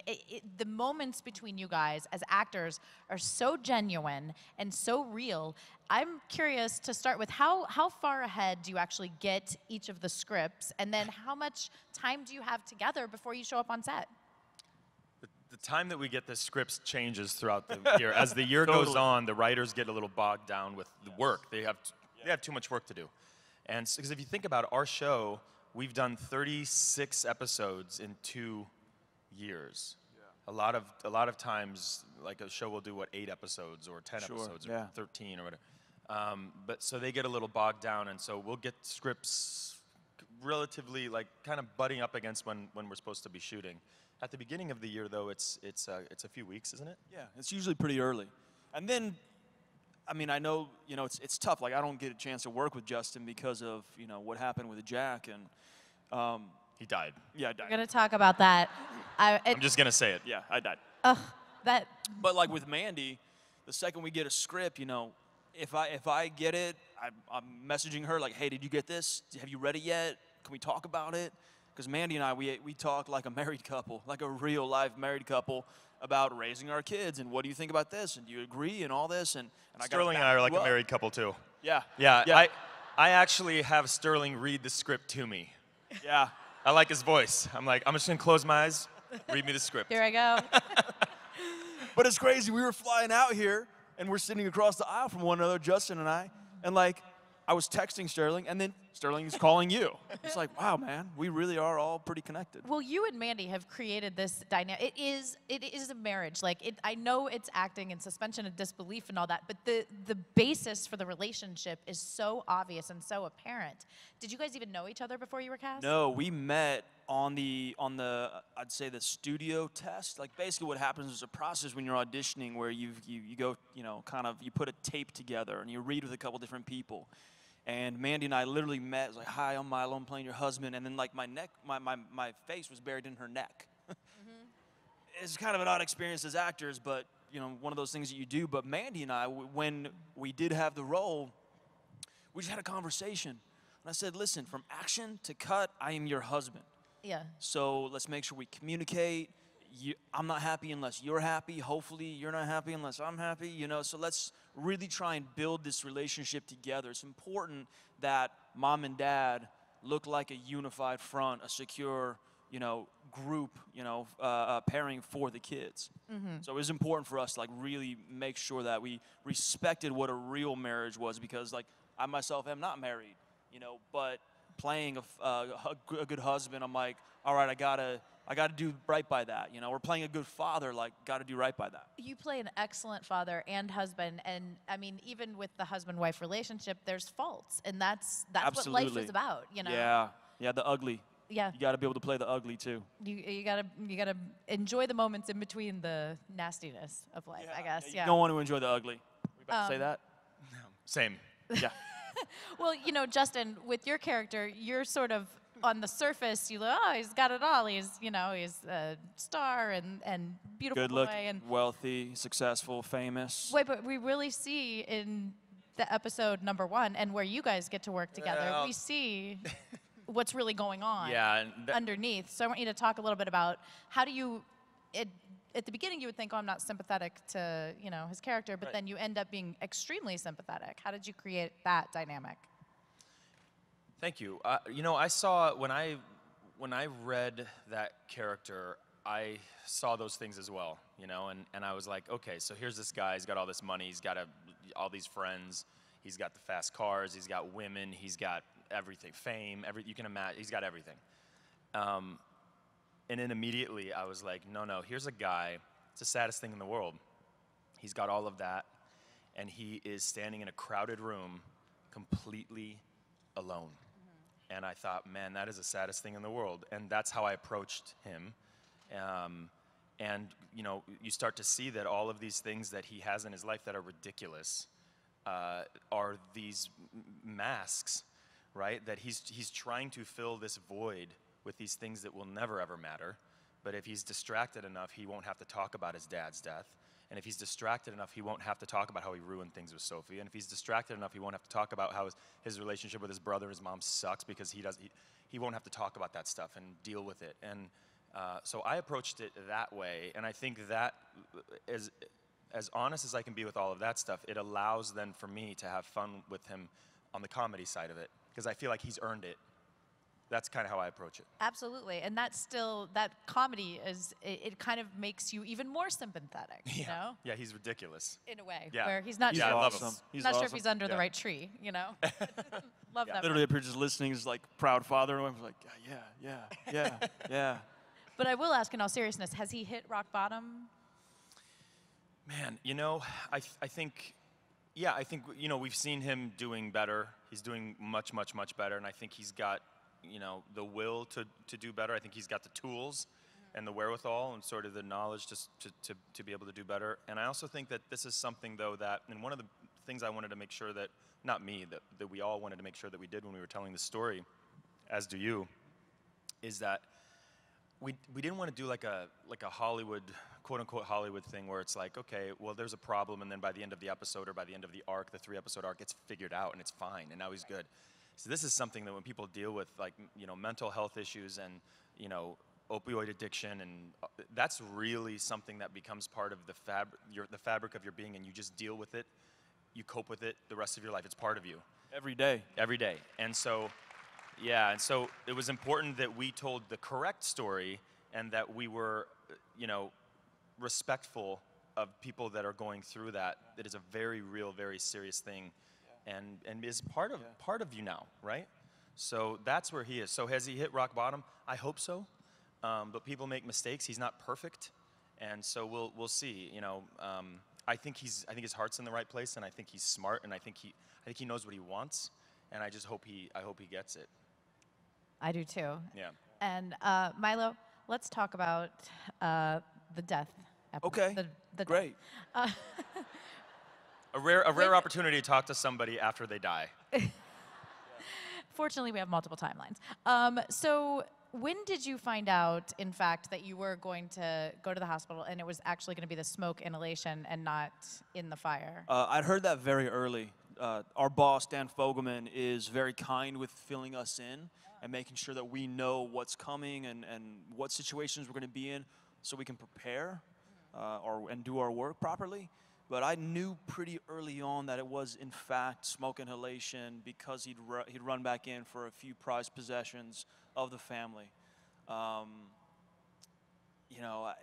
the moments between you guys as actors are so genuine and so real. I'm curious to start with how far ahead do you actually get each of the scripts, and then how much time do you have together before you show up on set? The time that we get the scripts changes throughout the year. As the year goes on, the writers get a little bogged down with the work. They have too much work to do. And because if you think about our show, we've done 36 episodes in 2 years. Yeah. A lot of times, like a show will do 8 episodes or 10 episodes or 13 or whatever. But so they get a little bogged down, and so we'll get scripts relatively kind of butting up against when we're supposed to be shooting. At the beginning of the year, though, it's a few weeks, isn't it? Yeah, it's usually pretty early. And then, I mean, I know, you know, it's tough. Like, I don't get a chance to work with Justin because of, you know, what happened with Jack, and he died. Yeah, I died. We're gonna talk about that. I'm just gonna say it. Yeah, I died. That. But like with Mandy, the second we get a script, you know, if I get it, I'm messaging her like, hey, did you get this? Have you read it yet? Can we talk about it? Because Mandy and I, we talk like a married couple, like a real life married couple, about raising our kids and what do you think about this and do you agree and all this and Sterling and I are like a married couple too. Yeah. Yeah. I actually have Sterling read the script to me. Yeah. I like his voice. I'm like, I'm just gonna close my eyes, read me the script. Here I go. But it's crazy. We were flying out here and we're sitting across the aisle from one another, Justin and I, and like I was texting Sterling, and then Sterling is calling you. It's like, wow, man, we really are all pretty connected. Well, you and Mandy have created this dynamic. It is a marriage. Like, I know it's acting and suspension of disbelief and all that, but the basis for the relationship is so obvious and so apparent. Did you guys even know each other before you were cast? No, we met on the I'd say the studio test. Like, basically what happens is a process when you're auditioning where you go, you know, kind of, you put a tape together and you read with a couple different people. And Mandy and I literally met. It was like, hi, I'm Milo, I'm playing your husband. And then like my face was buried in her neck. It's kind of an odd experience as actors, but you know, one of those things that you do. But Mandy and I, when we did have the role, we just had a conversation. And I said, listen, from action to cut, I am your husband. Yeah. So let's make sure we communicate. I'm not happy unless you're happy. Hopefully you're not happy unless I'm happy, you know. So let's really try and build this relationship together. It's important that mom and dad look like a unified front, a secure, you know, group, you know, pairing for the kids. So it was important for us to like really make sure that we respected what a real marriage was, because like I myself am not married, you know, but playing a good husband, I'm like, all right, I gotta do right by that. You know, we're playing a good father, like, gotta do right by that. You play an excellent father and husband, and I mean, even with the husband-wife relationship, there's faults, and that's Absolutely. what life is about, you know? Yeah, the ugly. Yeah. You gotta be able to play the ugly too. You gotta enjoy the moments in between the nastiness of life, I guess. You don't want to enjoy the ugly. We about to say that? No. Same. Yeah. Well, you know, Justin, with your character, you're sort of on the surface, you look, oh, he's got it all. He's, you know, he's a star and beautiful Good boy. looking, And wealthy, successful, famous. wait, but we really see in the episode #1 and where you guys get to work together, we see what's really going on underneath. So I want you to talk a little bit about how do you, at the beginning you would think, oh, I'm not sympathetic to, you know, his character, but then you end up being extremely sympathetic. How did you create that dynamic? Thank you. You know, I saw when I read that character, I saw those things as well. You know, and I was like, okay, so here's this guy. He's got all this money. He's got all these friends. He's got the fast cars. He's got women. He's got everything, fame. You can imagine. He's got everything. And then immediately I was like, no, here's a guy. It's the saddest thing in the world. He's got all of that, and he is standing in a crowded room completely alone. And I thought, man, that is the saddest thing in the world. And that's how I approached him. And you know, you start to see that all of these things that he has in his life that are ridiculous are these masks, right? That he's trying to fill this void with these things that will never ever matter. But if he's distracted enough, he won't have to talk about his dad's death. And if he's distracted enough, he won't have to talk about how he ruined things with Sophie. And if he's distracted enough, he won't have to talk about how his relationship with his brother and his mom sucks, because he won't have to talk about that stuff and deal with it. And so I approached it that way. And I think that, as honest as I can be with all of that stuff, it allows then for me to have fun with him on the comedy side of it, because I feel like he's earned it. That's kind of how I approach it. Absolutely, and that's still, that comedy is, it kind of makes you even more sympathetic, you know? Yeah, he's ridiculous. In a way, Yeah. where he's not Yeah, sure, I love him. he's not sure if he's under the right tree, you know? Love that. Literally up here just listening is like proud father. And I'm like, yeah. But I will ask in all seriousness, has he hit rock bottom? Man, you know, I think, I think, you know, we've seen him doing better. He's doing much, much, much better, and I think he's got, you know, the will to do better. I think he's got the tools and the wherewithal and sort of the knowledge to be able to do better. And I also think that this is something, though, that, and one of the things I wanted to make sure that, not me, that we all wanted to make sure that we did when we were telling the story, as do you, is that we didn't want to do like a Hollywood, quote-unquote Hollywood thing where it's like, okay, well, there's a problem, and then by the end of the episode or by the end of the arc, the 3-episode arc, it's figured out and it's fine, and now he's good. So this is something that when people deal with, like, you know, mental health issues and, you know, opioid addiction, and that's really something that becomes part of the fabric of your being, and you just deal with it, you cope with it the rest of your life. It's part of you. Every day. Every day. And so, yeah, and so it was important that we told the correct story and that we were, you know, respectful of people that are going through that. That is a very real, very serious thing. And is part of you now, right? So that's where he is. So has he hit rock bottom? I hope so. But people make mistakes. He's not perfect, and so we'll see. You know, I think his heart's in the right place, and I think he's smart, and I think he knows what he wants, and I just hope he gets it. I do too. Yeah. And Milo, let's talk about the death episode. Okay. The Great. A rare opportunity to talk to somebody after they die. Fortunately, we have multiple timelines. So when did you find out, in fact, that you were going to go to the hospital and it was actually going to be the smoke inhalation and not in the fire? I'd heard that very early. Our boss, Dan Fogelman, is very kind with filling us in and making sure that we know what's coming and what situations we're going to be in so we can prepare and do our work properly. But I knew pretty early on that it was, in fact, smoke inhalation because he'd run back in for a few prized possessions of the family. You know,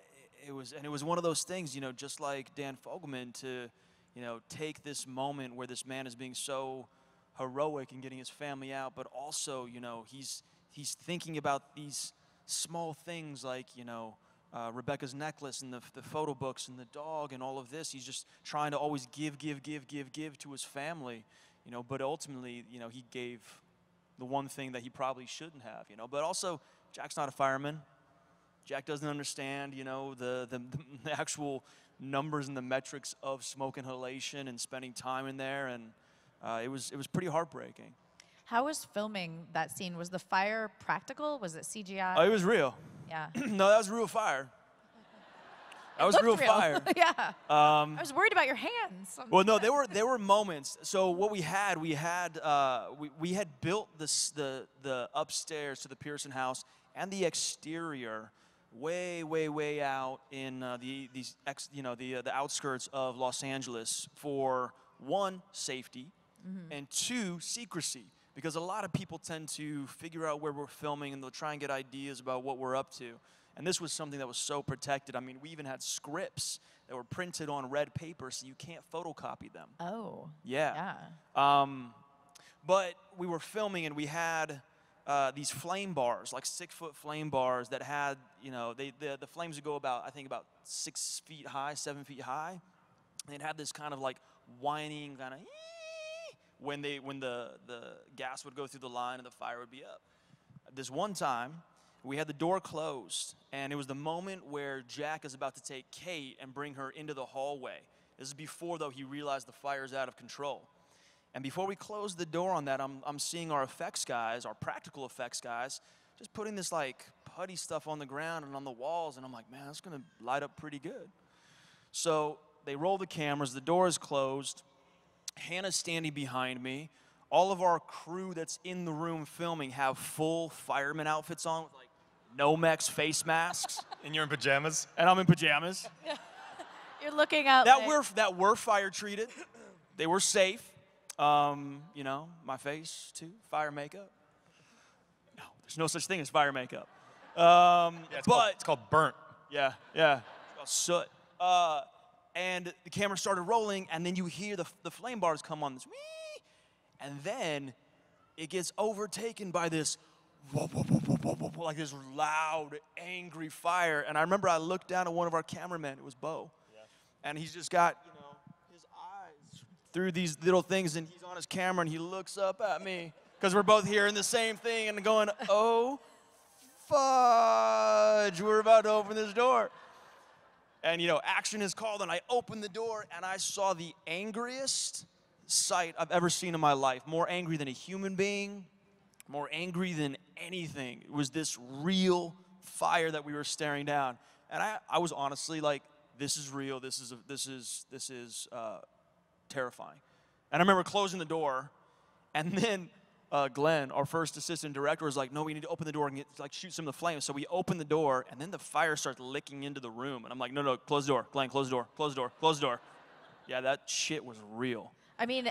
it was one of those things, you know, just like Dan Fogelman, to, you know, take this moment where this man is being so heroic in getting his family out, but also, you know, he's thinking about these small things like, you know, Rebecca's necklace and the photo books and the dog and all of this. He's just trying to always give to his family, you know, but ultimately, you know, he gave the one thing that he probably shouldn't have, you know. But also, Jack's not a fireman. Jack doesn't understand, you know, the actual numbers and the metrics of smoke inhalation and spending time in there, and it was pretty heartbreaking. How was filming that scene? Was the fire practical? Was it CGI? Oh, it was real. Yeah. No, that was real fire. That was Looked real fire. Yeah. I was worried about your hands. Well, no, there were moments. So what we had built the upstairs to the Pearson house and the exterior way out in the outskirts of Los Angeles for, one, safety, and two, secrecy. Because a lot of people tend to figure out where we're filming and they'll try and get ideas about what we're up to. And this was something that was so protected. I mean, we even had scripts that were printed on red paper so you can't photocopy them. Oh. Yeah. But we were filming and we had these flame bars, like 6-foot flame bars that had, you know, the flames would go about, I think about 6 feet high, 7 feet high. They'd have this kind of like whining kind of when the gas would go through the line and the fire would be up. This one time, we had the door closed, and it was the moment where Jack is about to take Kate and bring her into the hallway. This is before, though, he realized the fire's out of control. And before we closed the door on that, I'm seeing our effects guys, our practical effects guys, just putting this like putty stuff on the ground and on the walls, and I'm like, man, that's gonna light up pretty good. So they roll the cameras, the door is closed, Hannah's standing behind me. All of our crew that's in the room filming have full fireman outfits on with like Nomex face masks. And you're in pajamas? And I'm in pajamas. You're looking out. That were fire treated. They were safe. You know, my face too, fire makeup. No, there's no such thing as fire makeup. It's called burnt. Yeah, it's called soot. And the camera started rolling, and then you hear the flame bars come on this wee, and then it gets overtaken by this like this loud, angry fire. And I remember I looked down at one of our cameramen, it was Bo, and he's just got, you know, his eyes through these little things, and he's on his camera, and he looks up at me, because we're both hearing the same thing and going, oh, fudge, we're about to open this door. And, you know, action is called, and I opened the door, and I saw the angriest sight I've ever seen in my life. More angry than a human being, more angry than anything. It was this real fire that we were staring down. And I was honestly like, this is real, this is terrifying. And I remember closing the door, and then Glenn, our first assistant director, was like, no, we need to open the door and shoot some of the flames. So we opened the door, and then the fire starts licking into the room. And I'm like, no, close the door. Glenn, close the door, close the door, close the door. Yeah, that shit was real. I mean,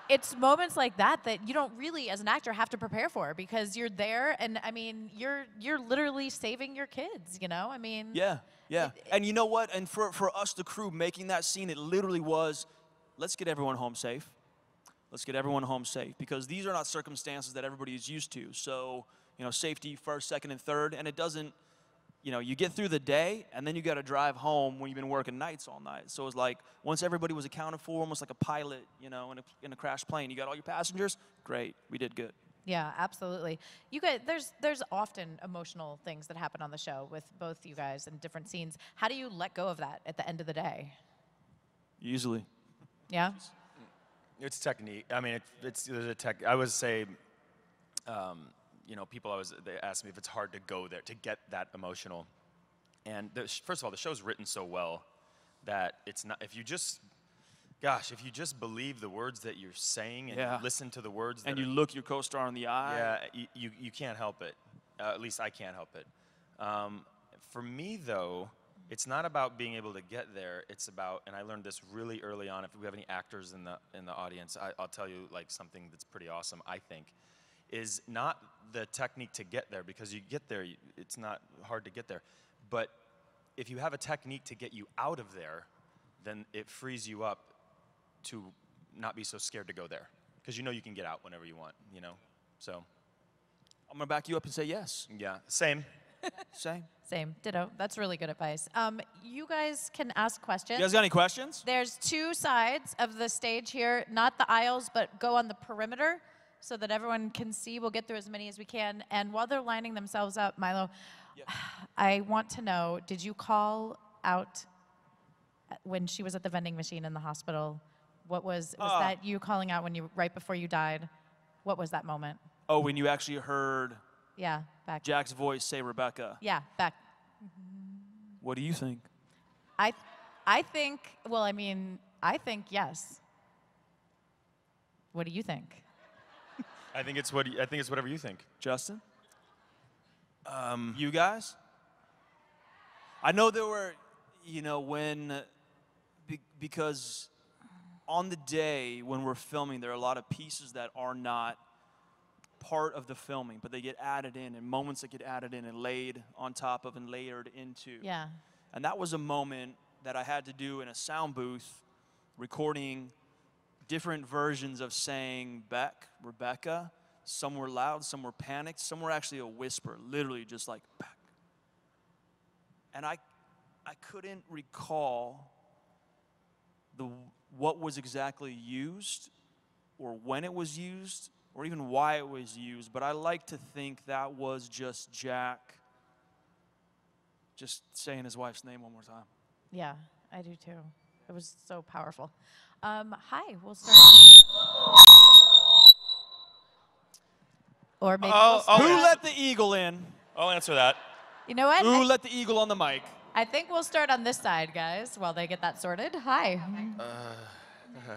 it's moments like that that you don't really, as an actor, have to prepare for, because you're there, and I mean, you're literally saving your kids, you know? I mean... Yeah. And you know what? And for us, the crew, making that scene, it literally was, let's get everyone home safe. Let's get everyone home safe, because these are not circumstances that everybody is used to. So, you know, safety first, second, and third, and it doesn't, you know, you get through the day, and then you got to drive home when you've been working nights all night. So it was like, once everybody was accounted for, almost like a pilot, you know, in a crashed plane. You got all your passengers? Great, we did good. Yeah, absolutely. You guys, there's often emotional things that happen on the show with both you guys in different scenes. How do you let go of that at the end of the day? Easily. Yeah? It's technique. I mean, there's a tech. I would say, you know, they ask me if it's hard to go there, to get that emotional. And first of all, the show's written so well that it's not, if you just believe the words that you're saying and you listen to the words and you look your co-star in the eye. Yeah, you can't help it. At least I can't help it. For me, though, it's not about being able to get there. It's about, and I learned this really early on. If we have any actors in the audience, I'll tell you like something that's pretty awesome, I think, is not the technique to get there, because you get there, it's not hard to get there. But if you have a technique to get you out of there, then it frees you up to not be so scared to go there, because you know you can get out whenever you want, you know? So I'm gonna back you up and say yes. Yeah, same. Same, ditto. That's really good advice. You guys can ask questions. You guys got any questions? There's two sides of the stage here, not the aisles, but go on the perimeter so that everyone can see. We'll get through as many as we can. And while they're lining themselves up, Milo, I want to know, did you call out when she was at the vending machine in the hospital? Was that you calling out right before you died? What was that moment? Oh, when you actually heard back. Jack's voice say Rebecca. Yeah, back. What do you think? I think, well, I mean, I think yes. What do you think? I think it's whatever you think. Justin? You guys? I know there were, you know, because on the day when we're filming, there are a lot of pieces that are not part of the filming, but they get added in, and moments that get added in and laid on top of and layered into. Yeah. And that was a moment that I had to do in a sound booth, recording different versions of saying Beck, Rebecca. Some were loud, some were panicked, some were actually a whisper, literally just like Beck. And I couldn't recall what was exactly used, or when it was used, or even why it was used. But I like to think that was just Jack just saying his wife's name one more time. Yeah, I do too. It was so powerful. Hi, we'll start. Or maybe we'll start. Who let the eagle in? I'll answer that. You know what? Who let the eagle on the mic? I think we'll start on this side, guys, while they get that sorted. Hi.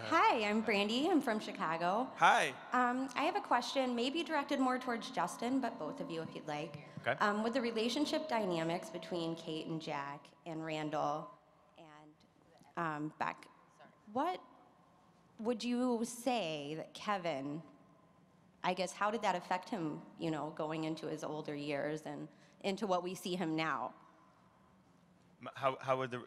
Hi, I'm Brandy. I'm from Chicago. Hi. I have a question, maybe directed more towards Justin, but both of you if you'd like. Okay. With the relationship dynamics between Kate and Jack and Randall and Beck, what would you say that Kevin, I guess, how did that affect him, you know, going into his older years and into what we see him now? How would the...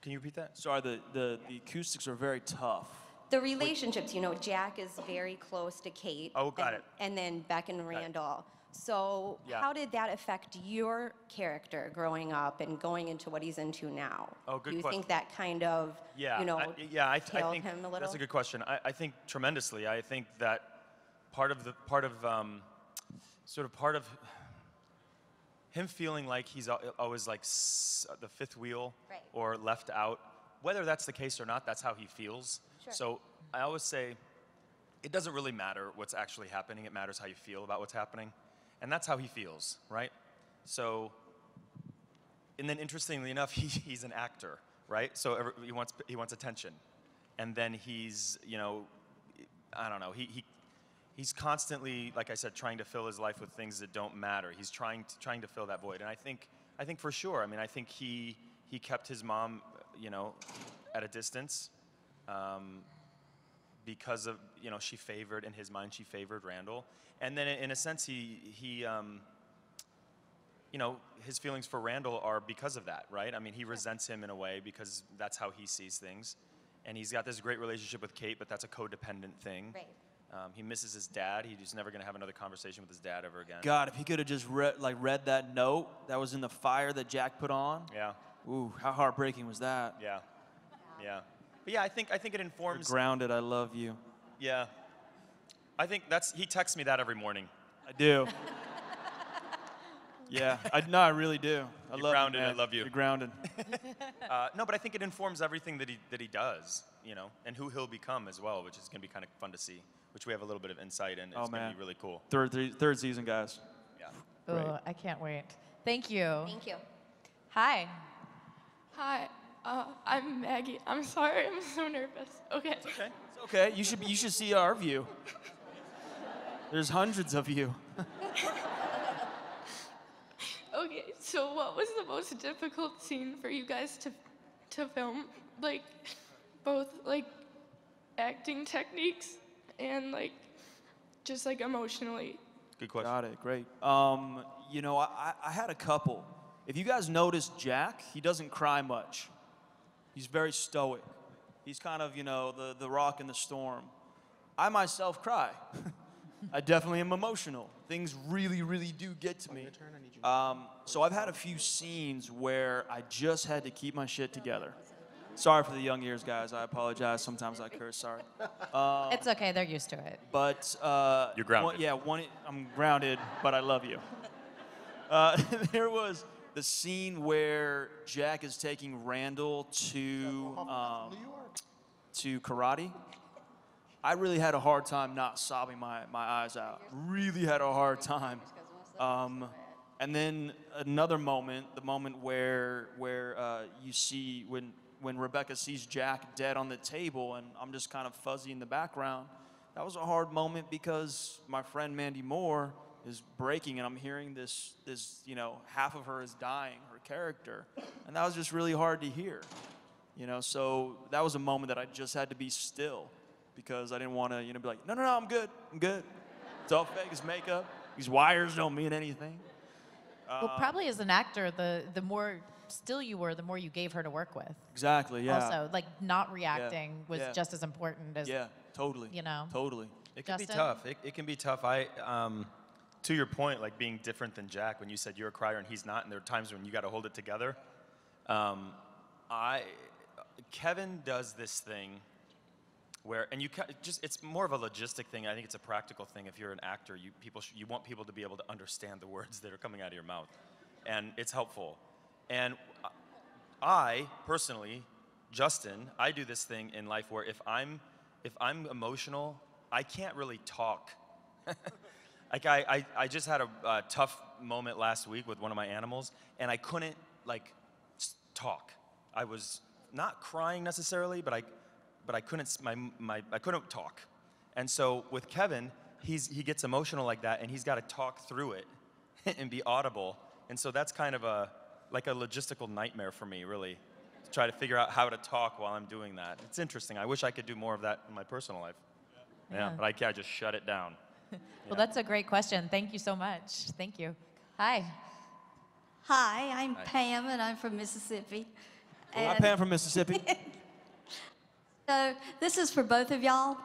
Can you repeat that? Sorry, the acoustics are very tough. The relationships, you know, Jack is very close to Kate. Oh, got it. And then Beck and Randall. So Yeah. how did that affect your character growing up and going into what he's into now? Oh, good Do you question. think that kind of, Yeah, you know, I tailed think him a little? that's a good question. I think tremendously. I think that part of him feeling like he's always like the fifth wheel Right. or left out, whether that's the case or not, that's how he feels. Sure. So I always say, it doesn't really matter what's actually happening. It matters how you feel about what's happening. And that's how he feels, right? So, and then interestingly enough, he's an actor, right? So he wants attention. And then he's, you know, I don't know, he's constantly, like I said, trying to fill his life with things that don't matter. He's trying to fill that void. And I think for sure, I mean, I think he kept his mom, you know, at a distance because of, you know, in his mind, she favored Randall. And then in a sense, he you know, his feelings for Randall are because of that, right? I mean, he resents him in a way because that's how he sees things. And he's got this great relationship with Kate, but that's a codependent thing. Right. He misses his dad. He's never going to have another conversation with his dad ever again. God, if he could have just read that note that was in the fire that Jack put on. Yeah. Ooh, how heartbreaking was that? Yeah. Yeah. But yeah, I think it informs. You're grounded, I love you. Yeah. I think he texts me that every morning. I do. Yeah, I really do. You're love grounded. you, man. I love you. You're grounded. No, but I think it informs everything that he does, you know, and who he'll become as well, which is going to be kind of fun to see, which we have a little bit of insight in. It's going to be really cool. Third season, guys. Yeah. Oh, I can't wait. Thank you. Thank you. Hi. Hi, I'm Maggie. I'm sorry, I'm so nervous. Okay. It's okay. It's okay. You should see our view. There's hundreds of you. Okay, so what was the most difficult scene for you guys to film? Like, both like acting techniques and like just like emotionally. Good question. Got it. Great. You know, I had a couple. If you guys notice Jack, he doesn't cry much. He's very stoic. He's kind of, you know, the rock in the storm. I myself cry. I definitely am emotional. Things really, really do get to me. So I've had a few scenes where I just had to keep my shit together. Sorry for the young ears, guys. I apologize. Sometimes I curse. Sorry. It's okay. They're used to it. But you're grounded. I'm grounded, but I love you. There was the scene where Jack is taking Randall to karate. I really had a hard time not sobbing my eyes out. Really had a hard time. And then another moment, the moment where you see when Rebecca sees Jack dead on the table, and I'm just kind of fuzzy in the background. That was a hard moment because my friend Mandy Moore is breaking, and I'm hearing this, you know, half of her is dying, her character, and that was just really hard to hear, you know. So that was a moment that I just had to be still because I didn't want to, you know, be like, no, I'm good. It's all fake, it's makeup. These wires don't mean anything. Well, probably as an actor, the more still you were, the more you gave her to work with. Exactly, yeah. Also, like not reacting was yeah. just as important as, totally. You know? Totally. It can be Justin? tough. It can be tough. To your point, like being different than Jack, when you said you're a crier and he's not, and there are times when you got to hold it together. Kevin does this thing where, and it's more of a logistic thing. I think it's a practical thing. If you're an actor, you want people to be able to understand the words that are coming out of your mouth, and it's helpful. And I personally, Justin, I do this thing in life where if I'm emotional, I can't really talk. Like I just had a tough moment last week with one of my animals, and I couldn't talk. I was not crying necessarily, but I couldn't I couldn't talk. And so with Kevin, he gets emotional like that, and he's got to talk through it and be audible. And so that's kind of like a logistical nightmare for me, really, to try to figure out how to talk while I'm doing that. It's interesting. I wish I could do more of that in my personal life. Yeah, but I can't just shut it down. Well, that's a great question. Thank you so much. Thank you. Hi. Hi, I'm Pam, and I'm from Mississippi. Hi, Pam from Mississippi. So this is for both of y'all.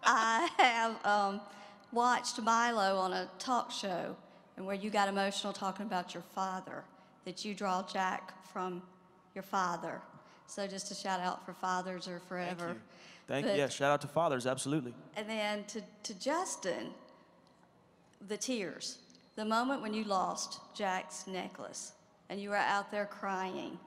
I have watched Milo on a talk show, and where you got emotional talking about your father, that you draw Jack from your father. So just a shout out for fathers or forever. Thank you. Yeah, shout out to fathers, absolutely. And then to Justin, the tears. The moment when you lost Jack's necklace and you were out there crying.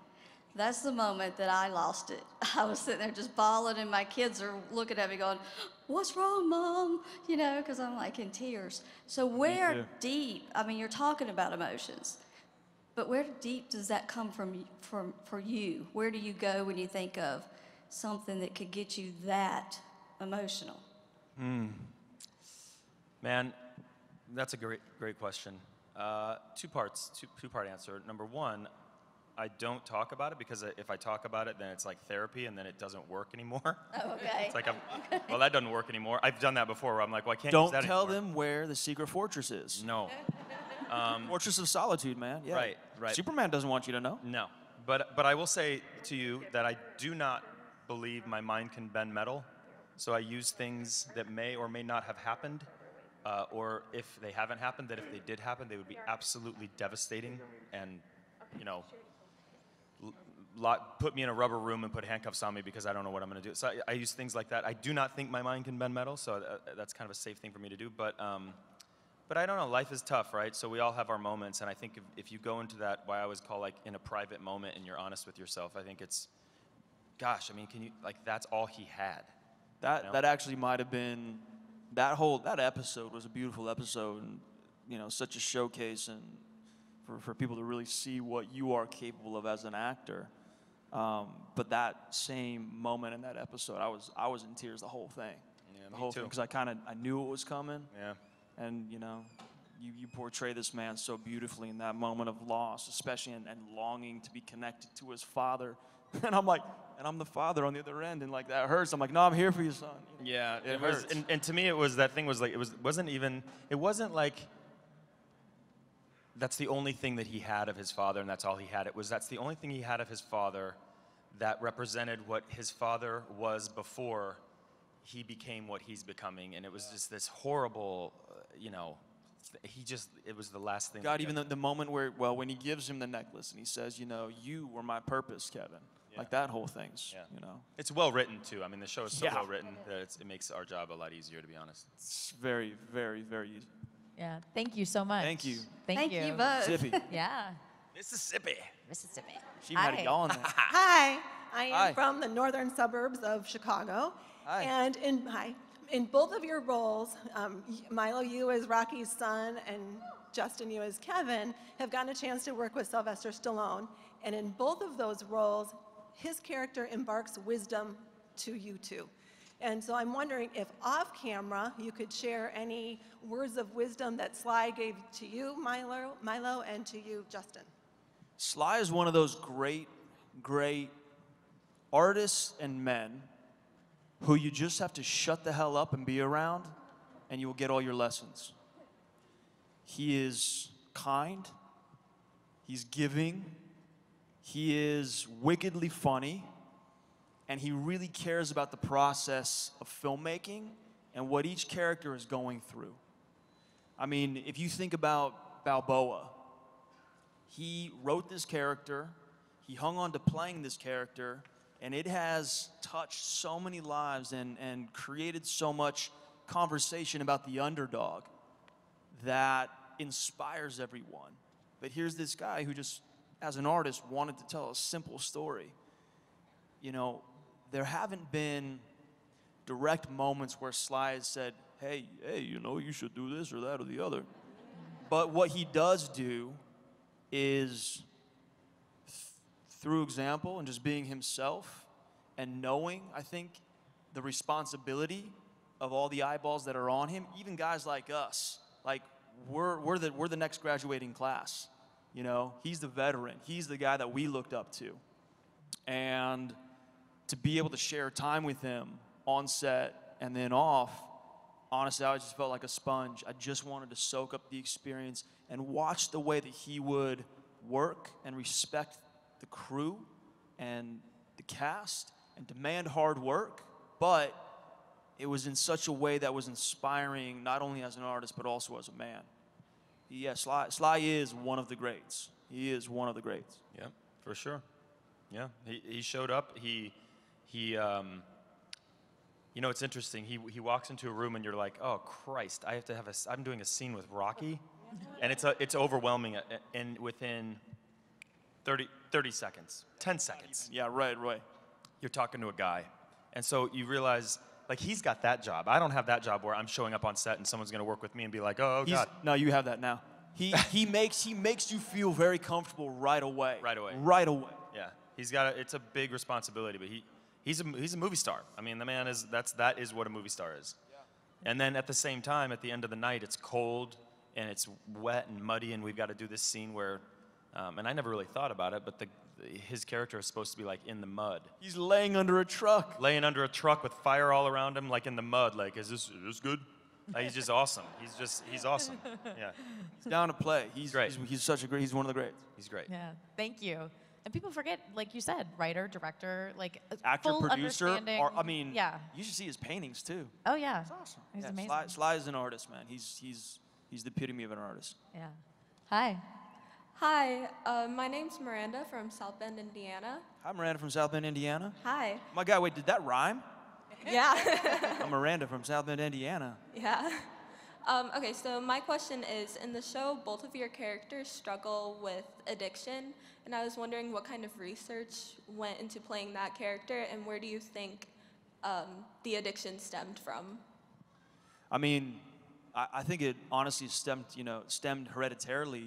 That's the moment that I lost it. I was sitting there just bawling, and my kids are looking at me going, "What's wrong, Mom?" You know, because I'm like in tears. So where deep, I mean, you're talking about emotions, but where deep does that come from for you? Where do you go when you think of something that could get you that emotional? Man, that's a great question. Two-part answer. Number one, I don't talk about it because if I talk about it, then it's like therapy, and then it doesn't work anymore. Oh, okay. It's like, well, that doesn't work anymore. I've done that before where I'm like, well, I can't Don't use that tell anymore. them where the secret fortress is. No. Fortress of Solitude, man. Yeah. Right. Superman doesn't want you to know. No. But I will say to you that I do not believe my mind can bend metal. So I use things that may or may not have happened, or if they haven't happened, that if they did happen, they would be absolutely devastating and, you know, put me in a rubber room and put handcuffs on me because I don't know what I'm going to do. So I use things like that. I do not think my mind can bend metal, so that's kind of a safe thing for me to do. But I don't know. Life is tough, right? So we all have our moments, and I think if you go into that, what I always call like in a private moment, and you're honest with yourself, I think it's, gosh, I mean, can you, like, that's all he had. That actually might have been, that episode was a beautiful episode, and, you know, such a showcase and for people to really see what you are capable of as an actor. But that same moment in that episode, I was in tears the whole thing. Yeah, the whole thing, because I knew it was coming. Yeah. And you know, you portray this man so beautifully in that moment of loss, especially and longing to be connected to his father. And I'm like, and I'm the father on the other end, and like that hurts. I'm like, no, I'm here for you, son. Yeah, it hurts. And to me, it was that thing was like it wasn't like that's the only thing that he had of his father, and that's all he had. That's the only thing he had of his father that represented what his father was before he became what he's becoming, and it was just this horrible, you know. It was the last thing. God, even the moment where, when he gives him the necklace and he says, you know, you were my purpose, Kevin. Yeah. Like that whole thing's, you know. It's well written too. I mean, the show is so well written that it makes our job a lot easier, to be honest. It's very, very, very easy. Yeah, thank you so much. Thank you. Thank you. both. Mississippi. Yeah. Mississippi. She might have gone there. Hi, I am Hi. from the northern suburbs of Chicago. Hi. And in both of your roles, Milo, you as Rocky's son, and Justin, you as Kevin, have gotten a chance to work with Sylvester Stallone. And in both of those roles, his character imparts wisdom to you two. And so I'm wondering if off camera you could share any words of wisdom that Sly gave to you, Milo, and to you, Justin. Sly is one of those great, great artists and men who you just have to shut the hell up and be around, and you will get all your lessons. He is kind, he's giving, he is wickedly funny, and he really cares about the process of filmmaking and what each character is going through. I mean, if you think about Balboa, he wrote this character, he hung on to playing this character, And it has touched so many lives and created so much conversation about the underdog that inspires everyone. But here's this guy who just, as an artist, wanted to tell a simple story. You know, there haven't been direct moments where Sly has said, hey, you know, you should do this or that or the other. But what he does do is, through example and just being himself and knowing, I think, the responsibility of all the eyeballs that are on him, even guys like us, like we're the next graduating class. You know, he's the veteran. He's the guy that we looked up to. And to be able to share time with him on set and then off, honestly, I just felt like a sponge. I just wanted to soak up the experience and watch the way that he would work and respect the crew and the cast and demand hard work, but it was in such a way that was inspiring, not only as an artist, but also as a man. Yeah, Sly is one of the greats. He is one of the greats. Yeah, for sure. Yeah, he showed up. You know, it's interesting. He walks into a room and you're like, oh Christ, I'm doing a scene with Rocky, and it's overwhelming. And within 30 seconds, 10 seconds. Yeah, right. You're talking to a guy, and so you realize, like, he's got that job. I don't have that job where I'm showing up on set and someone's gonna work with me and be like, oh God. No, you have that now. He makes you feel very comfortable right away. Right away. Right away. Yeah, it's a big responsibility, but he's a movie star. I mean, the man that is what a movie star is. Yeah. And then at the same time, at the end of the night, it's cold and it's wet and muddy, and we've got to do this scene where, and I never really thought about it, but his character is supposed to be like in the mud. He's laying under a truck. Laying under a truck with fire all around him, like in the mud. Like, is this good? He's just awesome. He's awesome. Yeah. He's down to play. He's great. He's one of the greats. He's great. Yeah. Thank you. And people forget, like you said, writer, director, like actor, full producer. understanding. Yeah. You should see his paintings too. Oh yeah. It's awesome. He's amazing. Sly is an artist, man. He's the epitome of an artist. Yeah. Hi. Hi, my name's Miranda from South Bend, Indiana. Hi, Miranda from South Bend, Indiana. Hi. My God, wait, did that rhyme? Yeah. I'm Miranda from South Bend, Indiana. Yeah. Okay, so my question is, in the show, both of your characters struggle with addiction, and I was wondering what kind of research went into playing that character, and where do you think the addiction stemmed from? I mean, I think it honestly stemmed hereditarily,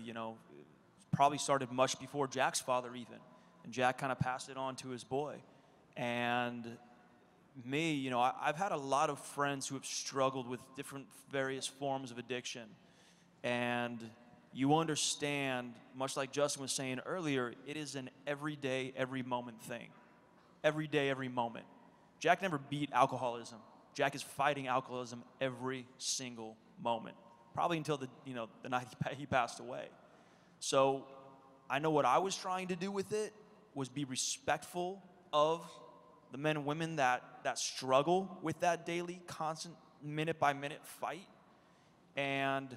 probably started much before Jack's father even, and Jack kind of passed it on to his boy. And me, I've had a lot of friends who have struggled with different various forms of addiction. And you understand, much like Justin was saying earlier, it is an everyday, every moment thing. Every day, every moment. Jack never beat alcoholism. Jack is fighting alcoholism every single moment, probably until the night he passed away. So I know what I was trying to do with it was be respectful of the men and women that struggle with that daily, constant, minute-by-minute fight, and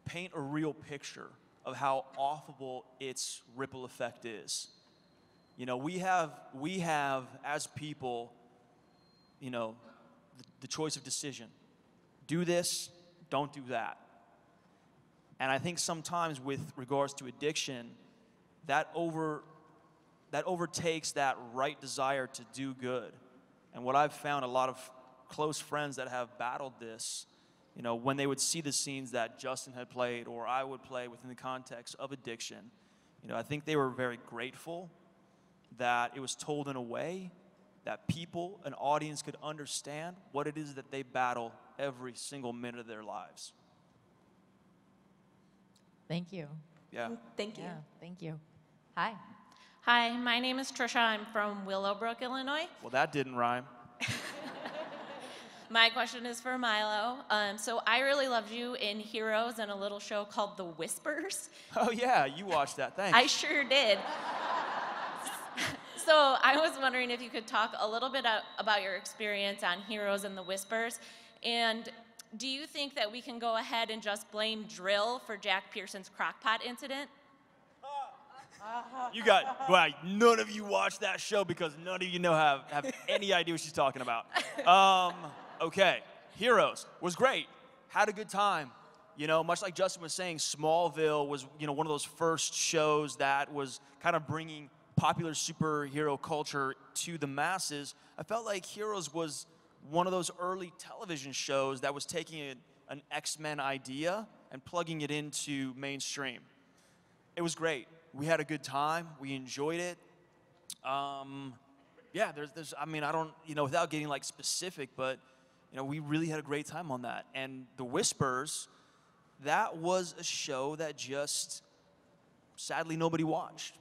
paint a real picture of how awful its ripple effect is. We have as people, the choice of decision. Do this, don't do that. And I think sometimes with regards to addiction, that overtakes that right desire to do good. And what I've found, a lot of close friends that have battled this, when they would see the scenes that Justin had played or I would play within the context of addiction, I think they were very grateful that it was told in a way that people, an audience, could understand what it is that they battle every single minute of their lives. Thank you. Yeah. Thank you. Yeah, thank you. Hi. Hi, my name is Trisha. I'm from Willowbrook, Illinois. Well, that didn't rhyme. My question is for Milo. So I really loved you in Heroes and a little show called The Whispers. Oh yeah, you watched that, thanks. I sure did. So I was wondering if you could talk a little bit about your experience on Heroes and The Whispers, and do you think that we can go ahead and just blame Drill for Jack Pearson's crockpot incident? You got, wow, none of you watched that show because none of you have any idea what she's talking about. Okay, Heroes was great. Had a good time. You know, much like Justin was saying, Smallville was, you know, one of those first shows that was kind of bringing popular superhero culture to the masses. I felt like Heroes was one of those early television shows that was taking an X-Men idea and plugging it into mainstream. It was great. We had a good time. We enjoyed it. Yeah, there's, I mean, I don't, you know, without getting like specific, but, you know, we really had a great time on that. And The Whispers, that was a show that just, sadly, nobody watched.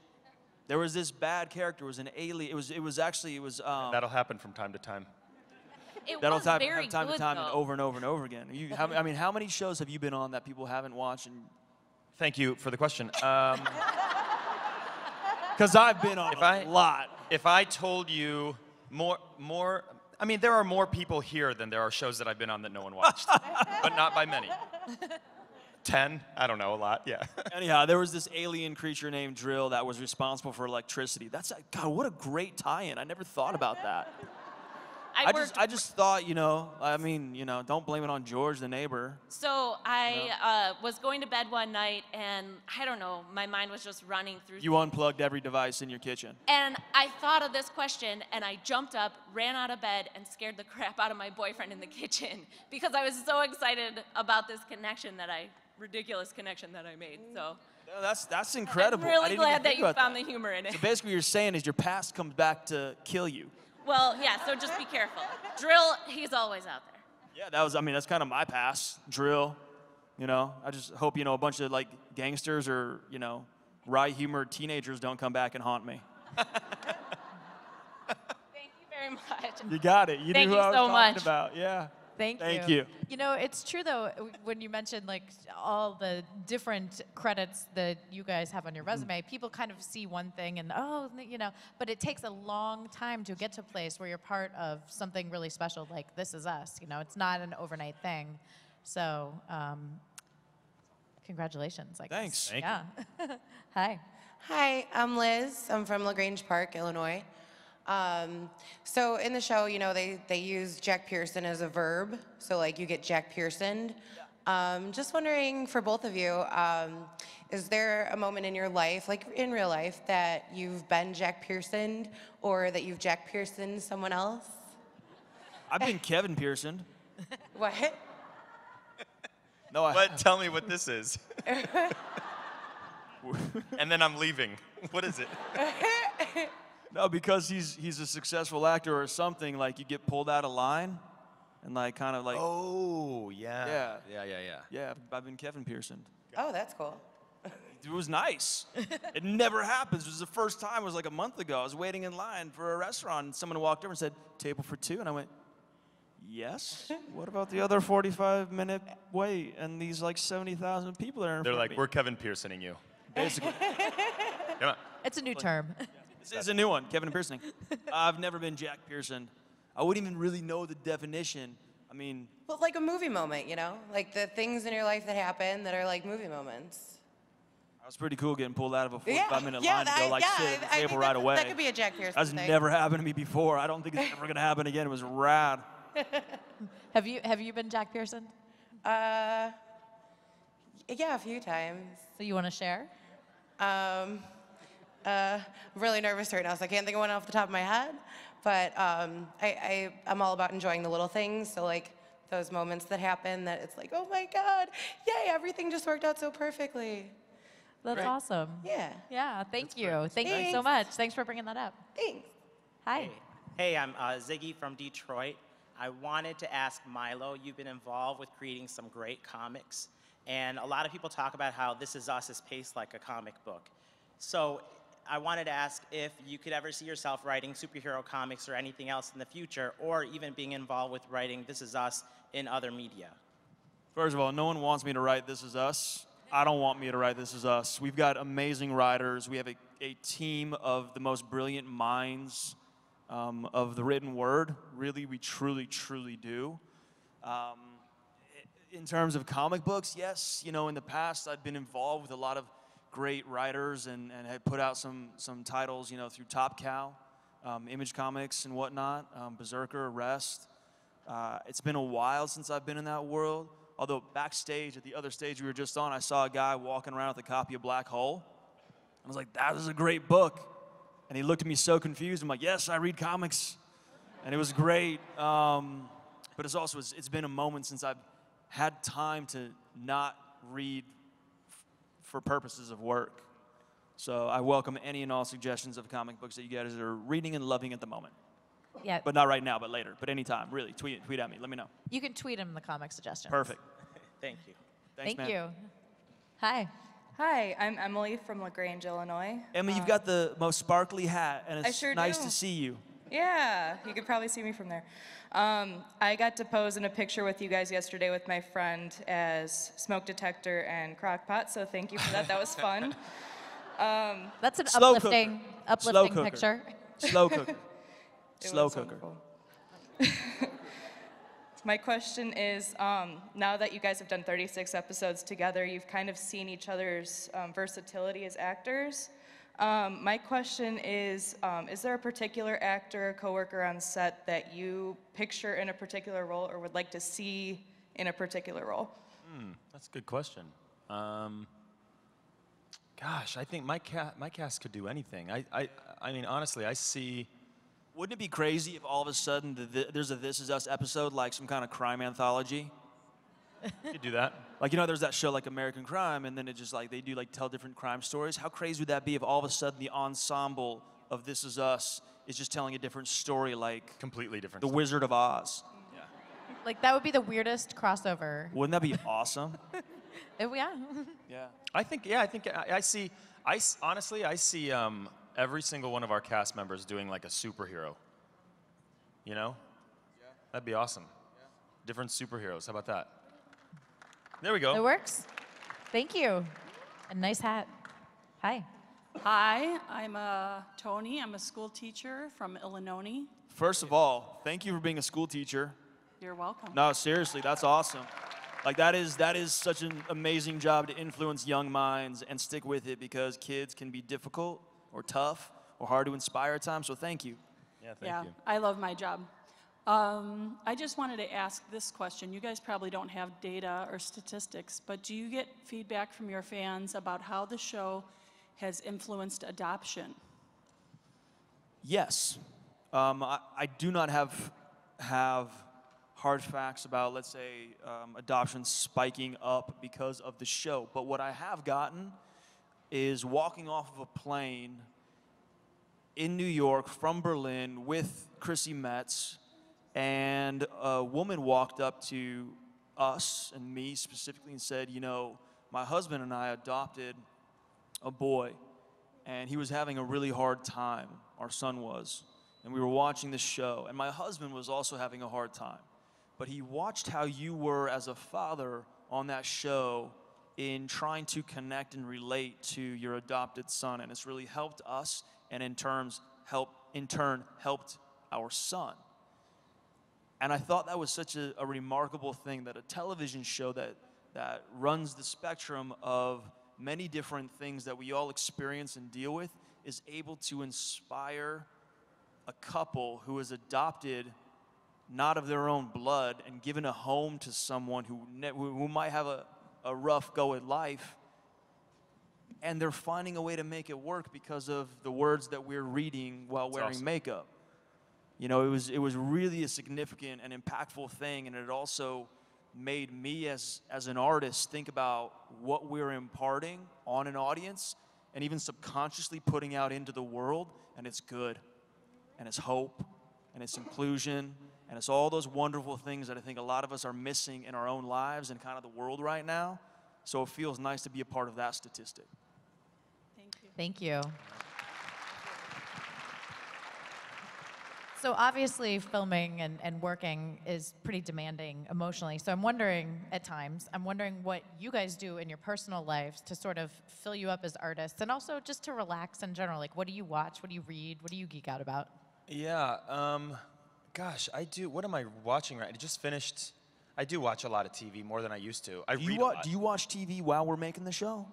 There was this bad character. It was an alien. It was actually. That'll happen from time to time. It was very from time good, to time and though. over and over and over again. I mean, how many shows have you been on that people haven't watched? And Thank you for the question. Because I've been on a lot. If I told you more, I mean, there are more people here than there are shows that I've been on that no one watched, but not by many. 10? I don't know, a lot, yeah. Anyhow, there was this alien creature named Drill that was responsible for electricity. God, what a great tie-in. I never thought about that. I just thought, you know, I mean, you know, don't blame it on George, the neighbor. So I was going to bed one night, and I don't know, my mind was just running through. You unplugged every device in your kitchen. And I thought of this question, and I jumped up, ran out of bed, and scared the crap out of my boyfriend in the kitchen because I was so excited about this ridiculous connection that I made. So that's incredible. I'm really glad that you found the humor in it. So basically, what you're saying is your past comes back to kill you. Well, yeah, so just be careful. Drill, he's always out there. Yeah, that's kind of my past. Drill, you know. I just hope, you know, a bunch of like gangsters or, you know, wry humored teenagers don't come back and haunt me. Thank you very much. You got it. You knew who I was talking about. Yeah. Thank you. You know, it's true though, when you mentioned like all the different credits that you guys have on your resume, people kind of see one thing and, oh, you know, but it takes a long time to get to a place where you're part of something really special like This Is Us. You know, it's not an overnight thing. So, congratulations, I guess. Thanks. Thank you. Hi. Hi, I'm Liz. I'm from LaGrange Park, Illinois. So in the show, you know, they use Jack Pearson as a verb. So like you get Jack Pearsoned. Just wondering for both of you, is there a moment in your life, like in real life, that you've been Jack Pearsoned or that you've Jack Pearsoned someone else? I've been Kevin Pearsoned. What? No, But tell me what this is. And then I'm leaving. What is it? No, because he's a successful actor or something, like you get pulled out of line and like kind of like. Oh, yeah. Yeah. Yeah, I've been Kevin Pearsoned. Oh, that's cool. It was nice. It never happens. It was the first time. It was like a month ago. I was waiting in line for a restaurant and someone walked over and said, "Table for two," and I went, "Yes? What about the other 45-minute wait and these like 70,000 people that are in They're front like, of me?" we're Kevin Pearsoning you. Basically. Come on. It's a new term. This is a new one, Kevin Pearsoning. I've never been Jack Pearson. I wouldn't even really know the definition. I mean, Well, like a movie moment, you know? Like the things in your life that happen that are like movie moments. I was pretty cool getting pulled out of a 45-minute yeah, line to go like sit at the I table think right away. that could be a Jack Pearson That's thing. never happened to me before. I don't think it's ever gonna happen again. It was rad. Have you been Jack Pearson? Yeah, a few times. So you want to share? I'm really nervous right now, so I can't think of one off the top of my head. But I'm all about enjoying the little things. So like those moments that happen that it's like, oh my God, yay, everything just worked out so perfectly. That's awesome. Yeah. Yeah, thank you. Thank you so much. Thanks for bringing that up. Thanks. Hi. Hey, I'm Ziggy from Detroit. I wanted to ask Milo, you've been involved with creating some great comics, and a lot of people talk about how This Is Us is paced like a comic book. So I wanted to ask if you could ever see yourself writing superhero comics or anything else in the future, or even being involved with writing This Is Us in other media. First of all, no one wants me to write This Is Us. I don't want me to write This Is Us. We've got amazing writers. We have a team of the most brilliant minds of the written word. Really, we truly, truly do. In terms of comic books, yes, you know, in the past I've been involved with a lot of great writers and had put out some titles, you know, through Top Cow, Image Comics and whatnot, Berserker, Rest. It's been a while since I've been in that world. Although backstage at the other stage we were just on, I saw a guy walking around with a copy of Black Hole. I was like, that is a great book. And he looked at me so confused. I'm like, yes, I read comics. And it was great. But it's also, it's been a moment since I've had time to not read for purposes of work. So I welcome any and all suggestions of comic books that you guys are reading and loving at the moment. Yeah. But not right now, but later. But anytime, really. Tweet at me. Let me know. You can tweet him the comic suggestions. Perfect. Thank you. Thanks, Thank man. you. Hi. Hi, I'm Emily from LaGrange, Illinois. Emma, you've got the most sparkly hat, and I it's sure nice do. to see you. Yeah, you could probably see me from there. I got to pose in a picture with you guys yesterday with my friend as smoke detector and crockpot, so thank you for that. That was fun. That's an Slow uplifting, cooker. uplifting Slow cooker. picture. Slow cooker. It Slow was cooker. wonderful. My question is, now that you guys have done 36 episodes together, you've kind of seen each other's versatility as actors. My question is there a particular actor or coworker on set that you picture in a particular role or would like to see in a particular role? That's a good question. Gosh, I think my cast could do anything. I mean, honestly, I see. Wouldn't it be crazy if all of a sudden there's a This Is Us episode, like some kind of crime anthology? You could do that. Like, you know, there's that show like American Crime, and then it just like, they do like tell different crime stories. How crazy would that be if all of a sudden the ensemble of This Is Us is just telling a different story, like completely different. The Wizard of Oz? Like, that would be the weirdest crossover. Wouldn't that be awesome? Yeah. Yeah. I think honestly, I see every single one of our cast members doing like a superhero. You know? Yeah. That'd be awesome. Yeah. Different superheroes. How about that? There we go. It works. Thank you. A nice hat. Hi. Hi, I'm Tony. I'm a school teacher from Illinois. First of all, thank you for being a school teacher. You're welcome. No, seriously, that's awesome. Like, that is such an amazing job to influence young minds and stick with it, because kids can be difficult or tough or hard to inspire at times, so thank you. Yeah, thank you. I love my job. I just wanted to ask this question. You guys probably don't have data or statistics, but do you get feedback from your fans about how the show has influenced adoption? Yes. I do not have hard facts about, let's say, adoption spiking up because of the show. But what I have gotten is walking off of a plane in New York from Berlin with Chrissy Metz, and a woman walked up to us and me specifically and said, you know, my husband and I adopted a boy, and he was having a really hard time, our son was, and we were watching this show, and my husband was also having a hard time. But he watched how you were as a father on that show in trying to connect and relate to your adopted son, and it's really helped us, and in turn helped our son. And I thought that was such a remarkable thing, that a television show that runs the spectrum of many different things that we all experience and deal with is able to inspire a couple who is adopted not of their own blood and given a home to someone who might have a rough go at life, and they're finding a way to make it work because of the words that we're reading while wearing awesome. makeup. You know, it was really a significant and impactful thing, and it also made me as an artist think about what we're imparting on an audience and even subconsciously putting out into the world, and it's good, and it's hope, and it's inclusion, and it's all those wonderful things that I think a lot of us are missing in our own lives and kind of the world right now. So it feels nice to be a part of that statistic. Thank you. Thank you. So obviously filming and working is pretty demanding emotionally. So I'm wondering what you guys do in your personal lives to sort of fill you up as artists, and also just to relax in general. Like, what do you watch? What do you read? What do you geek out about? Yeah, gosh, I do. What am I watching right? I just finished. I do watch a lot of TV, more than I used to. I read a lot. Do you watch TV while we're making the show?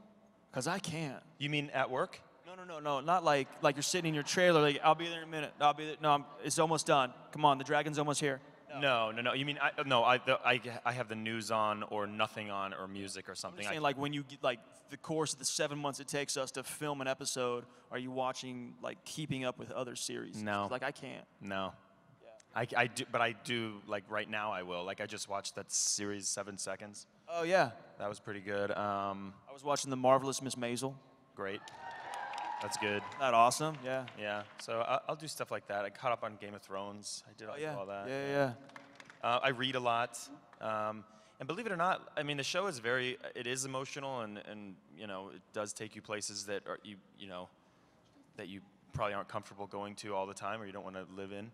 Because I can't. You mean at work? No, not like you're sitting in your trailer, like, I'll be there in a minute, I'll be there. No, it's almost done. Come on, the dragon's almost here. No. You mean, I have the news on or nothing on or music or I'm something. just saying, like, when you get, like, the course of the 7 months it takes us to film an episode, are you watching, like, keeping up with other series? No. Like, I can't. No. I do, but I do, like, right now I will. Like, I just watched that series, 7 Seconds. Oh, yeah. That was pretty good. I was watching The Marvelous Miss Maisel. Great. That's good. That awesome? Yeah. Yeah. So I'll do stuff like that. I caught up on Game of Thrones. I did all that. Yeah. I read a lot. And believe it or not, I mean, the show is it is emotional and you know, it does take you places that are, you know, that you probably aren't comfortable going to all the time or you don't want to live in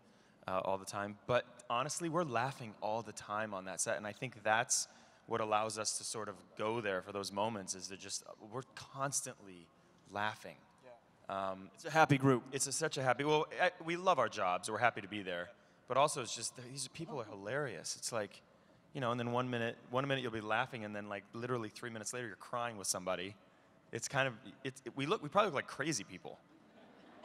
all the time. But honestly, we're laughing all the time on that set. And I think that's what allows us to sort of go there for those moments is we're constantly laughing. It's a happy group. It's such a happy, well, we love our jobs. We're happy to be there. But also it's just, these people are hilarious. It's like, you know, and then one minute you'll be laughing and then like literally 3 minutes later you're crying with somebody. It's kind of, we probably look like crazy people.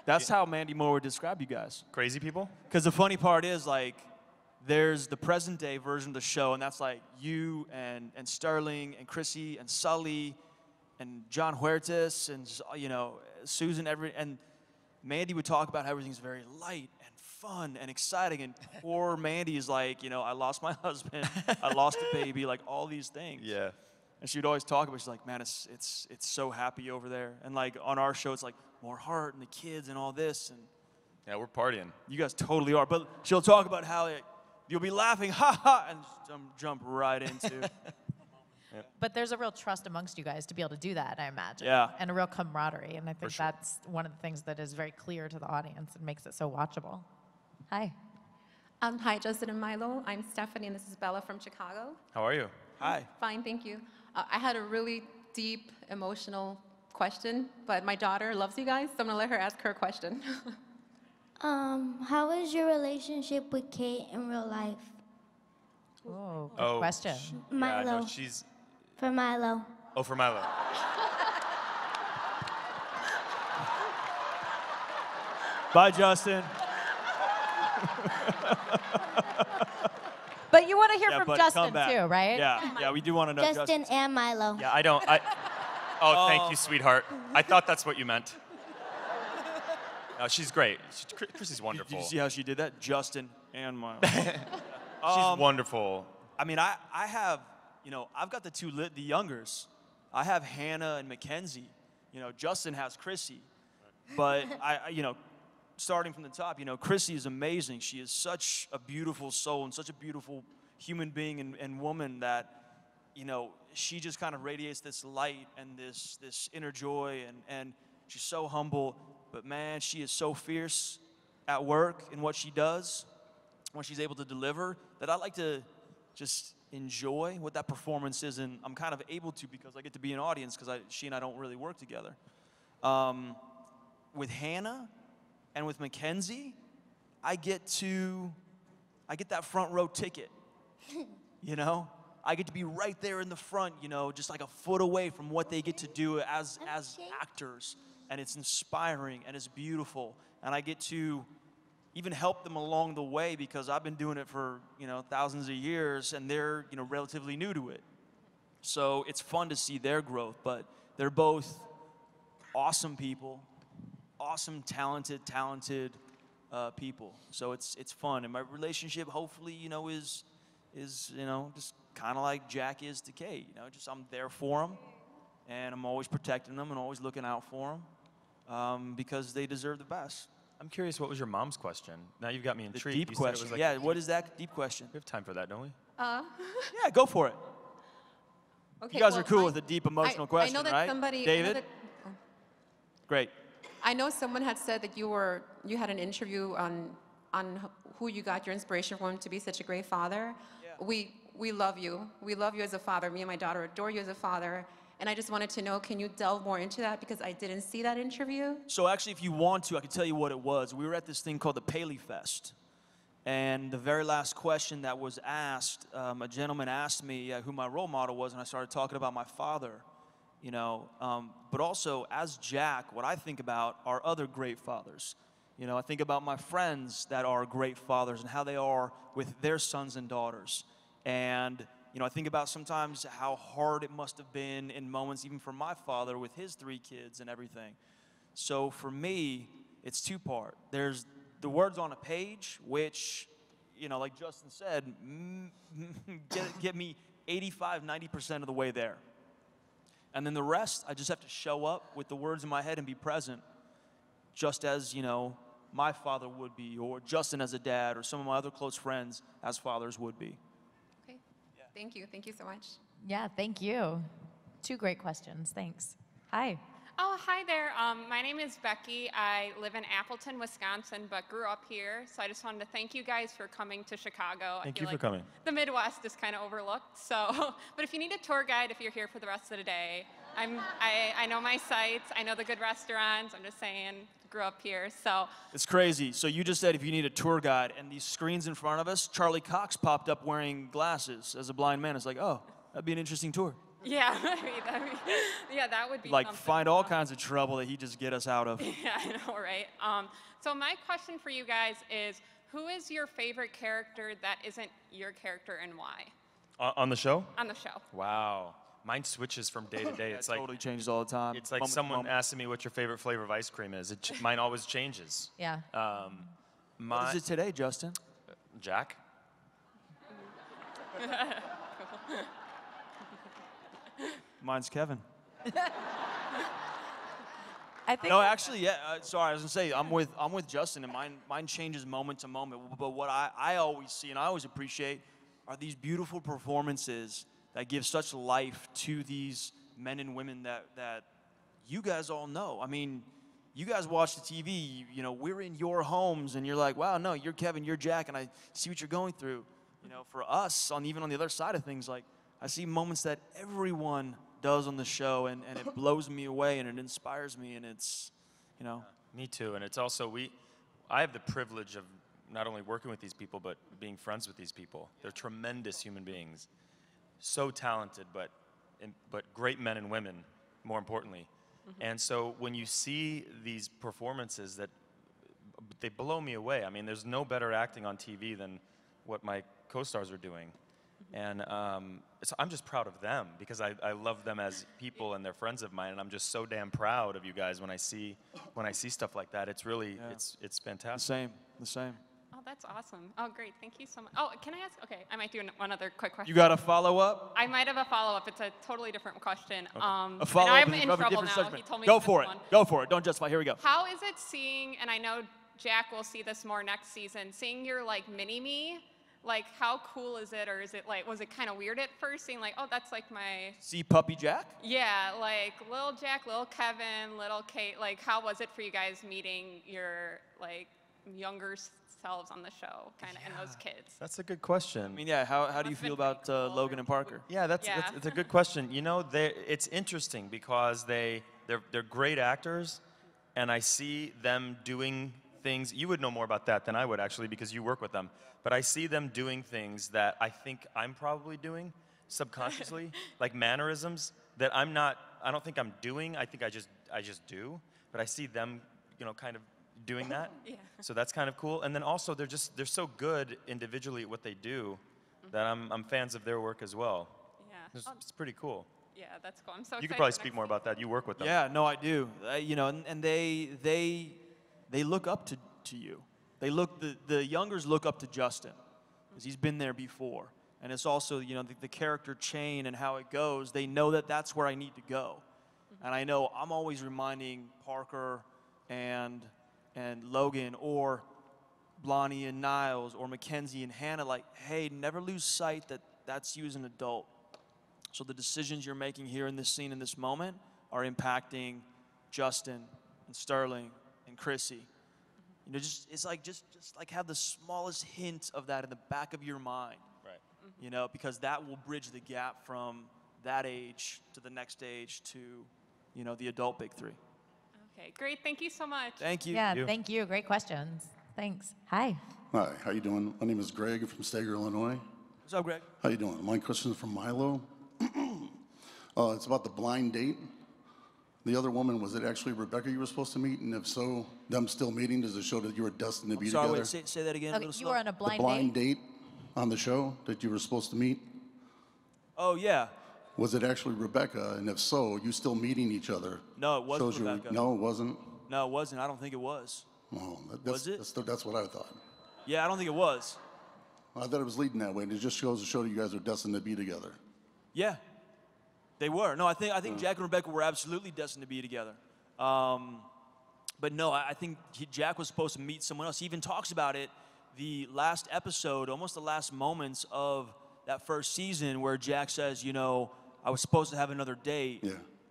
That's how Mandy Moore would describe you guys. Crazy people? Because the funny part is, like, there's the present day version of the show, and that's like you and Sterling and Chrissy and Sully and John Huertas and, you know, Susan, and Mandy would talk about how everything's very light and fun and exciting, and poor Mandy is like, you know, I lost my husband, I lost a baby, like all these things. Yeah. And she would always talk about, she's like, man, it's so happy over there. And like on our show, it's like more heart and the kids and all this. And yeah, we're partying. You guys totally are. But she'll talk about how you'll be laughing, ha ha, and jump right into. But there's a real trust amongst you guys to be able to do that, I imagine. Yeah. And a real camaraderie. And I think sure. that's one of the things that is very clear to the audience and makes it so watchable. Hi. Hi, Justin and Milo. I'm Stephanie, and this is Bella from Chicago. How are you? Hi. Fine, thank you. I had a really deep, emotional question, but my daughter loves you guys, so I'm going to let her ask her question. How is your relationship with Kate in real life? Oh, good question. Milo. Yeah, no, she's... For Milo. Oh, for Milo. Bye, Justin. But you want to hear Yeah, from but Justin come back. too, right? Yeah, we do want to know Justin and Milo. Yeah, oh, thank you, sweetheart. I thought that's what you meant. No, she's great. Chrissy's wonderful. Did you see how she did that? Justin and Milo. She's wonderful. I mean, I have, you know, I've got the youngers. I have Hannah and Mackenzie. You know, Justin has Chrissy. But you know, starting from the top, you know, Chrissy is amazing. She is such a beautiful soul and such a beautiful human being and woman that, you know, she just kind of radiates this light and this inner joy, and she's so humble. But man, she is so fierce at work in what she does, when she's able to deliver, that I like to just enjoy what that performance is, and I'm kind of able to because I get to be an audience because she and I don't really work together. With Hannah and with Mackenzie, I get that front row ticket, you know? I get to be right there in the front, you know, just like a foot away from what they get to do as actors, and it's inspiring and it's beautiful, and I get to even help them along the way because I've been doing it for, you know, thousands of years, and they're, you know, relatively new to it. So it's fun to see their growth, but they're both awesome people, awesome, talented people. So it's fun, and my relationship hopefully, you know, is you know, just kind of like Jack is to Kate. You know, just I'm there for them, and I'm always protecting them and always looking out for them because they deserve the best. I'm curious, what was your mom's question? Now you've got me intrigued. The deep question. Like, yeah, what is that deep question? We have time for that, don't we? Yeah, go for it. Okay, you guys well, are cool with a deep emotional question, I know that right? somebody, David? Great. I know someone had said that you had an interview on who you got your inspiration from to be such a great father. Yeah. We love you. We love you as a father. Me and my daughter adore you as a father. And I just wanted to know, can you delve more into that? Because I didn't see that interview. So actually, if you want to, I can tell you what it was. We were at this thing called the Paley Fest. And the very last question that was asked, a gentleman asked me who my role model was, and I started talking about my father. you know. But also, as Jack, what I think about are other great fathers. You know, I think about my friends that are great fathers and how they are with their sons and daughters. And, you know, I think about sometimes how hard it must have been in moments even for my father with his 3 kids and everything. So for me, it's 2-part. There's the words on a page, which, you know, like Justin said, get me 85, 90% of the way there. And then the rest, I just have to show up with the words in my head and be present, just as, you know, my father would be, or Justin as a dad, or some of my other close friends as fathers would be. Okay. Thank you. Thank you so much. Yeah, thank you. 2 great questions. Thanks. Hi. Oh, hi there. My name is Becky. I live in Appleton, Wisconsin, but grew up here. So I just wanted to thank you guys for coming to Chicago. Thank I you feel for like coming. The Midwest is kind of overlooked. So, but if you need a tour guide, if you're here for the rest of the day, I know my sites. I know the good restaurants. I'm just saying, grew up here. So It's crazy. So you just said if you need a tour guide, and these screens in front of us, Charlie Cox popped up wearing glasses as a blind man. It's like, oh, that'd be an interesting tour. yeah, yeah, that would be Like, something. find all kinds of trouble that he just get us out of. Yeah, I know, right? So my question for you guys is, who is your favorite character that isn't your character and why? On the show? On the show. Wow. Mine switches from day to day. It's like totally changes all the time. It's like Moment to someone moment. asking me what your favorite flavor of ice cream is. Mine always changes. Yeah. What is it today, Justin? Jack. Mine's Kevin. I think No, actually, yeah. Sorry, I was gonna say I'm with Justin, and mine changes moment to moment. But what I always see and I always appreciate are these beautiful performances that give such life to these men and women that you guys all know. I mean, you guys watch the TV. You know, we're in your homes, and you're like, wow, no, you're Kevin, you're Jack, and I see what you're going through. You know, for us, even on the other side of things, like I see moments that everyone does on the show, and it blows me away, and it inspires me, and it's, you know. Me too, and it's also I have the privilege of not only working with these people, but being friends with these people. They're tremendous human beings, so talented, but great men and women, more importantly. And so when you see these performances they blow me away. I mean, there's no better acting on TV than what my co-stars are doing. And so I'm just proud of them because I love them as people and they're friends of mine, and I'm just so damn proud of you guys when I see stuff like that. It's really it's fantastic. The same. Oh, that's awesome. Oh, great. Thank you so much. Oh, can I ask? Okay, I might do one other quick question. You got a follow-up? I might have a follow-up. It's a totally different question. A I know follow-up I'm is in of a trouble different now. subject. He told me Go to for miss it. one. Go for it. Don't justify. Here we go. How is it seeing, and I know Jack will see this more next season, seeing your like mini-me? Like, how cool is it, or is it like, was it kind of weird at first, seeing like, oh, that's like my... See Puppy Jack? Yeah, like little Jack, little Kevin, little Kate. Like, how was it for you guys meeting your like younger selves on the show, kind of, and those kids? That's a good question. I mean, yeah. How do you feel about Logan and Parker? Yeah, that's a good question. You know, it's interesting because they're great actors, and I see them doing things. You would know more about that than I would actually because you work with them. But I see them doing things that I think I'm probably doing subconsciously, like mannerisms that I don't think I'm doing. I think I just do. But I see them, you know, kind of doing that. Yeah. So that's kind of cool. And then also they're so good individually at what they do that I'm fans of their work as well. Yeah. It's pretty cool. Yeah, that's cool. I'm so excited. You could probably for speak next more about that. You work with them. Yeah, no, I do. You know, and they look up to you. The youngers look up to Justin because he's been there before. And it's also, you know, the character chain and how it goes. They know that that's where I need to go. And I know I'm always reminding Parker and Logan or Blondie and Niles or Mackenzie and Hannah, like, hey, never lose sight that that's you as an adult. So the decisions you're making here in this scene, in this moment, are impacting Justin and Sterling and Chrissy. You know, it's like just like have the smallest hint of that in the back of your mind. Right. You know, because that will bridge the gap from that age to the next age to, you know, the adult big three. Okay, great. Thank you so much. Thank you. Yeah, thank you. Great questions. Thanks. Hi. Hi, how you doing? My name is Greg from Stager, Illinois. What's up, Greg? How you doing? My question is from Milo. It's about the blind date. The other woman, was it actually Rebecca you were supposed to meet? And if so, them still meeting, does it show that you were destined to be Sorry, together? wait, say that again. a Okay, little you were slow. on a The blind blind date. date on the show that you were supposed to meet? Oh, yeah. Was it actually Rebecca? And if so, you still meeting each other? No, it wasn't shows you- Rebecca. No, it wasn't? No, it wasn't. I don't think it was. Oh, Was it? That's what I thought. Yeah, I don't think it was. I thought it was leading that way, and it just goes to show that you guys are destined to be together. Yeah, they were. No, I think Jack and Rebecca were absolutely destined to be together. But no, I think Jack was supposed to meet someone else. He even talks about it the last episode, almost the last moments of that first season, where Jack says, you know, I was supposed to have another date,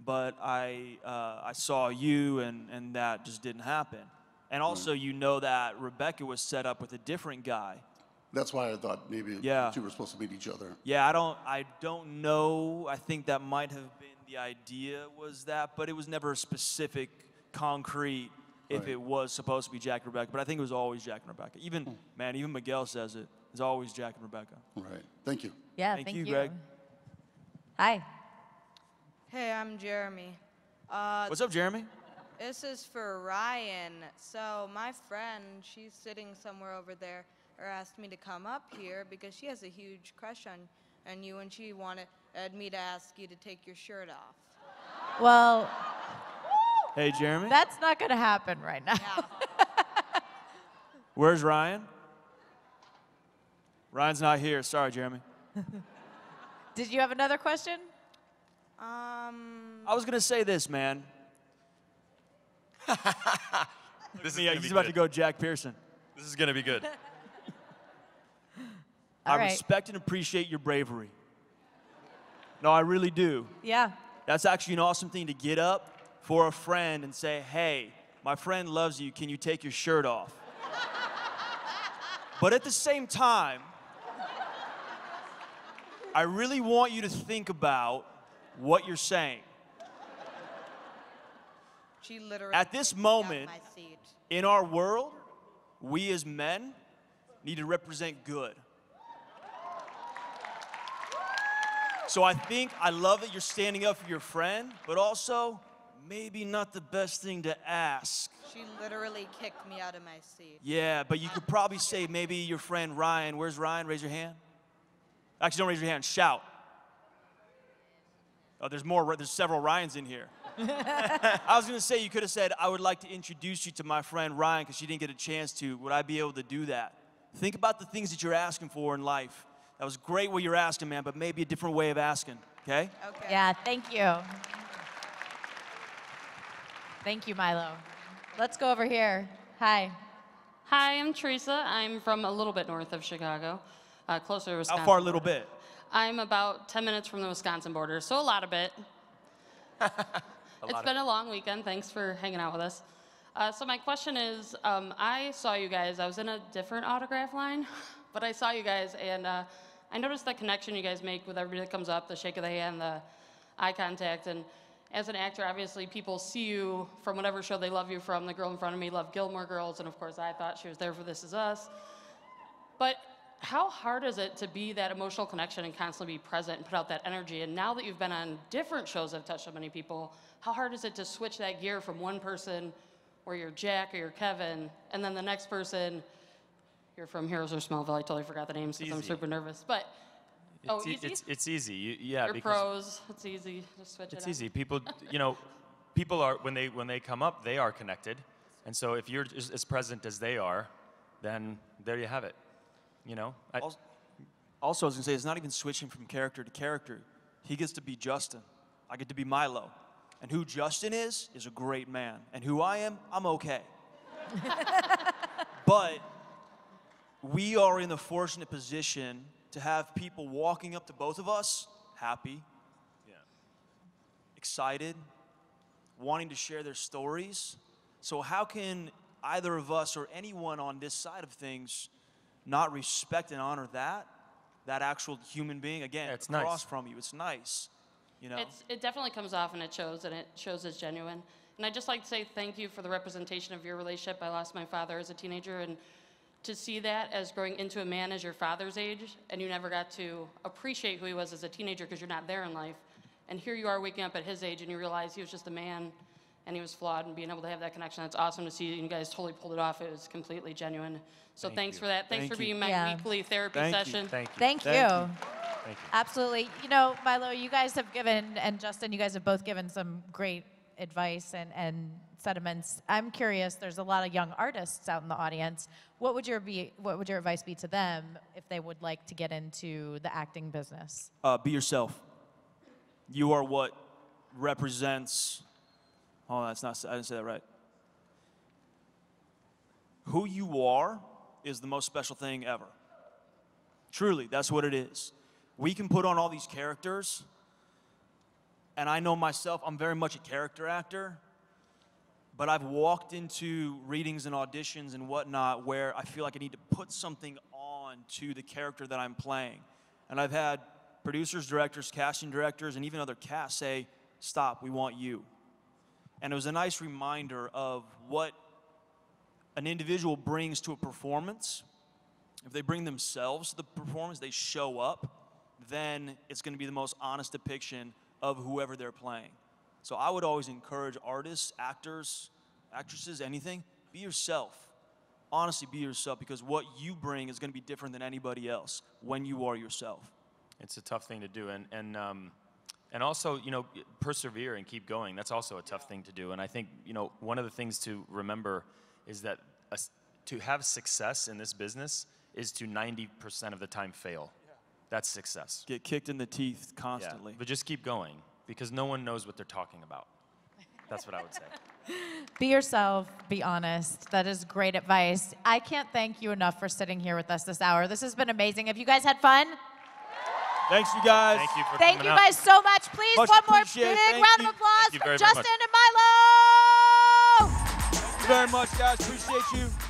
but I saw you, and that just didn't happen. And also, you know that Rebecca was set up with a different guy. That's why I thought maybe Yeah. you two were supposed to meet each other. Yeah, I don't know. I think that might have been the idea, was that, but it was never specific, concrete, if Right. it was supposed to be Jack and Rebecca. But I think it was always Jack and Rebecca. Even Miguel says it. It's always Jack and Rebecca. Right. Thank you. Yeah, Thank you, Greg. Hi. Hey, I'm Jeremy. What's up, Jeremy? This is for Ryan. So my friend, she's sitting somewhere over there, asked me to come up here because she has a huge crush on you, and she wanted me to ask you to take your shirt off. Well, Hey, Jeremy. that's not going to happen right now. Where's Ryan? Ryan's not here. Sorry, Jeremy. Did you have another question? I was going to say this, man. This is Yeah, gonna he's be about good. to go Jack Pearson. This is going to be good. I All right. respect and appreciate your bravery. No, I really do. Yeah. That's actually an awesome thing to get up for a friend and say, hey, my friend loves you. Can you take your shirt off? But at the same time, I really want you to think about what you're saying. She literally At this kicked me out of moment, my seat. in our world, we as men need to represent good. So I love that you're standing up for your friend, but also maybe not the best thing to ask. She literally kicked me out of my seat. Yeah, but you could probably say maybe your friend Ryan. Where's Ryan? Raise your hand. Actually, don't raise your hand. Shout. Oh, there's several Ryans in here. I was going to say, you could have said, I would like to introduce you to my friend Ryan because she didn't get a chance to. Would I be able to do that? Think about the things that you're asking for in life. That was great what you're asking, man, but maybe a different way of asking, okay? Okay. Yeah, thank you. Thank you, Milo. Let's go over here. Hi. Hi, I'm Teresa. I'm from a little bit north of Chicago, closer to Wisconsin. How far a little bit? I'm about 10 minutes from the Wisconsin border, so a lot of it. It's been a long weekend. Thanks for hanging out with us. So my question is, I saw you guys. I was in a different autograph line, but I saw you guys, and I noticed that connection you guys make with everybody that comes up, the shake of the hand, the eye contact, and as an actor, obviously people see you from whatever show they love you from. The girl in front of me loved Gilmore Girls, and of course I thought she was there for This Is Us. But how hard is it to be that emotional connection and constantly be present and put out that energy? And now that you've been on different shows that have touched so many people, how hard is it to switch that gear from one person where you're Jack or you're Kevin, and then the next person, you're from Heroes or Smallville, I totally forgot the names because I'm easy. super nervous. But, easy? It's easy. Yeah, You're because pros, it's easy, just switch it it's up. easy. People, people are when they come up, they are connected, and so if you're just as present as they are, then there you have it. Also, I was going to say, it's not even switching from character to character. He gets to be Justin. I get to be Milo. And who Justin is a great man. And who I am, I'm okay. But we are in the fortunate position to have people walking up to both of us, happy, excited, wanting to share their stories. So how can either of us or anyone on this side of things not respect and honor that actual human being, again, it's across nice. from you? It's nice, It definitely comes off and it shows as genuine. And I'd just like to say thank you for the representation of your relationship. I lost my father as a teenager, and to see that as growing into a man as your father's age, and you never got to appreciate who he was as a teenager because you're not there in life, And here you are waking up at his age and you realize he was just a man and he was flawed, and being able to have that connection, that's awesome to see. You guys totally pulled it off. It was completely genuine. So thanks for that. Thanks for being my weekly therapy session. Thank you. Absolutely. You know, Milo, you guys have given, and Justin, you guys have both given some great advice and sentiments. I'm curious, there's a lot of young artists out in the audience. What would your advice be to them if they would like to get into the acting business? Be yourself. You are what represents, I didn't say that right. Who you are is the most special thing ever. Truly, that's what it is. We can put on all these characters, and I know myself, I'm very much a character actor, but I've walked into readings and auditions and whatnot where I feel like I need to put something on to the character that I'm playing. And I've had producers, directors, casting directors, and even other casts say, stop, we want you. And it was a nice reminder of what an individual brings to a performance. If they bring themselves to the performance, they show up, then it's going to be the most honest depiction of whoever they're playing. So I would always encourage artists, actors, actresses, anything, be yourself. Honestly, be yourself, because what you bring is going to be different than anybody else when you are yourself. It's a tough thing to do, and also, you know, persevere and keep going. That's also a tough thing to do. And I think, you know, one of the things to remember is that to have success in this business is to 90% of the time fail. That's success. Get kicked in the teeth constantly. Yeah, but just keep going, because no one knows what they're talking about. That's what I would say. Be yourself, be honest. That is great advice. I can't thank you enough for sitting here with us this hour. This has been amazing. Have you guys had fun? Thanks, you guys. Thank you for Thank coming you out. guys so much. Please, Much one more appreciated. big Thank round you. of applause Thank you for very Justin much. and Milo. Thank you very much, guys. Appreciate you.